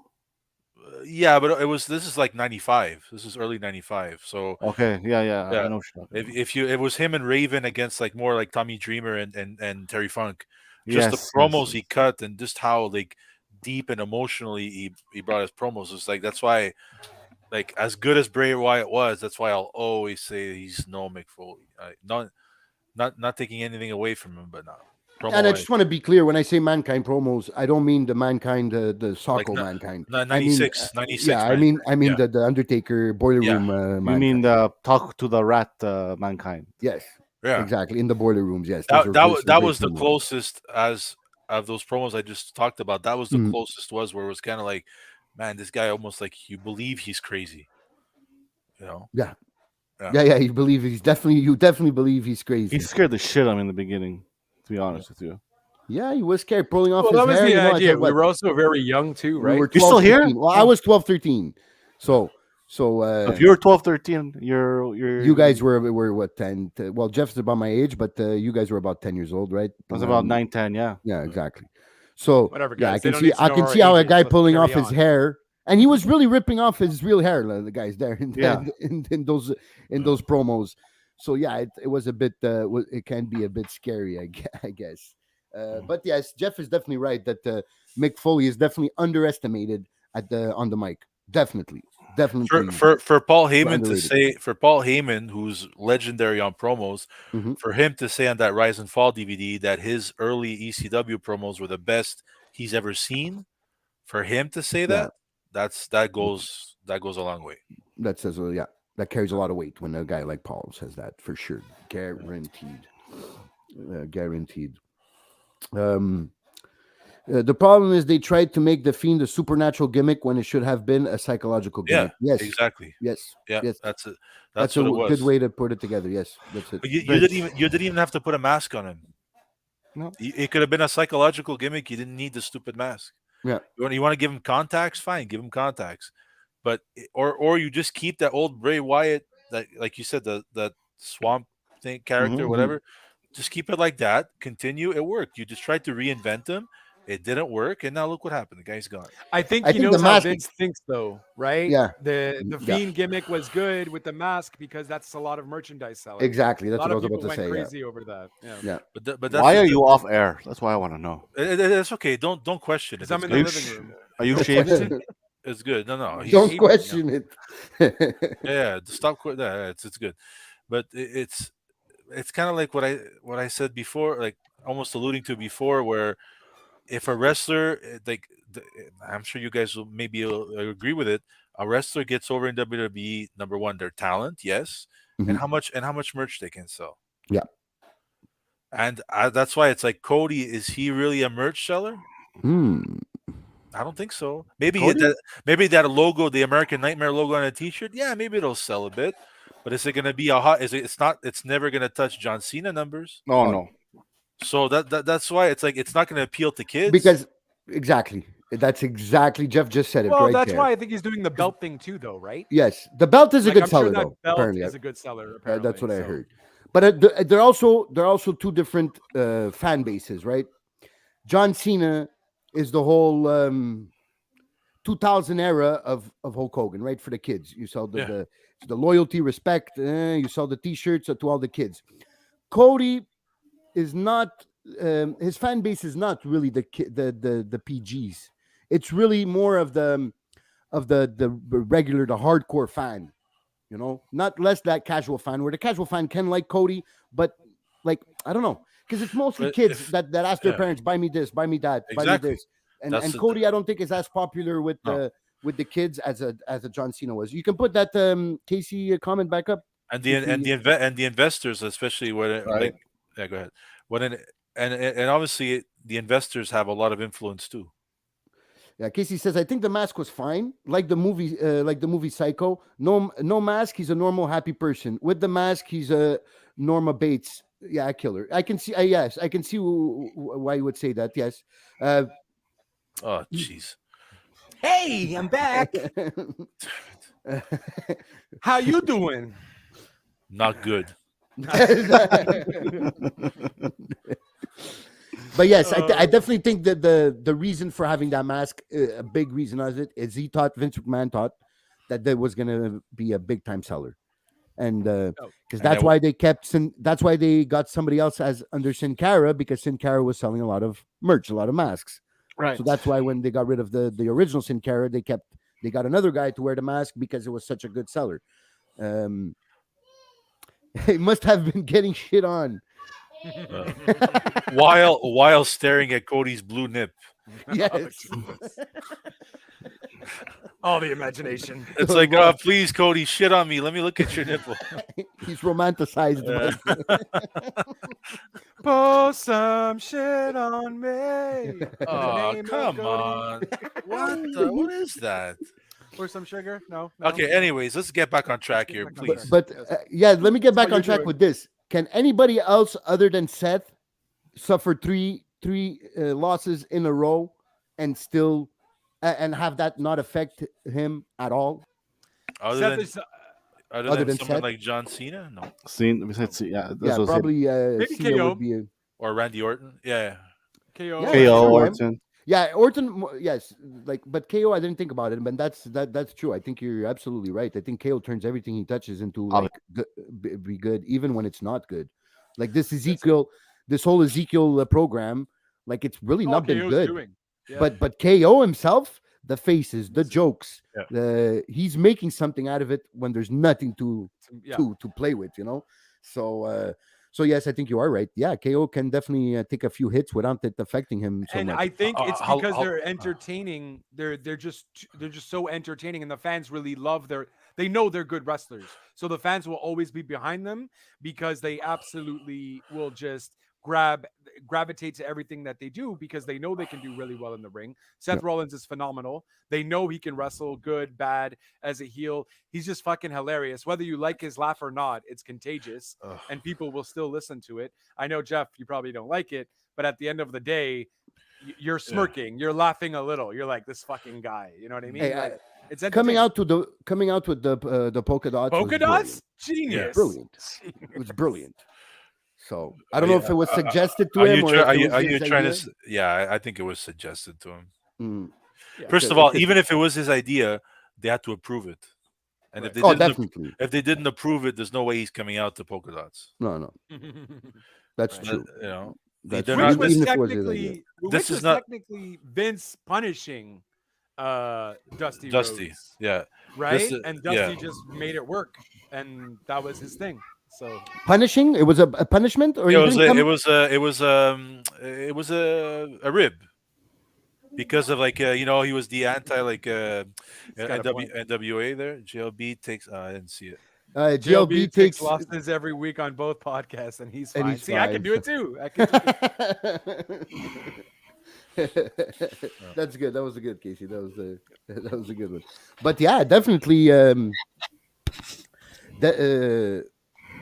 Speaker 5: Yeah, but this is like '95. This is early '95. So
Speaker 4: Okay, yeah, I
Speaker 5: yeah,
Speaker 4: know what you're talking about.
Speaker 5: if you it was him and Raven against like more like Tommy Dreamer and Terry Funk. Just the
Speaker 4: Yes,
Speaker 5: promos
Speaker 4: yes.
Speaker 5: he cut and just how like deep and emotionally he brought his promos. It's like that's why like as good as Bray Wyatt was, that's why I'll always say he's no Mick Foley. Not taking anything away from him, but not promo
Speaker 3: And I
Speaker 5: wise.
Speaker 3: just want to be clear when I say mankind promos, I don't mean the mankind, the
Speaker 5: Like
Speaker 3: Socko mankind. I mean,
Speaker 5: 96, 96,
Speaker 3: yeah,
Speaker 5: man.
Speaker 3: I mean
Speaker 5: Yeah,
Speaker 3: the Undertaker boiler
Speaker 5: yeah,
Speaker 3: room
Speaker 4: You mean
Speaker 3: mankind.
Speaker 4: the talk to the rat mankind?
Speaker 3: Yes,
Speaker 5: yeah.
Speaker 3: exactly. In the boiler rooms, yes, those were some
Speaker 5: That
Speaker 3: great
Speaker 5: was the
Speaker 3: promos.
Speaker 5: closest as of those promos I just talked about. That was the
Speaker 3: Mhm.
Speaker 5: closest was where it was kind of like, man, this guy almost like you believe he's crazy. You know?
Speaker 3: Yeah,
Speaker 5: Yeah.
Speaker 3: yeah. You believe you definitely believe he's crazy.
Speaker 4: He scared the shit out of me in the beginning. To be honest with you,
Speaker 3: Yeah, he was scared pulling off
Speaker 2: Well,
Speaker 3: his
Speaker 2: that was
Speaker 3: hair.
Speaker 2: the
Speaker 3: You know, I
Speaker 2: idea.
Speaker 3: said
Speaker 2: We
Speaker 3: what
Speaker 2: were also very young too,
Speaker 3: we
Speaker 2: right?
Speaker 3: were
Speaker 4: You still
Speaker 3: 12,
Speaker 4: here?
Speaker 3: 13. Well, I was 12, 13. So
Speaker 4: So if you're 12, 13, you're
Speaker 3: you guys were what 10? Well, Jeff's about my age, but you guys were about 10 years old, right?
Speaker 4: I was about 9, 10. Yeah.
Speaker 3: Yeah, exactly. So
Speaker 2: Whatever,
Speaker 3: yeah,
Speaker 2: guys. They don't need to
Speaker 3: I
Speaker 2: know
Speaker 3: can
Speaker 2: our
Speaker 3: see how a
Speaker 2: ages.
Speaker 3: guy
Speaker 2: Let's
Speaker 3: pulling
Speaker 2: carry
Speaker 3: off his
Speaker 2: on.
Speaker 3: hair, and he was really ripping off his real hair. The guys there
Speaker 4: Yeah.
Speaker 3: in those promos. So yeah, it was a bit. It can be a bit scary, I guess. But yes, Jeff is definitely right that Mick Foley is definitely underestimated on the mic. Definitely.
Speaker 5: For Paul Heyman to
Speaker 3: underrated.
Speaker 5: say for Paul Heyman, who's legendary on promos,
Speaker 3: Mhm.
Speaker 5: for him to say on that Rise and Fall DVD that his early ECW promos were the best he's ever seen, for him to say
Speaker 3: Yeah.
Speaker 5: that goes a long way.
Speaker 3: That says, yeah, that carries a lot of weight when a guy like Paul says that for sure. Guaranteed. Guaranteed. The problem is they tried to make the Fiend a supernatural gimmick when it should have been a psychological
Speaker 5: Yeah,
Speaker 3: gimmick. Yes.
Speaker 5: exactly.
Speaker 3: Yes.
Speaker 5: Yeah,
Speaker 3: Yes.
Speaker 5: that's it.
Speaker 3: That's
Speaker 5: That's what
Speaker 3: a
Speaker 5: it was.
Speaker 3: good way to put it together. Yes. That's it.
Speaker 5: But you
Speaker 4: But-
Speaker 5: didn't even have to put a mask on him.
Speaker 4: No.
Speaker 5: It could have been a psychological gimmick. You didn't need the stupid mask.
Speaker 3: Yeah.
Speaker 5: You want to give him contacts? Fine, give him contacts. But or you just keep that old Bray Wyatt, that like you said, that swamp thing character,
Speaker 4: Mhm.
Speaker 5: whatever. Just keep it like that. Continue. It worked. You just tried to reinvent him. It didn't work, and now look what happened. The guy's gone.
Speaker 2: I think
Speaker 3: I
Speaker 2: he
Speaker 3: think the
Speaker 2: knows how
Speaker 3: mask-
Speaker 2: Vince thinks, though, right?
Speaker 3: Yeah.
Speaker 2: The
Speaker 3: Yeah.
Speaker 2: Fiend gimmick was good with the mask because that's a lot of merchandise selling.
Speaker 3: Exactly.
Speaker 2: A
Speaker 3: That's
Speaker 2: lot
Speaker 3: what I
Speaker 2: of
Speaker 3: was
Speaker 2: people
Speaker 3: about to
Speaker 2: went
Speaker 3: say. Yeah.
Speaker 2: crazy over that. Yeah.
Speaker 3: Yeah.
Speaker 5: But that's
Speaker 4: Why are you off air? That's why I want to know.
Speaker 5: It's okay. Don't question it.
Speaker 2: Because I'm
Speaker 5: It's
Speaker 2: in
Speaker 5: good.
Speaker 2: the living room.
Speaker 4: Are you
Speaker 3: Don't
Speaker 4: shaving?
Speaker 3: question-
Speaker 5: It's good. No.
Speaker 3: Don't
Speaker 2: hating,
Speaker 3: question it.
Speaker 5: Yeah. Stop. Yeah, it's good. But it's kind of like what I said before, like almost alluding to before, where if a wrestler I'm sure you guys will maybe agree with it. A wrestler gets over in WWE. Number one, their talent, yes,
Speaker 3: Mhm.
Speaker 5: and how much merch they can sell.
Speaker 3: Yeah.
Speaker 5: And that's why it's like Cody. Is he really a merch seller?
Speaker 3: Hmm.
Speaker 5: I don't think so. Maybe
Speaker 3: Cody?
Speaker 5: that logo, the American Nightmare logo on a T-shirt. Yeah, maybe it'll sell a bit. But is it going to be a hot? Is it? It's not. It's never going to touch John Cena numbers.
Speaker 4: Oh no.
Speaker 5: So that's why it's like it's not going to appeal to kids.
Speaker 3: Because exactly. That's exactly Jeff just said it
Speaker 2: Well,
Speaker 3: right
Speaker 2: that's
Speaker 3: there.
Speaker 2: why I think he's doing the belt thing too, though, right?
Speaker 3: Yes, the belt is a
Speaker 2: Like,
Speaker 3: good
Speaker 2: I'm sure
Speaker 3: seller
Speaker 2: that
Speaker 3: though.
Speaker 2: belt
Speaker 3: Apparently,
Speaker 2: is a good seller. Apparently,
Speaker 3: that's what I
Speaker 2: so.
Speaker 3: heard. But they're also two different fan bases, right? John Cena is the whole 2000 era of Hulk Hogan, right? For the kids, you saw the loyalty, respect. You saw the T-shirts to all the kids. Cody is not. His fan base is not really the PGs. It's really more of the the regular, the hardcore fan. Not less that casual fan, where the casual fan can like Cody, but like I don't know, because it's mostly
Speaker 5: But
Speaker 3: kids
Speaker 5: if
Speaker 3: that ask their
Speaker 5: yeah,
Speaker 3: parents, buy me this, buy me that, buy me
Speaker 5: exactly.
Speaker 3: this, and
Speaker 5: That's
Speaker 3: and
Speaker 5: the
Speaker 3: Cody, I don't think is as popular
Speaker 5: no.
Speaker 3: with the kids as a John Cena was. You can put that Casey comment back up
Speaker 5: And
Speaker 3: if we.
Speaker 5: the investors, especially when like
Speaker 4: Right.
Speaker 5: yeah, go ahead. When and obviously the investors have a lot of influence too.
Speaker 3: Yeah, Casey says I think the mask was fine, like the movie Psycho. No mask, he's a normal happy person. With the mask, he's a Norma Bates. Yeah, a killer. I can see. Yes, I can see why you would say that. Yes. Uh,
Speaker 5: Oh, jeez.
Speaker 2: Hey, I'm back. How you doing?
Speaker 5: Not good.
Speaker 3: But yes, I
Speaker 2: Uh,
Speaker 3: definitely think that the reason for having that mask, a big reason of it, is Vince McMahon thought that there was going to be a big time seller, and
Speaker 2: oh,
Speaker 3: because
Speaker 5: And
Speaker 3: that's why they that's why they got somebody else as under Sin Cara, because Sin Cara was selling a lot of merch, a lot of masks.
Speaker 4: Right.
Speaker 3: So that's why when they got rid of the original Sin Cara, they got another guy to wear the mask because it was such a good seller. Um, it must have been getting shit on.
Speaker 5: uh, while staring at Cody's blue nip.
Speaker 3: Yes.
Speaker 2: Jesus. All the imagination.
Speaker 5: It's like, oh, please, Cody, shit on me. Let me look at your nipple.
Speaker 3: He's romanticized.
Speaker 2: Pour some shit on me. In the
Speaker 5: Oh,
Speaker 2: name of
Speaker 5: come
Speaker 2: Cody.
Speaker 5: on. What is that?
Speaker 2: Pour some sugar? No. No?
Speaker 5: Okay, anyways, let's get back on track here,
Speaker 2: Back on
Speaker 5: please.
Speaker 2: track.
Speaker 3: But
Speaker 2: Yes.
Speaker 3: yeah, let me get
Speaker 2: That's
Speaker 3: back
Speaker 2: what
Speaker 3: on
Speaker 2: you're
Speaker 3: track
Speaker 2: doing.
Speaker 3: with this. Can anybody else other than Seth suffer three losses in a row and still and have that not affect him at all?
Speaker 5: Other
Speaker 2: Seth
Speaker 5: than
Speaker 2: is
Speaker 5: other
Speaker 3: Other
Speaker 5: than
Speaker 3: than
Speaker 5: someone
Speaker 3: Seth?
Speaker 5: like John Cena, no,
Speaker 4: Seen besides, yeah, this
Speaker 3: Yeah,
Speaker 4: was him.
Speaker 3: probably
Speaker 2: maybe
Speaker 3: Cena
Speaker 2: KO.
Speaker 3: would be.
Speaker 5: or Randy Orton. Yeah,
Speaker 2: KO.
Speaker 3: Yeah,
Speaker 2: Randy
Speaker 3: it's
Speaker 4: KO
Speaker 3: true.
Speaker 2: Orton.
Speaker 4: Orton.
Speaker 3: Yeah, Orton. Yes, like, but KO, I didn't think about it, but that's true. I think you're absolutely right. I think KO turns everything he touches into
Speaker 4: Ob-
Speaker 3: like be good, even when it's not good. Like this
Speaker 2: That's it.
Speaker 3: this whole Ezekiel program, like it's really
Speaker 2: All
Speaker 3: not been
Speaker 2: KO's
Speaker 3: good.
Speaker 2: doing. Yeah.
Speaker 3: But KO himself, the faces, the jokes,
Speaker 5: yeah.
Speaker 3: he's making something out of it when there's nothing
Speaker 2: Yeah.
Speaker 3: to play with, So yes, I think you are right. Yeah, KO can definitely take a few hits without it affecting him so
Speaker 2: And
Speaker 3: much.
Speaker 2: I think it's
Speaker 5: How,
Speaker 2: because
Speaker 5: how,
Speaker 2: they're entertaining. They're just so entertaining, and the fans really love their. They know they're good wrestlers, so the fans will always be behind them because they absolutely will just gravitate to everything that they do because they know they can do really well in the ring. Seth
Speaker 3: Yeah.
Speaker 2: Rollins is phenomenal. They know he can wrestle good, bad, as a heel. He's just fucking hilarious. Whether you like his laugh or not, it's contagious,
Speaker 5: ugh.
Speaker 2: and people will still listen to it. I know, Jeff, you probably don't like it, but at the end of the day, you're
Speaker 5: Yeah.
Speaker 2: smirking, you're laughing a little. You're like, this fucking guy. You know what I mean?
Speaker 3: Hey,
Speaker 2: Like, it's
Speaker 3: coming
Speaker 2: entertaining.
Speaker 3: out with the polka dots was
Speaker 2: Polka dots, genius.
Speaker 3: brilliant. It was brilliant. So I
Speaker 5: Are
Speaker 3: don't know
Speaker 5: you,
Speaker 3: if it was suggested to
Speaker 5: are
Speaker 3: him
Speaker 5: you
Speaker 3: or
Speaker 5: try,
Speaker 3: if it was
Speaker 5: are
Speaker 3: his
Speaker 5: you trying to?
Speaker 3: idea.
Speaker 5: Yeah, I think it was suggested to him.
Speaker 3: Mm.
Speaker 2: Yeah.
Speaker 5: First of all, even if it was his idea, they had to approve it. And
Speaker 2: Right.
Speaker 3: Oh, definitely.
Speaker 5: if they didn't approve it, there's no way he's coming out to polka dots.
Speaker 3: No, that's
Speaker 2: Right.
Speaker 3: true.
Speaker 5: You know,
Speaker 3: That's
Speaker 5: they're
Speaker 3: true.
Speaker 2: which
Speaker 5: not.
Speaker 2: was
Speaker 3: Even if it was his idea.
Speaker 2: technically
Speaker 5: This
Speaker 2: which
Speaker 5: is
Speaker 2: was
Speaker 5: not
Speaker 2: technically Vince punishing Dusty
Speaker 5: Dusty.
Speaker 2: Rhodes,
Speaker 5: Yeah,
Speaker 2: right?
Speaker 5: this.
Speaker 2: And
Speaker 5: Yeah,
Speaker 2: Dusty just made it work, and that was his thing. So
Speaker 3: Punishing? It was a punishment, or
Speaker 5: it
Speaker 3: he
Speaker 5: was
Speaker 3: didn't
Speaker 5: a,
Speaker 3: come.
Speaker 5: it was a rib because of like he was the anti like
Speaker 2: he's got a point.
Speaker 5: NWA there. JLB takes. I didn't see it.
Speaker 3: GLB
Speaker 2: JLB takes
Speaker 3: takes
Speaker 2: losses every week on both podcasts, and he's
Speaker 3: and
Speaker 2: fine.
Speaker 3: he's
Speaker 2: See, I
Speaker 3: fine.
Speaker 2: can do it too. I can do it.
Speaker 3: That's good. That was a good, Casey. That was a that was a good one. But yeah, definitely.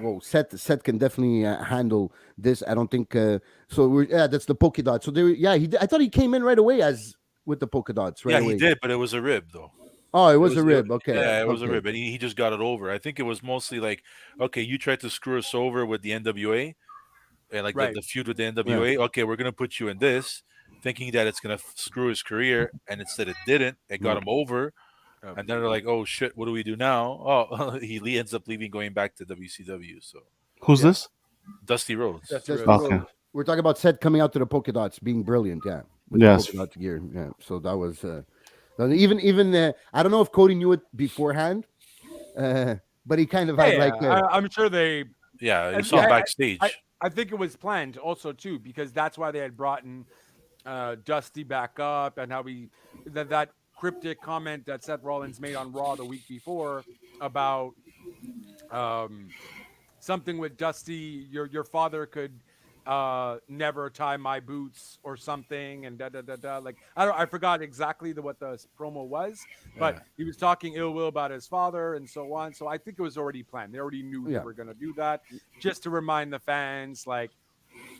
Speaker 3: Well, Seth can definitely handle this. I don't think so. That's the polka dot. So there, yeah, I thought he came in right away as with the polka dots right
Speaker 5: Yeah,
Speaker 3: away.
Speaker 5: he did, but it was a rib though.
Speaker 3: Oh, it
Speaker 5: It
Speaker 3: was a
Speaker 5: was
Speaker 3: rib. Okay,
Speaker 5: yeah, it was a
Speaker 3: okay.
Speaker 5: rib, and he just got it over. I think it was mostly like, okay, you tried to screw us over with the NWA and like
Speaker 2: Right.
Speaker 5: the feud with the NWA. Okay, we're gonna put you in this, thinking that it's gonna screw his career, and instead it didn't. It got
Speaker 3: Yeah.
Speaker 5: him over,
Speaker 2: Oh.
Speaker 5: and then they're like, oh shit, what do we do now? Oh, he ends up leaving, going back to WCW. So
Speaker 4: Who's
Speaker 2: Yeah.
Speaker 4: this?
Speaker 5: Dusty Rhodes.
Speaker 2: That's
Speaker 3: Just
Speaker 2: Rhodes.
Speaker 4: Okay.
Speaker 3: we're talking about Seth coming out to the polka dots, being brilliant. Yeah, with
Speaker 4: Yes.
Speaker 3: the polka dot gear. Yeah, so that was So even I don't know if Cody knew it beforehand, but he kind of
Speaker 2: Yeah,
Speaker 3: had
Speaker 2: yeah.
Speaker 3: like
Speaker 2: I'm sure they.
Speaker 5: Yeah, you
Speaker 2: And
Speaker 5: saw
Speaker 3: yeah,
Speaker 2: I
Speaker 5: backstage.
Speaker 2: I think it was planned also too because that's why they had brought in Dusty back up and how that cryptic comment that Seth Rollins made on Raw the week before about um, something with Dusty. Your father could never tie my boots or something and da da da da. Like I forgot exactly what the promo was, but
Speaker 5: Yeah,
Speaker 2: he was talking ill will about his father and so on. So I think it was already planned. They already knew they
Speaker 3: yeah,
Speaker 2: were gonna do that just to remind the fans, like,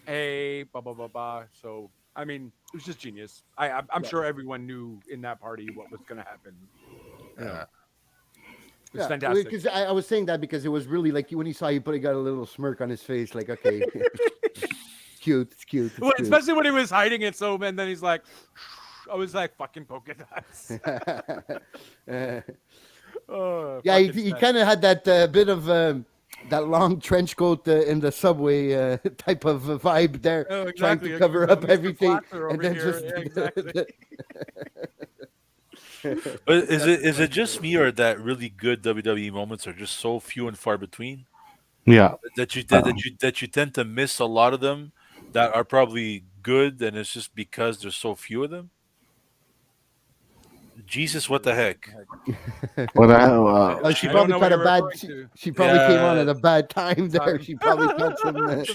Speaker 2: hey, blah blah blah blah. So I mean, it was just genius. I'm
Speaker 3: yeah,
Speaker 2: sure everyone knew in that party what was gonna happen. You know,
Speaker 5: yeah.
Speaker 2: it was
Speaker 3: yeah.
Speaker 2: fantastic.
Speaker 3: Because I was saying that because it was really like when he saw you, he got a little smirk on his face, like okay, it's cute, it's cute, it's
Speaker 2: Well,
Speaker 3: cute.
Speaker 2: especially when he was hiding it so, and then he's like, I was like, fucking polka dots.
Speaker 3: Uh,
Speaker 2: Oh,
Speaker 3: yeah,
Speaker 2: fucking
Speaker 3: he
Speaker 2: Seth.
Speaker 3: kind of had that bit of that long trench coat in the subway type of vibe there,
Speaker 2: Oh,
Speaker 3: trying to
Speaker 2: exactly. Like he was
Speaker 3: cover
Speaker 2: a
Speaker 3: up
Speaker 2: Mr.
Speaker 3: everything,
Speaker 2: Platzer
Speaker 3: and
Speaker 2: over
Speaker 3: then
Speaker 2: here.
Speaker 3: just
Speaker 2: Yeah, exactly.
Speaker 5: But
Speaker 2: That's
Speaker 5: is it
Speaker 2: funny.
Speaker 5: just me, or that really good WWE moments are just so few and far between
Speaker 4: Yeah.
Speaker 5: that you tend to miss a lot of them that are probably good, and it's just because there's so few of them. Jesus, what the
Speaker 2: Jesus, what
Speaker 5: heck?
Speaker 2: the heck?
Speaker 4: What the hell?
Speaker 3: She
Speaker 2: I don't
Speaker 3: probably
Speaker 2: know what
Speaker 3: caught a
Speaker 2: you're
Speaker 3: bad.
Speaker 2: referring to.
Speaker 3: She probably came on at
Speaker 5: Yeah,
Speaker 3: a bad time there.
Speaker 2: Time.
Speaker 3: She probably caught some.
Speaker 5: she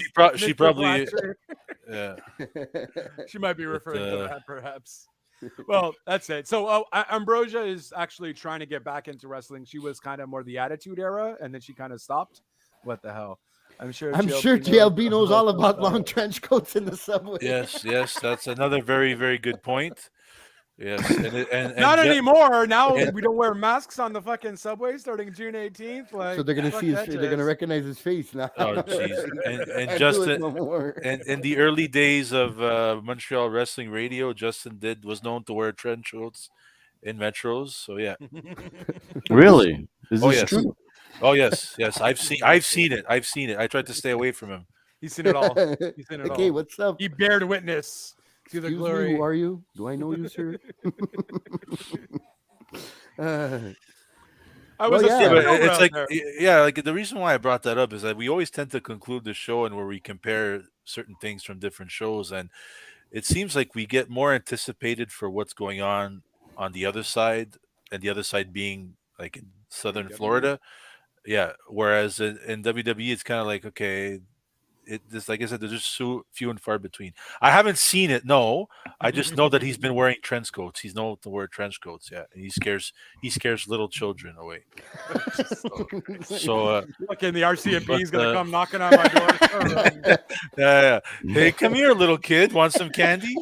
Speaker 2: Mr.
Speaker 5: probably
Speaker 2: Platzer.
Speaker 5: yeah.
Speaker 2: She might be
Speaker 5: But
Speaker 2: referring to that, perhaps. Well, that's it. So, Ambrosia is actually trying to get back into wrestling. She was kind of more the Attitude Era, and then she kind of stopped. What the hell? I'm sure
Speaker 3: I'm sure
Speaker 2: GLP knows
Speaker 3: GLB knows all
Speaker 2: about
Speaker 3: about
Speaker 2: that.
Speaker 3: long trench coats in the subway.
Speaker 5: yes, yes, that's another very very good point. Yes,
Speaker 2: Not anymore. Now
Speaker 5: and
Speaker 2: we don't wear masks on the fucking subway starting June 18th.
Speaker 3: So
Speaker 2: Like,
Speaker 3: they're gonna
Speaker 2: fuck
Speaker 3: see his.
Speaker 2: that
Speaker 3: They're gonna
Speaker 2: jazz.
Speaker 3: recognize his face now.
Speaker 5: oh jeez,
Speaker 3: He
Speaker 5: and
Speaker 3: can't do it
Speaker 5: Justin
Speaker 3: no more.
Speaker 5: and in the early days of Montreal Wrestling Radio, Justin did was known to wear trench coats in metros. So yeah.
Speaker 4: Really? Is
Speaker 5: Oh
Speaker 4: this
Speaker 5: yes.
Speaker 4: true?
Speaker 5: Oh yes. Yes. I've seen it. I've seen it. I tried to stay away from him.
Speaker 2: He's seen it all. He's seen it
Speaker 3: Okay,
Speaker 2: all.
Speaker 3: what's up?
Speaker 2: He bared witness to the
Speaker 3: Excuse me, who
Speaker 2: glory.
Speaker 3: are you? Do I know you, sir? uh,
Speaker 2: I
Speaker 3: well,
Speaker 2: was a
Speaker 5: Yeah,
Speaker 3: yeah,
Speaker 5: but
Speaker 2: supernova
Speaker 5: it's
Speaker 2: out
Speaker 5: like
Speaker 2: there.
Speaker 5: yeah, like the reason why I brought that up is that we always tend to conclude the show and where we compare certain things from different shows, and it seems like we get more anticipated for what's going on the other side, and the other side being like in southern
Speaker 2: AEW.
Speaker 5: Florida. Yeah, whereas in WWE, it's kind of like okay, it just like I said, there's just so few and far between. I haven't seen it. No, I just know that he's been wearing trench coats. He's known to wear trench coats. Yeah, and he scares little children away. So, so
Speaker 2: Fucking the RCMP
Speaker 5: but
Speaker 2: is gonna come knocking on my door.
Speaker 5: yeah, yeah. Hey, come here, little kid. Want some candy?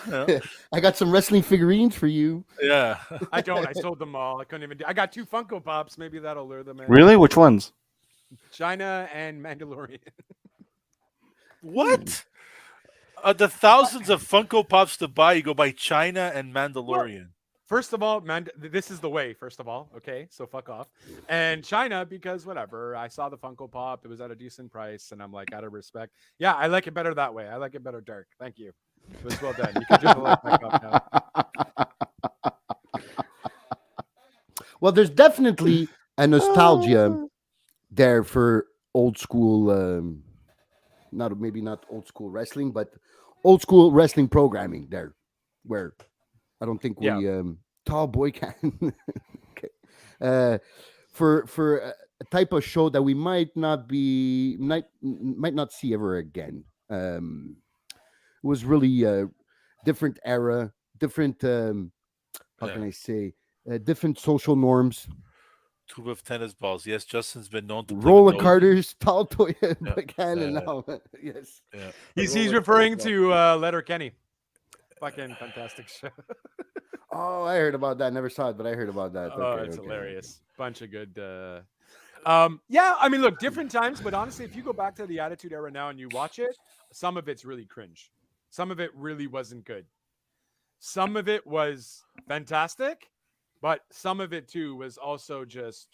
Speaker 5: Yeah.
Speaker 3: I got some wrestling figurines for you.
Speaker 5: Yeah.
Speaker 2: I don't. I sold them all. I couldn't even. I got 2 Funko Pops. Maybe that'll lure them in.
Speaker 4: Really? Which ones?
Speaker 2: China and Mandalorian.
Speaker 5: What? The thousands of Funko Pops to buy, you go buy China and
Speaker 2: Well,
Speaker 5: Mandalorian.
Speaker 2: first of all, this is the way. First of all, okay, so fuck off. And China, because whatever, I saw the Funko Pop. It was at a decent price, and I'm like, out of respect, yeah, I like it better that way. I like it better dark. Thank you. It was well done. You can do the light back up now.
Speaker 3: Well, there's definitely a nostalgia there for old school. Not maybe not old school wrestling, but old school wrestling programming there, where I don't think
Speaker 2: Yeah.
Speaker 3: we tall boy can. Okay. uh, for a type of show that we might not see ever again. It was really a different era, different. How can
Speaker 5: Yeah.
Speaker 3: I say? Different social norms.
Speaker 5: Tube of tennis balls. Yes, Justin's been known to play with
Speaker 3: Roller
Speaker 5: those.
Speaker 3: Carters, tall toy
Speaker 5: Yeah.
Speaker 3: can, and now yes.
Speaker 5: Yeah.
Speaker 2: He's
Speaker 3: Roller
Speaker 2: referring
Speaker 3: Coaster.
Speaker 2: to Letter Kenny. Fucking fantastic show.
Speaker 3: Oh, I heard about that. Never saw it, but I heard about that.
Speaker 2: Oh,
Speaker 3: Okay,
Speaker 2: it's
Speaker 3: okay.
Speaker 2: hilarious. Bunch of good. Yeah, I mean, look, different times, but honestly, if you go back to the Attitude Era now and you watch it, some of it's really cringe. Some of it really wasn't good. Some of it was fantastic, but some of it too was also just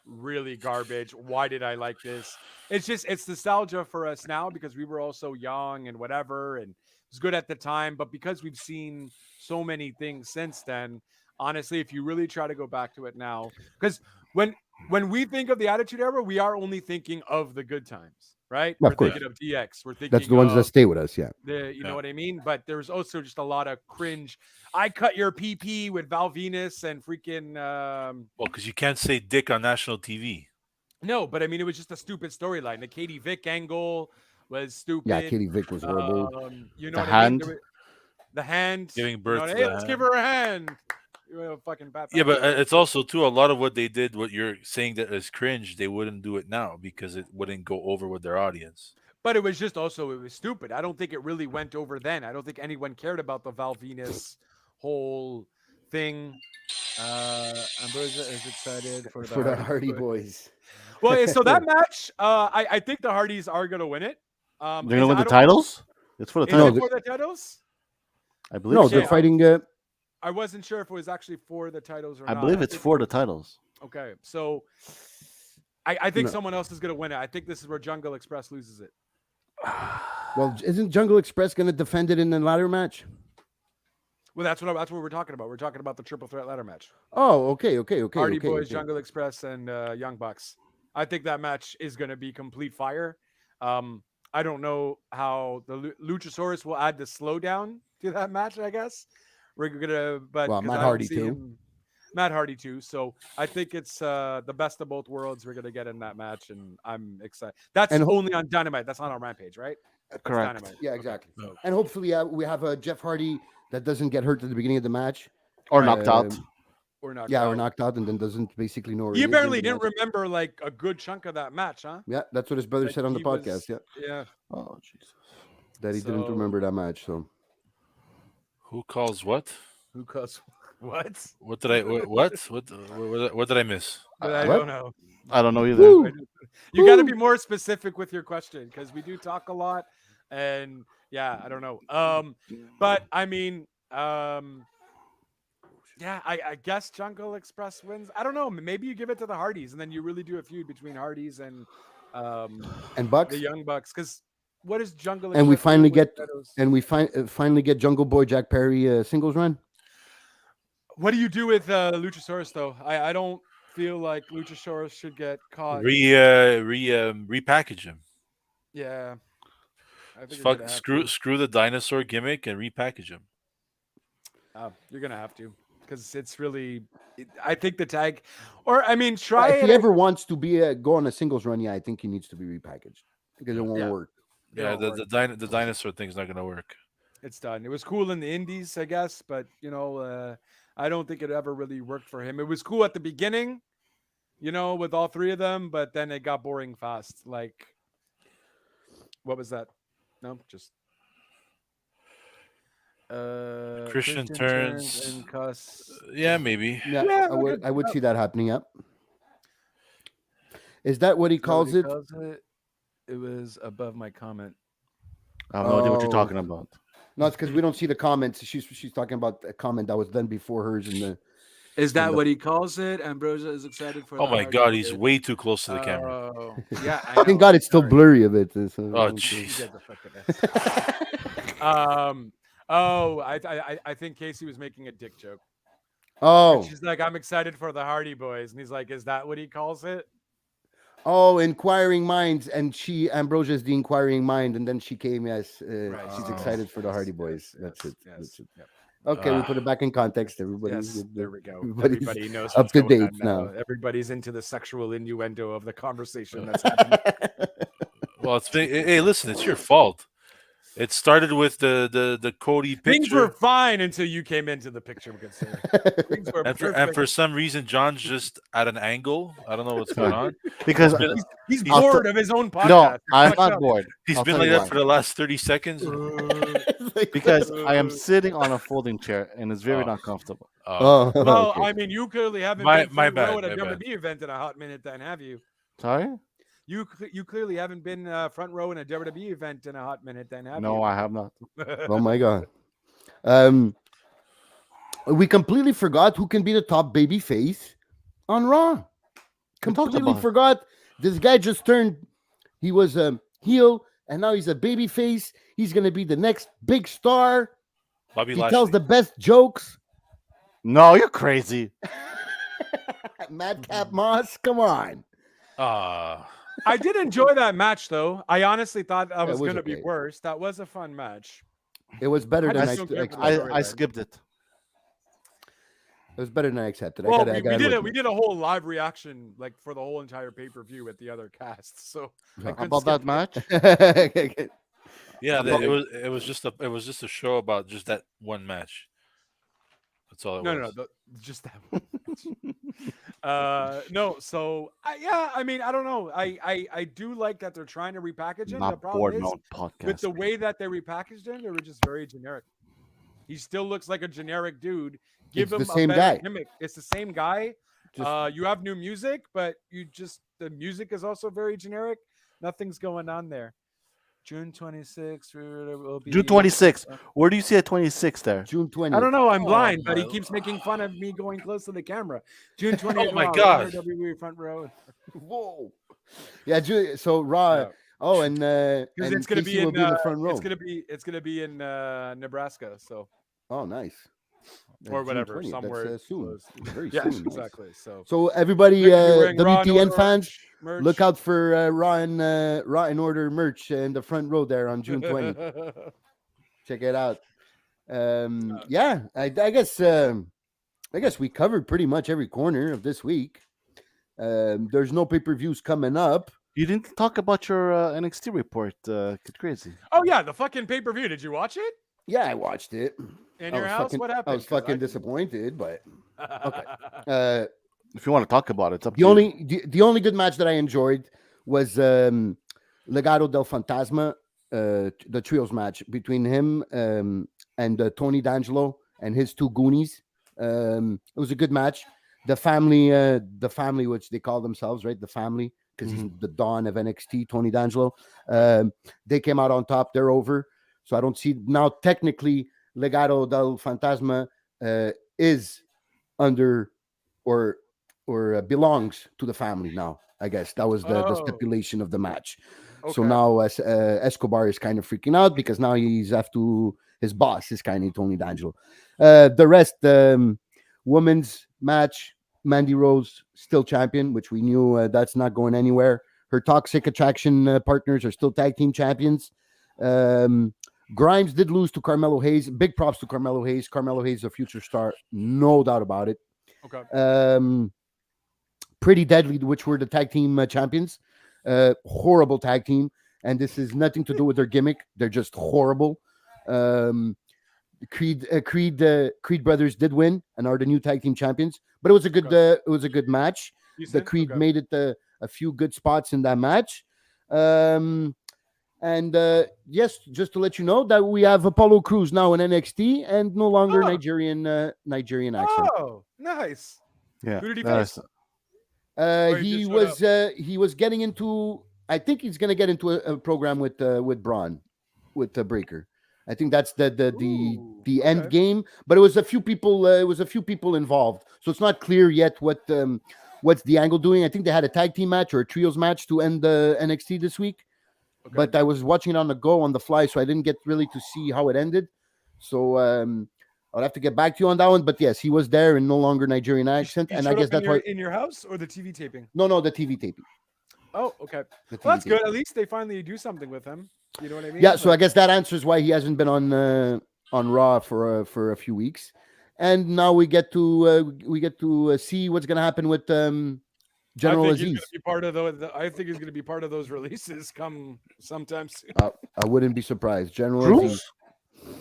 Speaker 2: really garbage. Why did I like this? It's nostalgia for us now because we were all so young and whatever, and it was good at the time. But because we've seen so many things since then, honestly, if you really try to go back to it now, because when we think of the Attitude Era, we are only thinking of the good times, right?
Speaker 3: Of
Speaker 2: We're
Speaker 3: course.
Speaker 2: thinking of DX. We're
Speaker 3: That's
Speaker 2: thinking
Speaker 3: the ones that
Speaker 2: of
Speaker 3: stay with us. Yeah.
Speaker 2: you know
Speaker 5: Yeah.
Speaker 2: what I mean? But there's also just a lot of cringe. I cut your PP with Val Venus and freaking
Speaker 5: Well, because you can't say dick on national TV.
Speaker 2: no, but I mean it was just a stupid storyline. The Katie Vick angle was stupid.
Speaker 3: Yeah. Katie Vick was horrible.
Speaker 2: You know
Speaker 4: The
Speaker 2: what I mean?
Speaker 4: hand.
Speaker 2: The hand.
Speaker 5: Giving
Speaker 2: You
Speaker 5: birth
Speaker 2: know,
Speaker 5: to
Speaker 2: hey,
Speaker 5: the
Speaker 2: let's
Speaker 5: hand.
Speaker 2: give her a hand. You know, fucking pat.
Speaker 5: Yeah, but it's also too a lot of what they did. What you're saying that is cringe, they wouldn't do it now because it wouldn't go over with their audience.
Speaker 2: But it was just also it was stupid. I don't think it really went over then. I don't think anyone cared about the Val Venus whole thing. Ambrosia is excited for the
Speaker 3: Hardy Boys.
Speaker 2: Well, so that match, I think the Hardys are gonna win it.
Speaker 4: They're gonna win
Speaker 2: I
Speaker 4: the
Speaker 2: don't-
Speaker 4: titles. It's for the
Speaker 2: Is
Speaker 4: titles.
Speaker 2: it for the titles?
Speaker 4: I believe.
Speaker 3: No,
Speaker 4: so.
Speaker 3: they're
Speaker 2: Okay.
Speaker 3: fighting.
Speaker 2: I wasn't sure if it was actually for the titles or
Speaker 4: I
Speaker 2: not.
Speaker 4: believe it's
Speaker 2: think-
Speaker 4: for the titles.
Speaker 2: Okay, so I think
Speaker 3: No.
Speaker 2: someone else is gonna win it. I think this is where Jungle Express loses it.
Speaker 3: Well, isn't Jungle Express going to defend it in the ladder match?
Speaker 2: Well, that's what we're talking about. We're talking about the triple threat ladder match.
Speaker 3: Oh, okay.
Speaker 2: Hardy
Speaker 3: Okay,
Speaker 2: Boys,
Speaker 3: okay.
Speaker 2: Jungle Express, and Young Bucks. I think that match is going to be complete fire. I don't know how the Luchasaurus will add the slowdown to that match. I guess we're gonna, but
Speaker 3: Well,
Speaker 2: 'cause
Speaker 3: Matt
Speaker 2: I don't
Speaker 3: Hardy
Speaker 2: see
Speaker 3: too.
Speaker 2: him- Matt Hardy too. So I think it's the best of both worlds we're gonna get in that match, and I'm excited. That's
Speaker 3: And
Speaker 2: only on Dynamite. That's not on Rampage, right? That's
Speaker 4: Correct.
Speaker 2: Dynamite.
Speaker 3: Yeah,
Speaker 2: Okay,
Speaker 3: exactly.
Speaker 2: so-
Speaker 3: And hopefully, we have a Jeff Hardy that doesn't get hurt at the beginning of the match,
Speaker 4: Or knocked out.
Speaker 2: Or knocked
Speaker 3: Yeah,
Speaker 2: out.
Speaker 3: or knocked out, and then doesn't basically know. where
Speaker 2: He
Speaker 3: is in
Speaker 2: apparently
Speaker 3: the
Speaker 2: didn't
Speaker 3: match.
Speaker 2: remember like a good chunk of that match, huh?
Speaker 3: Yeah, that's what his brother
Speaker 2: Like,
Speaker 3: said on the
Speaker 2: he
Speaker 3: podcast.
Speaker 2: was-
Speaker 3: Yeah,
Speaker 2: Yeah.
Speaker 4: Oh Jesus.
Speaker 3: that he didn't
Speaker 2: So-
Speaker 3: remember that match. So
Speaker 5: Who calls what?
Speaker 2: Who caused what?
Speaker 5: What did I? What did I miss?
Speaker 2: But I
Speaker 3: What?
Speaker 2: don't know.
Speaker 4: I don't know either.
Speaker 3: Woo!
Speaker 2: You got to be more specific with your question because we do talk a lot, and yeah, I don't know. But I mean, yeah, I guess Jungle Express wins. I don't know. Maybe you give it to the Hardys, and then you really do a feud between Hardys and
Speaker 3: and Bucks,
Speaker 2: the Young Bucks. Because what is Jungle?
Speaker 3: And we
Speaker 2: Express
Speaker 3: finally
Speaker 2: doing with
Speaker 3: get-
Speaker 2: titles?
Speaker 3: and we finally get Jungle Boy Jack Perry singles run.
Speaker 2: What do you do with Luchasaurus though? I don't feel like Luchasaurus should get caught.
Speaker 5: Repackage him.
Speaker 2: Yeah. I think you're
Speaker 5: Fuck,
Speaker 2: gonna have
Speaker 5: screw
Speaker 2: to.
Speaker 5: screw the dinosaur gimmick and repackage him.
Speaker 2: You're gonna have to because it's really. I think the tag, or I mean, try
Speaker 3: If
Speaker 2: it.
Speaker 3: he ever wants to be go on a singles run, yeah, I think he needs to be repackaged because it won't
Speaker 2: Yeah.
Speaker 3: work.
Speaker 5: Yeah,
Speaker 2: won't work.
Speaker 5: the dinosaur thing's not gonna work.
Speaker 2: It's done. It was cool in the Indies, I guess, but you know, I don't think it ever really worked for him. It was cool at the beginning, you know, with all three of them, but then it got boring fast. Like, what was that? No, just.
Speaker 5: Christian turns.
Speaker 2: and cuss.
Speaker 5: Yeah, maybe.
Speaker 3: Yeah,
Speaker 2: Yeah,
Speaker 3: I would see that happening. Yep. Is that what he
Speaker 2: Is that what
Speaker 3: calls
Speaker 2: he
Speaker 3: it?
Speaker 2: calls it? It was above my comment.
Speaker 4: I have no idea what you're
Speaker 3: Oh.
Speaker 4: talking about.
Speaker 3: No, it's because we don't see the comments. She's talking about a comment that was done before hers in the.
Speaker 2: Is that
Speaker 3: the-
Speaker 2: what he calls it? Ambrosia is excited for.
Speaker 5: Oh
Speaker 2: the
Speaker 5: my
Speaker 2: Hardy
Speaker 5: god, he's
Speaker 2: Boys.
Speaker 5: way too close to the camera.
Speaker 2: Oh, yeah. I
Speaker 3: Thank
Speaker 2: know,
Speaker 3: God it's still
Speaker 2: sorry.
Speaker 3: blurry a bit. So
Speaker 5: Oh
Speaker 2: You
Speaker 5: jeez.
Speaker 2: get the fuck out of Oh, I think Casey was making a dick joke.
Speaker 3: Oh,
Speaker 2: She's like, I'm excited for the Hardy Boys, and he's like, is that what he calls it?
Speaker 3: oh, inquiring minds, and Ambrosia is the inquiring mind, and then she came as she's
Speaker 2: Oh,
Speaker 3: excited for the
Speaker 2: yes,
Speaker 3: Hardy Boys.
Speaker 2: yes,
Speaker 3: That's it.
Speaker 2: yes,
Speaker 3: That's it.
Speaker 2: yep.
Speaker 3: Okay, we put it back in context. Everybody,
Speaker 2: Yes, there we go.
Speaker 3: everybody's
Speaker 2: Everybody knows
Speaker 3: up
Speaker 2: what's
Speaker 3: to
Speaker 2: going on
Speaker 3: date
Speaker 2: now.
Speaker 3: now.
Speaker 2: Everybody's into the sexual innuendo of the conversation that's happening.
Speaker 5: Well, hey, listen, it's your fault. It started with the Cody
Speaker 2: Things were
Speaker 5: picture,
Speaker 2: fine until you came into the picture, good sir. Things were
Speaker 5: and
Speaker 2: perfect.
Speaker 5: for some reason, John's just at an angle. I don't know what's going on.
Speaker 4: Because
Speaker 2: He's
Speaker 5: I'll
Speaker 2: bored of his own podcast.
Speaker 4: no,
Speaker 2: You're
Speaker 4: I'm
Speaker 2: fucked
Speaker 4: not
Speaker 2: up.
Speaker 4: bored.
Speaker 5: He's
Speaker 4: I'll
Speaker 5: been
Speaker 4: tell
Speaker 5: like
Speaker 4: you
Speaker 5: that
Speaker 4: why.
Speaker 5: for the last 30 seconds.
Speaker 4: Because I am sitting on a folding chair and it's very
Speaker 5: Oh.
Speaker 4: not comfortable.
Speaker 3: Oh,
Speaker 2: Well,
Speaker 3: okay.
Speaker 2: I mean, you clearly haven't
Speaker 5: My-
Speaker 2: been
Speaker 5: my
Speaker 2: front row
Speaker 5: bad,
Speaker 2: at a
Speaker 5: my bad.
Speaker 2: WWE event in a hot minute, then have you?
Speaker 4: Sorry?
Speaker 2: You clearly haven't been front row in a WWE event in a hot minute, then have
Speaker 4: No,
Speaker 2: you?
Speaker 4: I have not.
Speaker 3: Oh my God. We completely forgot who can be the top baby face on Raw. Completely
Speaker 4: about it.
Speaker 3: forgot. This guy just turned. He was a heel, and now he's a baby face. He's gonna be the next big star.
Speaker 5: Bobby
Speaker 3: He
Speaker 5: Lashley.
Speaker 3: tells the best jokes.
Speaker 4: No, you're crazy.
Speaker 3: Madcap Moss, come on.
Speaker 5: Ah,
Speaker 2: I did enjoy that match, though. I honestly thought that
Speaker 3: Yeah, it
Speaker 2: was
Speaker 3: was
Speaker 2: going to be
Speaker 3: okay.
Speaker 2: worse. That was a fun match.
Speaker 3: It was better
Speaker 2: I
Speaker 3: than
Speaker 2: just
Speaker 3: I
Speaker 2: don't care for the
Speaker 3: expected.
Speaker 4: I
Speaker 2: storyline.
Speaker 4: skipped it.
Speaker 3: It was better than I accepted.
Speaker 2: Well,
Speaker 3: I
Speaker 2: we
Speaker 3: gotta
Speaker 2: did it. We
Speaker 3: admit.
Speaker 2: did a whole live reaction like for the whole entire pay per view with the other casts, so I couldn't
Speaker 4: About
Speaker 2: skip
Speaker 4: that match,
Speaker 5: yeah.
Speaker 3: No.
Speaker 5: It was just a show about just that one match. That's all it
Speaker 2: No,
Speaker 5: was.
Speaker 2: just that one match. No. So, yeah, I mean, I don't know. I do like that they're trying to repackage him. The
Speaker 4: not
Speaker 2: problem
Speaker 4: board
Speaker 2: is
Speaker 4: mode
Speaker 2: with
Speaker 4: podcast.
Speaker 2: the way that they repackaged him, they were just very generic. He still looks like a generic dude. Give
Speaker 3: It's the
Speaker 2: him a
Speaker 3: same
Speaker 2: better
Speaker 3: guy.
Speaker 2: gimmick. It's the same guy.
Speaker 3: Just
Speaker 2: You have new music, but the music is also very generic. Nothing's going on there. June 26th will
Speaker 4: June
Speaker 2: be
Speaker 4: 26th. Where do you see a 26 there?
Speaker 3: June
Speaker 2: I
Speaker 3: 20th.
Speaker 2: don't know. I'm
Speaker 5: Oh,
Speaker 2: blind, but he
Speaker 5: my-
Speaker 2: keeps making fun of me going close to the camera. June 20th.
Speaker 5: Oh my
Speaker 2: Raw,
Speaker 5: God.
Speaker 2: WWE front row.
Speaker 3: Whoa. Yeah, so Raw.
Speaker 2: Yeah.
Speaker 3: Oh, and
Speaker 2: Because
Speaker 3: and
Speaker 2: it's gonna
Speaker 3: Casey
Speaker 2: be
Speaker 3: will
Speaker 2: in.
Speaker 3: be in the front row.
Speaker 2: It's gonna be in Nebraska. So
Speaker 3: Oh, nice.
Speaker 2: or
Speaker 3: June
Speaker 2: whatever,
Speaker 3: 20th.
Speaker 2: somewhere
Speaker 3: That's soon.
Speaker 2: close.
Speaker 3: Very
Speaker 2: Yes,
Speaker 3: soon. Nice.
Speaker 2: exactly. So
Speaker 3: So everybody,
Speaker 2: They're gonna be wearing Raw in
Speaker 3: WTN
Speaker 2: Order
Speaker 3: fans,
Speaker 2: merch.
Speaker 3: look out for Raw in Order merch in the front row there on June 20th. Check it out. Yeah, I guess we covered pretty much every corner of this week. There's no pay-per-views coming up.
Speaker 4: You didn't talk about your NXT report, Kid Crazy.
Speaker 2: Oh yeah, the fucking pay per view. Did you watch it
Speaker 3: Yeah, I watched it.
Speaker 2: in
Speaker 3: I
Speaker 2: your
Speaker 3: was
Speaker 2: house?
Speaker 3: fucking-
Speaker 2: What happened?
Speaker 3: I was
Speaker 2: 'Cause
Speaker 3: fucking
Speaker 2: didn't.
Speaker 3: disappointed, but
Speaker 2: Okay.
Speaker 3: uh,
Speaker 4: If you want to talk about it, it's up to
Speaker 3: the
Speaker 4: you.
Speaker 3: only the only good match that I enjoyed was Legado del Fantasma, the trios match between him and Tony D'Angelo and his two Goonies. It was a good match. The family, which they call themselves, right? The family, because he's the Dawn of NXT, Tony D'Angelo. They came out on top. They're over. So I don't see now. Technically, Legado del Fantasma is under or belongs to the family now. I guess that was the
Speaker 2: Oh.
Speaker 3: stipulation of the match. So
Speaker 2: Okay.
Speaker 3: now Escobar is kind of freaking out because now he's his boss is kind of Tony D'Angelo. The rest, women's match, Mandy Rose still champion, which we knew that's not going anywhere. Her Toxic Attraction partners are still tag team champions. Grimes did lose to Carmelo Hayes. Big props to Carmelo Hayes. Carmelo Hayes, a future star, no doubt about it.
Speaker 2: Okay.
Speaker 3: Pretty Deadly, which were the tag team champions. Horrible tag team, and this is nothing to do with their gimmick. They're just horrible. Creed brothers did win and are the new tag team champions, but it was a good match.
Speaker 2: You
Speaker 3: The
Speaker 2: said?
Speaker 3: Creed
Speaker 2: Okay.
Speaker 3: made it a few good spots in that match. And yes, just to let you know that we have Apollo Crews now in NXT and no longer
Speaker 2: Oh.
Speaker 3: Nigerian accent.
Speaker 2: Oh, nice.
Speaker 4: Yeah,
Speaker 2: Who did he
Speaker 4: that's-
Speaker 2: face? Or he just showed
Speaker 3: He was getting into. I think he's going to get into a program with Braun, with Breaker. I think that's
Speaker 2: Ooh,
Speaker 3: the end
Speaker 2: okay.
Speaker 3: game. But it was a few people. Involved, so it's not clear yet what's the angle doing. I think they had a tag team match or a trios match to end the NXT this week.
Speaker 2: Okay.
Speaker 3: But I was watching it on the go on the fly, so I didn't get really to see how it ended. So I'll have to get back to you on that one. But yes, he was there and no longer Nigerian accent,
Speaker 2: He
Speaker 3: and I
Speaker 2: showed
Speaker 3: guess
Speaker 2: up in
Speaker 3: that's why.
Speaker 2: in your house or the TV taping.
Speaker 3: No, the TV taping.
Speaker 2: Oh, okay.
Speaker 3: The
Speaker 2: Well, that's
Speaker 3: TV
Speaker 2: good.
Speaker 3: taping.
Speaker 2: At least they finally do something with him. You know what I mean?
Speaker 3: Yeah, so I
Speaker 2: Like,
Speaker 3: guess that answers why he hasn't been on Raw for a few weeks, and now we get to see what's gonna happen with General
Speaker 2: I think he's
Speaker 3: Aziz.
Speaker 2: gonna be part of I think he's going to be part of those releases come sometime soon.
Speaker 3: I wouldn't be surprised. General
Speaker 4: Cruz?
Speaker 3: Aziz.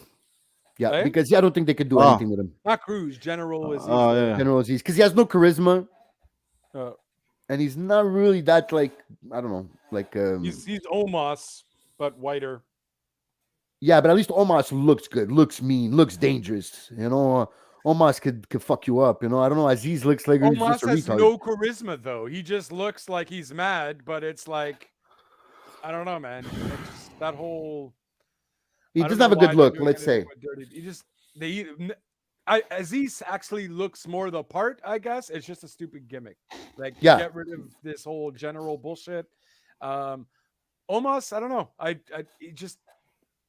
Speaker 3: Yeah,
Speaker 2: Eh?
Speaker 3: because I don't think they could do
Speaker 4: Oh.
Speaker 3: anything with him.
Speaker 2: Not Cruz. General Aziz.
Speaker 4: Oh, yeah.
Speaker 3: General Aziz, because he has no charisma,
Speaker 2: Uh,
Speaker 3: and he's not really that I don't know,
Speaker 2: he's Omos, but whiter.
Speaker 3: yeah, but at least Omos looks good, looks mean, looks dangerous. You know, Omos could fuck you up. You know, I don't know. Aziz looks like he's just
Speaker 2: Omos
Speaker 3: a
Speaker 2: has
Speaker 3: retard.
Speaker 2: no charisma though. He just looks like he's mad, but it's like I don't know, man. It's just that whole.
Speaker 3: He
Speaker 2: I don't
Speaker 3: doesn't have a
Speaker 2: know
Speaker 3: good
Speaker 2: why they're
Speaker 3: look,
Speaker 2: doing
Speaker 3: let's say.
Speaker 2: anything with Dirty. He just Aziz actually looks more the part, I guess. It's just a stupid gimmick. Like
Speaker 3: Yeah.
Speaker 2: get rid of this whole general bullshit. Omos, I don't know.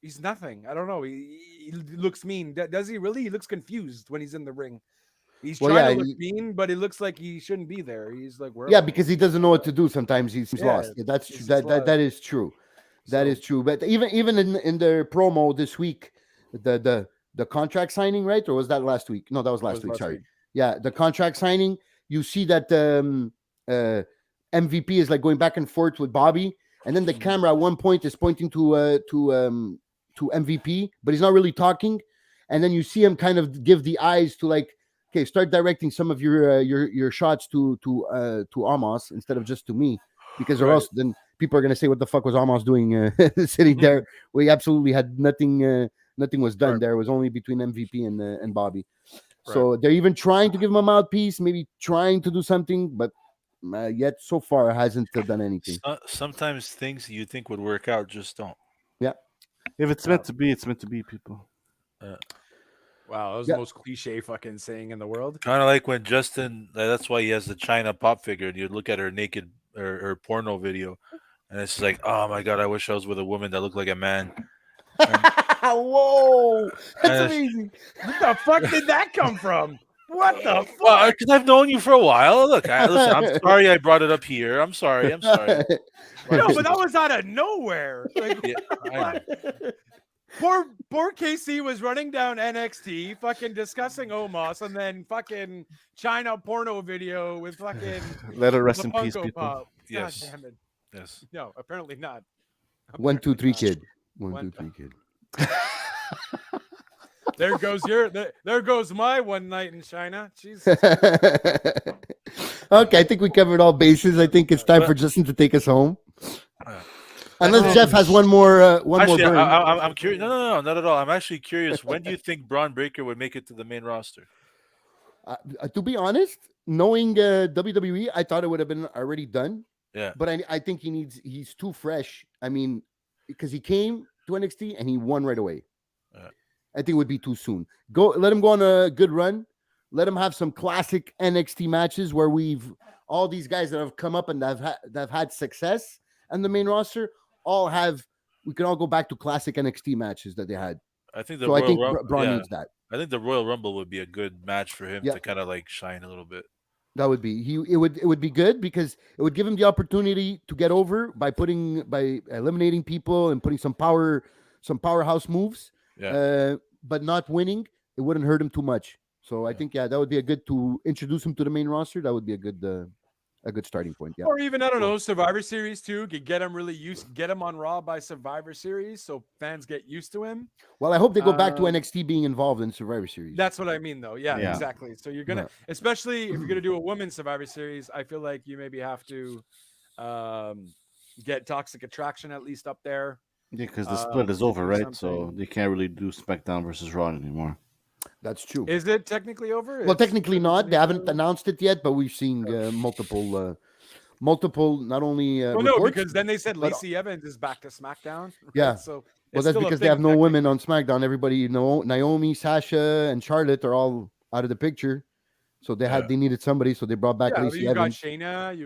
Speaker 2: He's nothing. I don't know. He looks mean. Does he really? He looks confused when he's in the ring. He's
Speaker 3: Well,
Speaker 2: trying
Speaker 3: yeah,
Speaker 2: to look mean, but he looks like he shouldn't be there. He's like, where
Speaker 3: yeah,
Speaker 2: am I?
Speaker 3: because he doesn't know what to do. Sometimes he's
Speaker 2: Yeah,
Speaker 3: lost. Yeah, that's true.
Speaker 2: he's just
Speaker 3: That
Speaker 2: lost.
Speaker 3: is true. That is
Speaker 2: So
Speaker 3: true. But even in their promo this week, the contract signing, right? Or was that last week? No, that was
Speaker 2: that
Speaker 3: last
Speaker 2: was
Speaker 3: week.
Speaker 2: last
Speaker 3: Sorry.
Speaker 2: week.
Speaker 3: Yeah, the contract signing. You see that uh, MVP is like going back and forth with Bobby, and then the
Speaker 2: Mhm.
Speaker 3: camera at one point is pointing to MVP, but he's not really talking. And then you see him kind of give the eyes to like, okay, start directing some of your shots to Amos instead of just to me, because or
Speaker 2: Right.
Speaker 3: else then people are gonna say, what the fuck was Amos doing sitting there? Where he absolutely had nothing. Nothing was done
Speaker 2: Right.
Speaker 3: there. It was only between MVP and Bobby.
Speaker 2: Right.
Speaker 3: So they're even trying to give him a mouthpiece, maybe trying to do something, but yet so far hasn't done anything.
Speaker 5: Sometimes things you think would work out just don't.
Speaker 3: Yeah,
Speaker 4: If it's meant to be, it's meant to be, people.
Speaker 5: Uh,
Speaker 2: Wow, that was the
Speaker 3: yeah.
Speaker 2: most cliche fucking saying in the world.
Speaker 5: Kind of like when Justin. That's why he has the China pop figure. And you look at her naked or her porno video, and it's like, oh my god, I wish I was with a woman that looked like a man. And,
Speaker 3: Whoa, that's
Speaker 5: and
Speaker 3: amazing.
Speaker 2: What the fuck did that come from? What the fuck?
Speaker 5: well, because I've known you for a while. Look, listen. I'm sorry I brought it up here. I'm sorry. I'm sorry.
Speaker 2: No, but that was out of nowhere. Like,
Speaker 5: Yeah, I know.
Speaker 2: poor KC was running down NXT, fucking discussing Omos, and then fucking China porno video with fucking
Speaker 4: Let her rest
Speaker 2: the
Speaker 4: in peace,
Speaker 2: Funko
Speaker 4: people.
Speaker 2: Pop.
Speaker 5: Yes.
Speaker 2: God damn it.
Speaker 5: Yes.
Speaker 2: No, apparently not.
Speaker 3: 1, 2, 3,
Speaker 2: Apparently not.
Speaker 3: kid. 1, 2, 3, kid.
Speaker 2: There goes there goes my one night in China. Jesus.
Speaker 3: Okay, I think we covered all bases. I think it's time for Justin to take us home. Unless Jeff has one more
Speaker 5: Actually,
Speaker 3: burn.
Speaker 5: I'm curious. No, not at all. I'm actually curious. When do you think Braun Breaker would make it to the main roster?
Speaker 3: To be honest, knowing WWE, I thought it would have been already done.
Speaker 5: Yeah.
Speaker 3: But I think he's too fresh. I mean, because he came to NXT and he won right away.
Speaker 5: Yeah.
Speaker 3: I think it would be too soon. Let him go on a good run. Let him have some classic NXT matches where all these guys that have come up and that have had success on the main roster we can all go back to classic NXT matches that they had.
Speaker 5: I think the
Speaker 3: So I
Speaker 5: Royal
Speaker 3: think
Speaker 5: Rumble.
Speaker 3: Braun
Speaker 5: Yeah.
Speaker 3: needs that.
Speaker 5: I think the Royal Rumble would be a good match for him
Speaker 3: Yeah.
Speaker 5: to kind of like shine a little bit.
Speaker 3: That would be it would be good because it would give him the opportunity to get over by eliminating people and putting some powerhouse moves.
Speaker 5: Yeah.
Speaker 3: But not winning, it wouldn't hurt him too much. So I think that would be to introduce him to the main roster. That would be a good starting point. Yeah.
Speaker 2: Or even, I don't know, Survivor Series too. Get him get him on Raw by Survivor Series so fans get used to him.
Speaker 3: Well, I hope they go back to NXT being involved in Survivor Series.
Speaker 2: That's what I mean, though. Yeah,
Speaker 4: Yeah.
Speaker 2: exactly. So you're gonna, especially if you're gonna do a women's Survivor Series, I feel like you maybe have to get Toxic Attraction at least up there.
Speaker 4: Yeah, because the split is over, right? So
Speaker 2: something.
Speaker 4: they can't really do SmackDown versus Raw anymore.
Speaker 3: That's true.
Speaker 2: Is it technically over?
Speaker 3: Well, technically not. They haven't announced it yet, but we've seen multiple. Not only
Speaker 2: Well, no,
Speaker 3: reports,
Speaker 2: because then they said
Speaker 3: but-
Speaker 2: Lacey Evans is back to SmackDown. Right?
Speaker 3: Yeah.
Speaker 2: So
Speaker 3: well,
Speaker 2: it's
Speaker 3: that's
Speaker 2: still a
Speaker 3: because they
Speaker 2: thing,
Speaker 3: have no women
Speaker 2: technically.
Speaker 3: on SmackDown. Everybody, Naomi, Sasha, and Charlotte are all out of the picture. So they needed somebody, so they brought back
Speaker 2: Yeah,
Speaker 3: Lacey
Speaker 2: you
Speaker 3: Evans.
Speaker 2: got Shayna,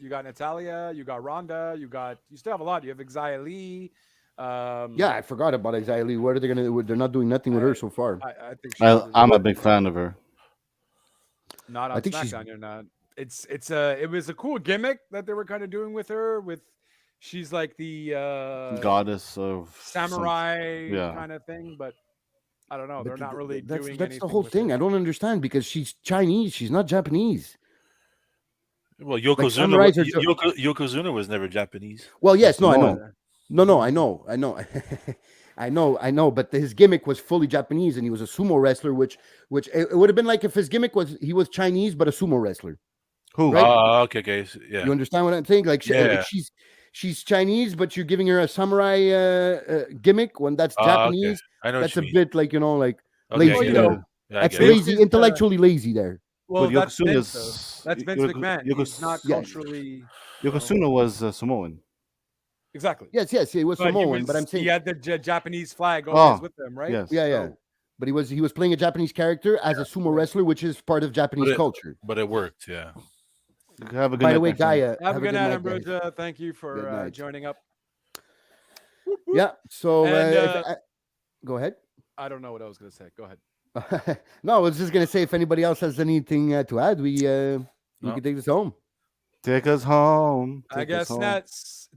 Speaker 2: you got Natalia, you got Ronda, you still have a lot. You have Xia Li.
Speaker 3: Yeah, I forgot about Xia Li. What are they gonna do? They're not doing nothing with her so far.
Speaker 2: I think
Speaker 4: I'm a big fan of her.
Speaker 2: not on
Speaker 3: I think she's-
Speaker 2: SmackDown. You're not. It was a cool gimmick that they were kind of doing with her. She's like the
Speaker 4: Goddess of
Speaker 2: samurai
Speaker 4: yeah.
Speaker 2: kind of thing, but I don't know.
Speaker 3: But
Speaker 2: They're not really
Speaker 3: that's
Speaker 2: doing
Speaker 3: the
Speaker 2: anything
Speaker 3: whole
Speaker 2: with
Speaker 3: thing.
Speaker 2: her.
Speaker 3: I don't understand because she's Chinese. She's not Japanese.
Speaker 5: Well,
Speaker 3: samurais are
Speaker 5: Yokozuna was never Japanese.
Speaker 3: Well, yes, no, I
Speaker 4: Samoan.
Speaker 3: know. No, I know. I know. But his gimmick was fully Japanese, and he was a sumo wrestler. Which it would have been like if his gimmick was he was Chinese but a sumo wrestler.
Speaker 4: Who?
Speaker 3: Right?
Speaker 5: Okay. Yeah.
Speaker 3: You understand what I'm saying? Like
Speaker 5: Yeah.
Speaker 3: she's Chinese, but you're giving her a samurai gimmick when that's Japanese.
Speaker 5: Okay. I know
Speaker 3: That's
Speaker 5: what
Speaker 3: a
Speaker 5: you mean.
Speaker 3: bit like
Speaker 5: Okay,
Speaker 3: lazy.
Speaker 2: Well, you
Speaker 3: there.
Speaker 2: know,
Speaker 5: Yeah, I
Speaker 3: That's
Speaker 5: get it.
Speaker 3: lazy, intellectually lazy there.
Speaker 2: Well,
Speaker 4: But
Speaker 2: that's
Speaker 4: Yokozuna
Speaker 2: Vince,
Speaker 4: is-
Speaker 2: though. That's Vince McMahon. He's not
Speaker 3: Yeah.
Speaker 2: culturally
Speaker 4: Yokozuna was Samoan.
Speaker 2: exactly.
Speaker 3: Yes, it was
Speaker 2: But
Speaker 3: Samoan, but I'm saying
Speaker 2: he had the Japanese flag always with them, right?
Speaker 4: yes.
Speaker 3: yeah.
Speaker 2: So-
Speaker 3: But he was playing a Japanese character as a sumo wrestler, which is part of Japanese culture.
Speaker 5: But it worked. Yeah.
Speaker 4: Have a good
Speaker 3: By the
Speaker 4: night,
Speaker 3: way,
Speaker 4: my friend.
Speaker 3: Gaia,
Speaker 2: Have a good night,
Speaker 3: guys.
Speaker 2: Ambrosia. Thank you
Speaker 3: Good
Speaker 2: for
Speaker 3: night.
Speaker 2: joining up.
Speaker 3: Yeah. So
Speaker 2: And,
Speaker 3: go ahead.
Speaker 2: I don't know what I was going to say. Go ahead.
Speaker 3: No, I was just gonna say if anybody else has anything to add, we
Speaker 5: No.
Speaker 3: can take this home.
Speaker 4: Take us home.
Speaker 2: I
Speaker 4: Take us
Speaker 2: guess
Speaker 4: home.
Speaker 2: that's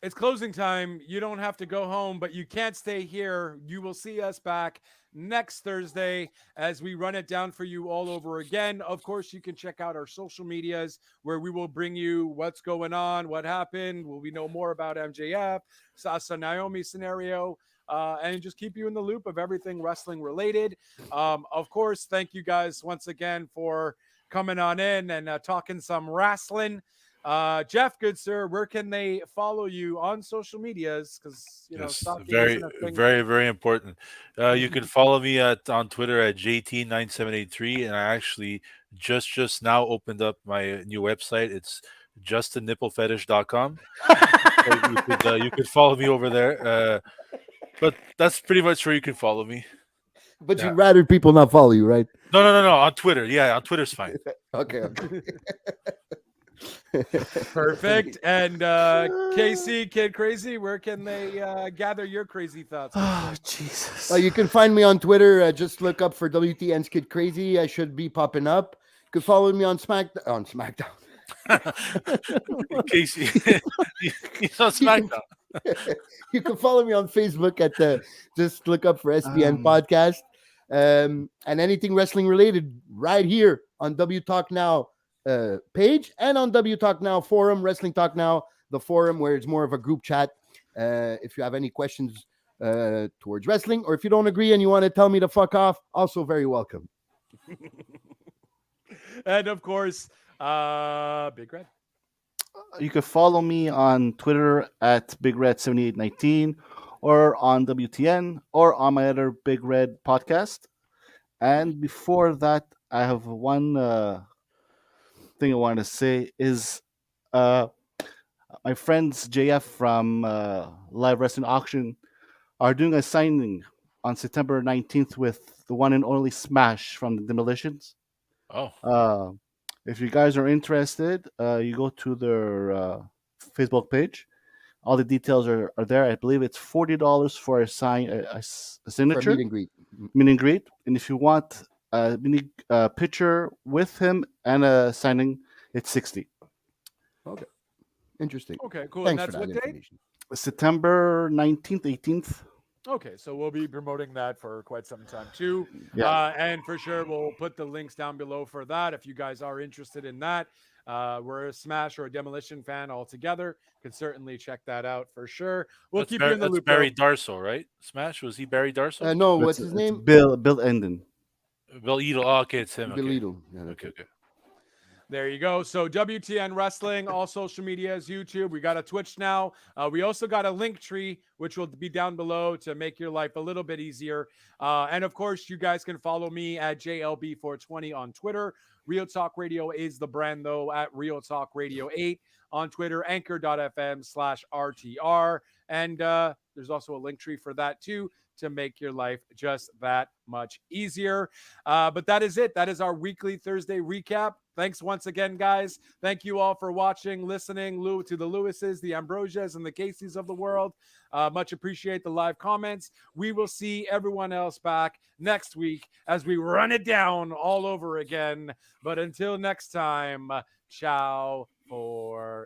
Speaker 2: it's closing time. You don't have to go home, but you can't stay here. You will see us back next Thursday as we run it down for you all over again. Of course, you can check out our social medias where we will bring you what's going on, what happened. Will we know more about MJF, Sasa Naomi scenario? And just keep you in the loop of everything wrestling related. Of course, thank you guys once again for coming on in and talking some wrestling. Jeff, good sir, where can they follow you on social medias? Because
Speaker 5: Yes,
Speaker 2: stalking isn't
Speaker 5: very,
Speaker 2: a thing.
Speaker 5: very, very important. You can follow me on Twitter at JT9783, and I actually just now opened up my new website. It's justannipplefetish.com. So you could follow me over there. But that's pretty much where you can follow me.
Speaker 3: But
Speaker 5: Yeah.
Speaker 3: you'd rather people not follow you, right?
Speaker 5: No. On Twitter. Yeah, on Twitter's fine.
Speaker 3: Okay, okay.
Speaker 2: Perfect. And Casey, Kid Crazy, where can they gather your crazy thoughts? Good
Speaker 4: Oh,
Speaker 2: sir?
Speaker 4: Jesus.
Speaker 3: You can find me on Twitter. Just look up for WTN's Kid Crazy. I should be popping up. You can follow me on SmackDown.
Speaker 5: In case he's on
Speaker 3: You can
Speaker 5: SmackDown.
Speaker 3: you can follow me on Facebook at just look up for SBN
Speaker 4: Um,
Speaker 3: Podcast. And anything wrestling related right here on W Talk Now page and on W Talk Now forum, Wrestling Talk Now, the forum where it's more of a group chat. If you have any questions towards wrestling, or if you don't agree and you want to tell me to fuck off, also very welcome.
Speaker 2: And of course, Big Red.
Speaker 4: you can follow me on Twitter at BigRed7819 or on WTN or on my other Big Red podcast. And before that, I have one thing I wanted to say is uh, my friends JF from Live Wrestling Auction are doing a signing on September 19th with the one and only Smash from the Demolitions.
Speaker 5: Oh,
Speaker 4: Uh, if you guys are interested, you go to their Facebook page. All the details are there. I believe it's $40 for a a
Speaker 3: For a
Speaker 4: signature,
Speaker 3: meet and greet.
Speaker 4: meet and greet. And if you want a mini picture with him and a signing, it's 60.
Speaker 3: Okay. Interesting.
Speaker 2: Okay, cool. And
Speaker 3: Thanks for
Speaker 2: that's
Speaker 3: that
Speaker 2: what date?
Speaker 3: information.
Speaker 4: September 19th, 18th.
Speaker 2: Okay, so we'll be promoting that for quite some time too.
Speaker 4: Yeah.
Speaker 2: And for sure, we'll put the links down below for that if you guys are interested in that. We're a Smash or a Demolition fan all together. Could certainly check that out for sure. We'll keep you in the
Speaker 5: That's
Speaker 2: loop.
Speaker 5: Barry
Speaker 2: Though.
Speaker 5: Darso, right? Smash, was he Barry Darso?
Speaker 3: No,
Speaker 4: It's,
Speaker 3: what's his
Speaker 4: it's
Speaker 3: name?
Speaker 4: Bill Enden.
Speaker 5: Bill Edel. Oh, okay, it's him. Okay,
Speaker 3: Belito. Yeah, that's
Speaker 5: okay,
Speaker 3: it.
Speaker 5: okay.
Speaker 2: There you go. So WTN Wrestling, all social medias, YouTube. We got a Twitch now. We also got a link tree, which will be down below to make your life a little bit easier. And of course, you guys can follow me at JLB420 on Twitter. Real Talk Radio is the brand, though, at Real Talk Radio 8 on Twitter, anchor.fm/RTR. And there's also a link tree for that, too, to make your life just that much easier. But that is it. That is our weekly Thursday recap. Thanks once again, guys. Thank you all for watching, listening, to the Lewises, the Ambrosias, and the Caseys of the world. Much appreciate the live comments. We will see everyone else back next week as we run it down all over again. But until next time, ciao for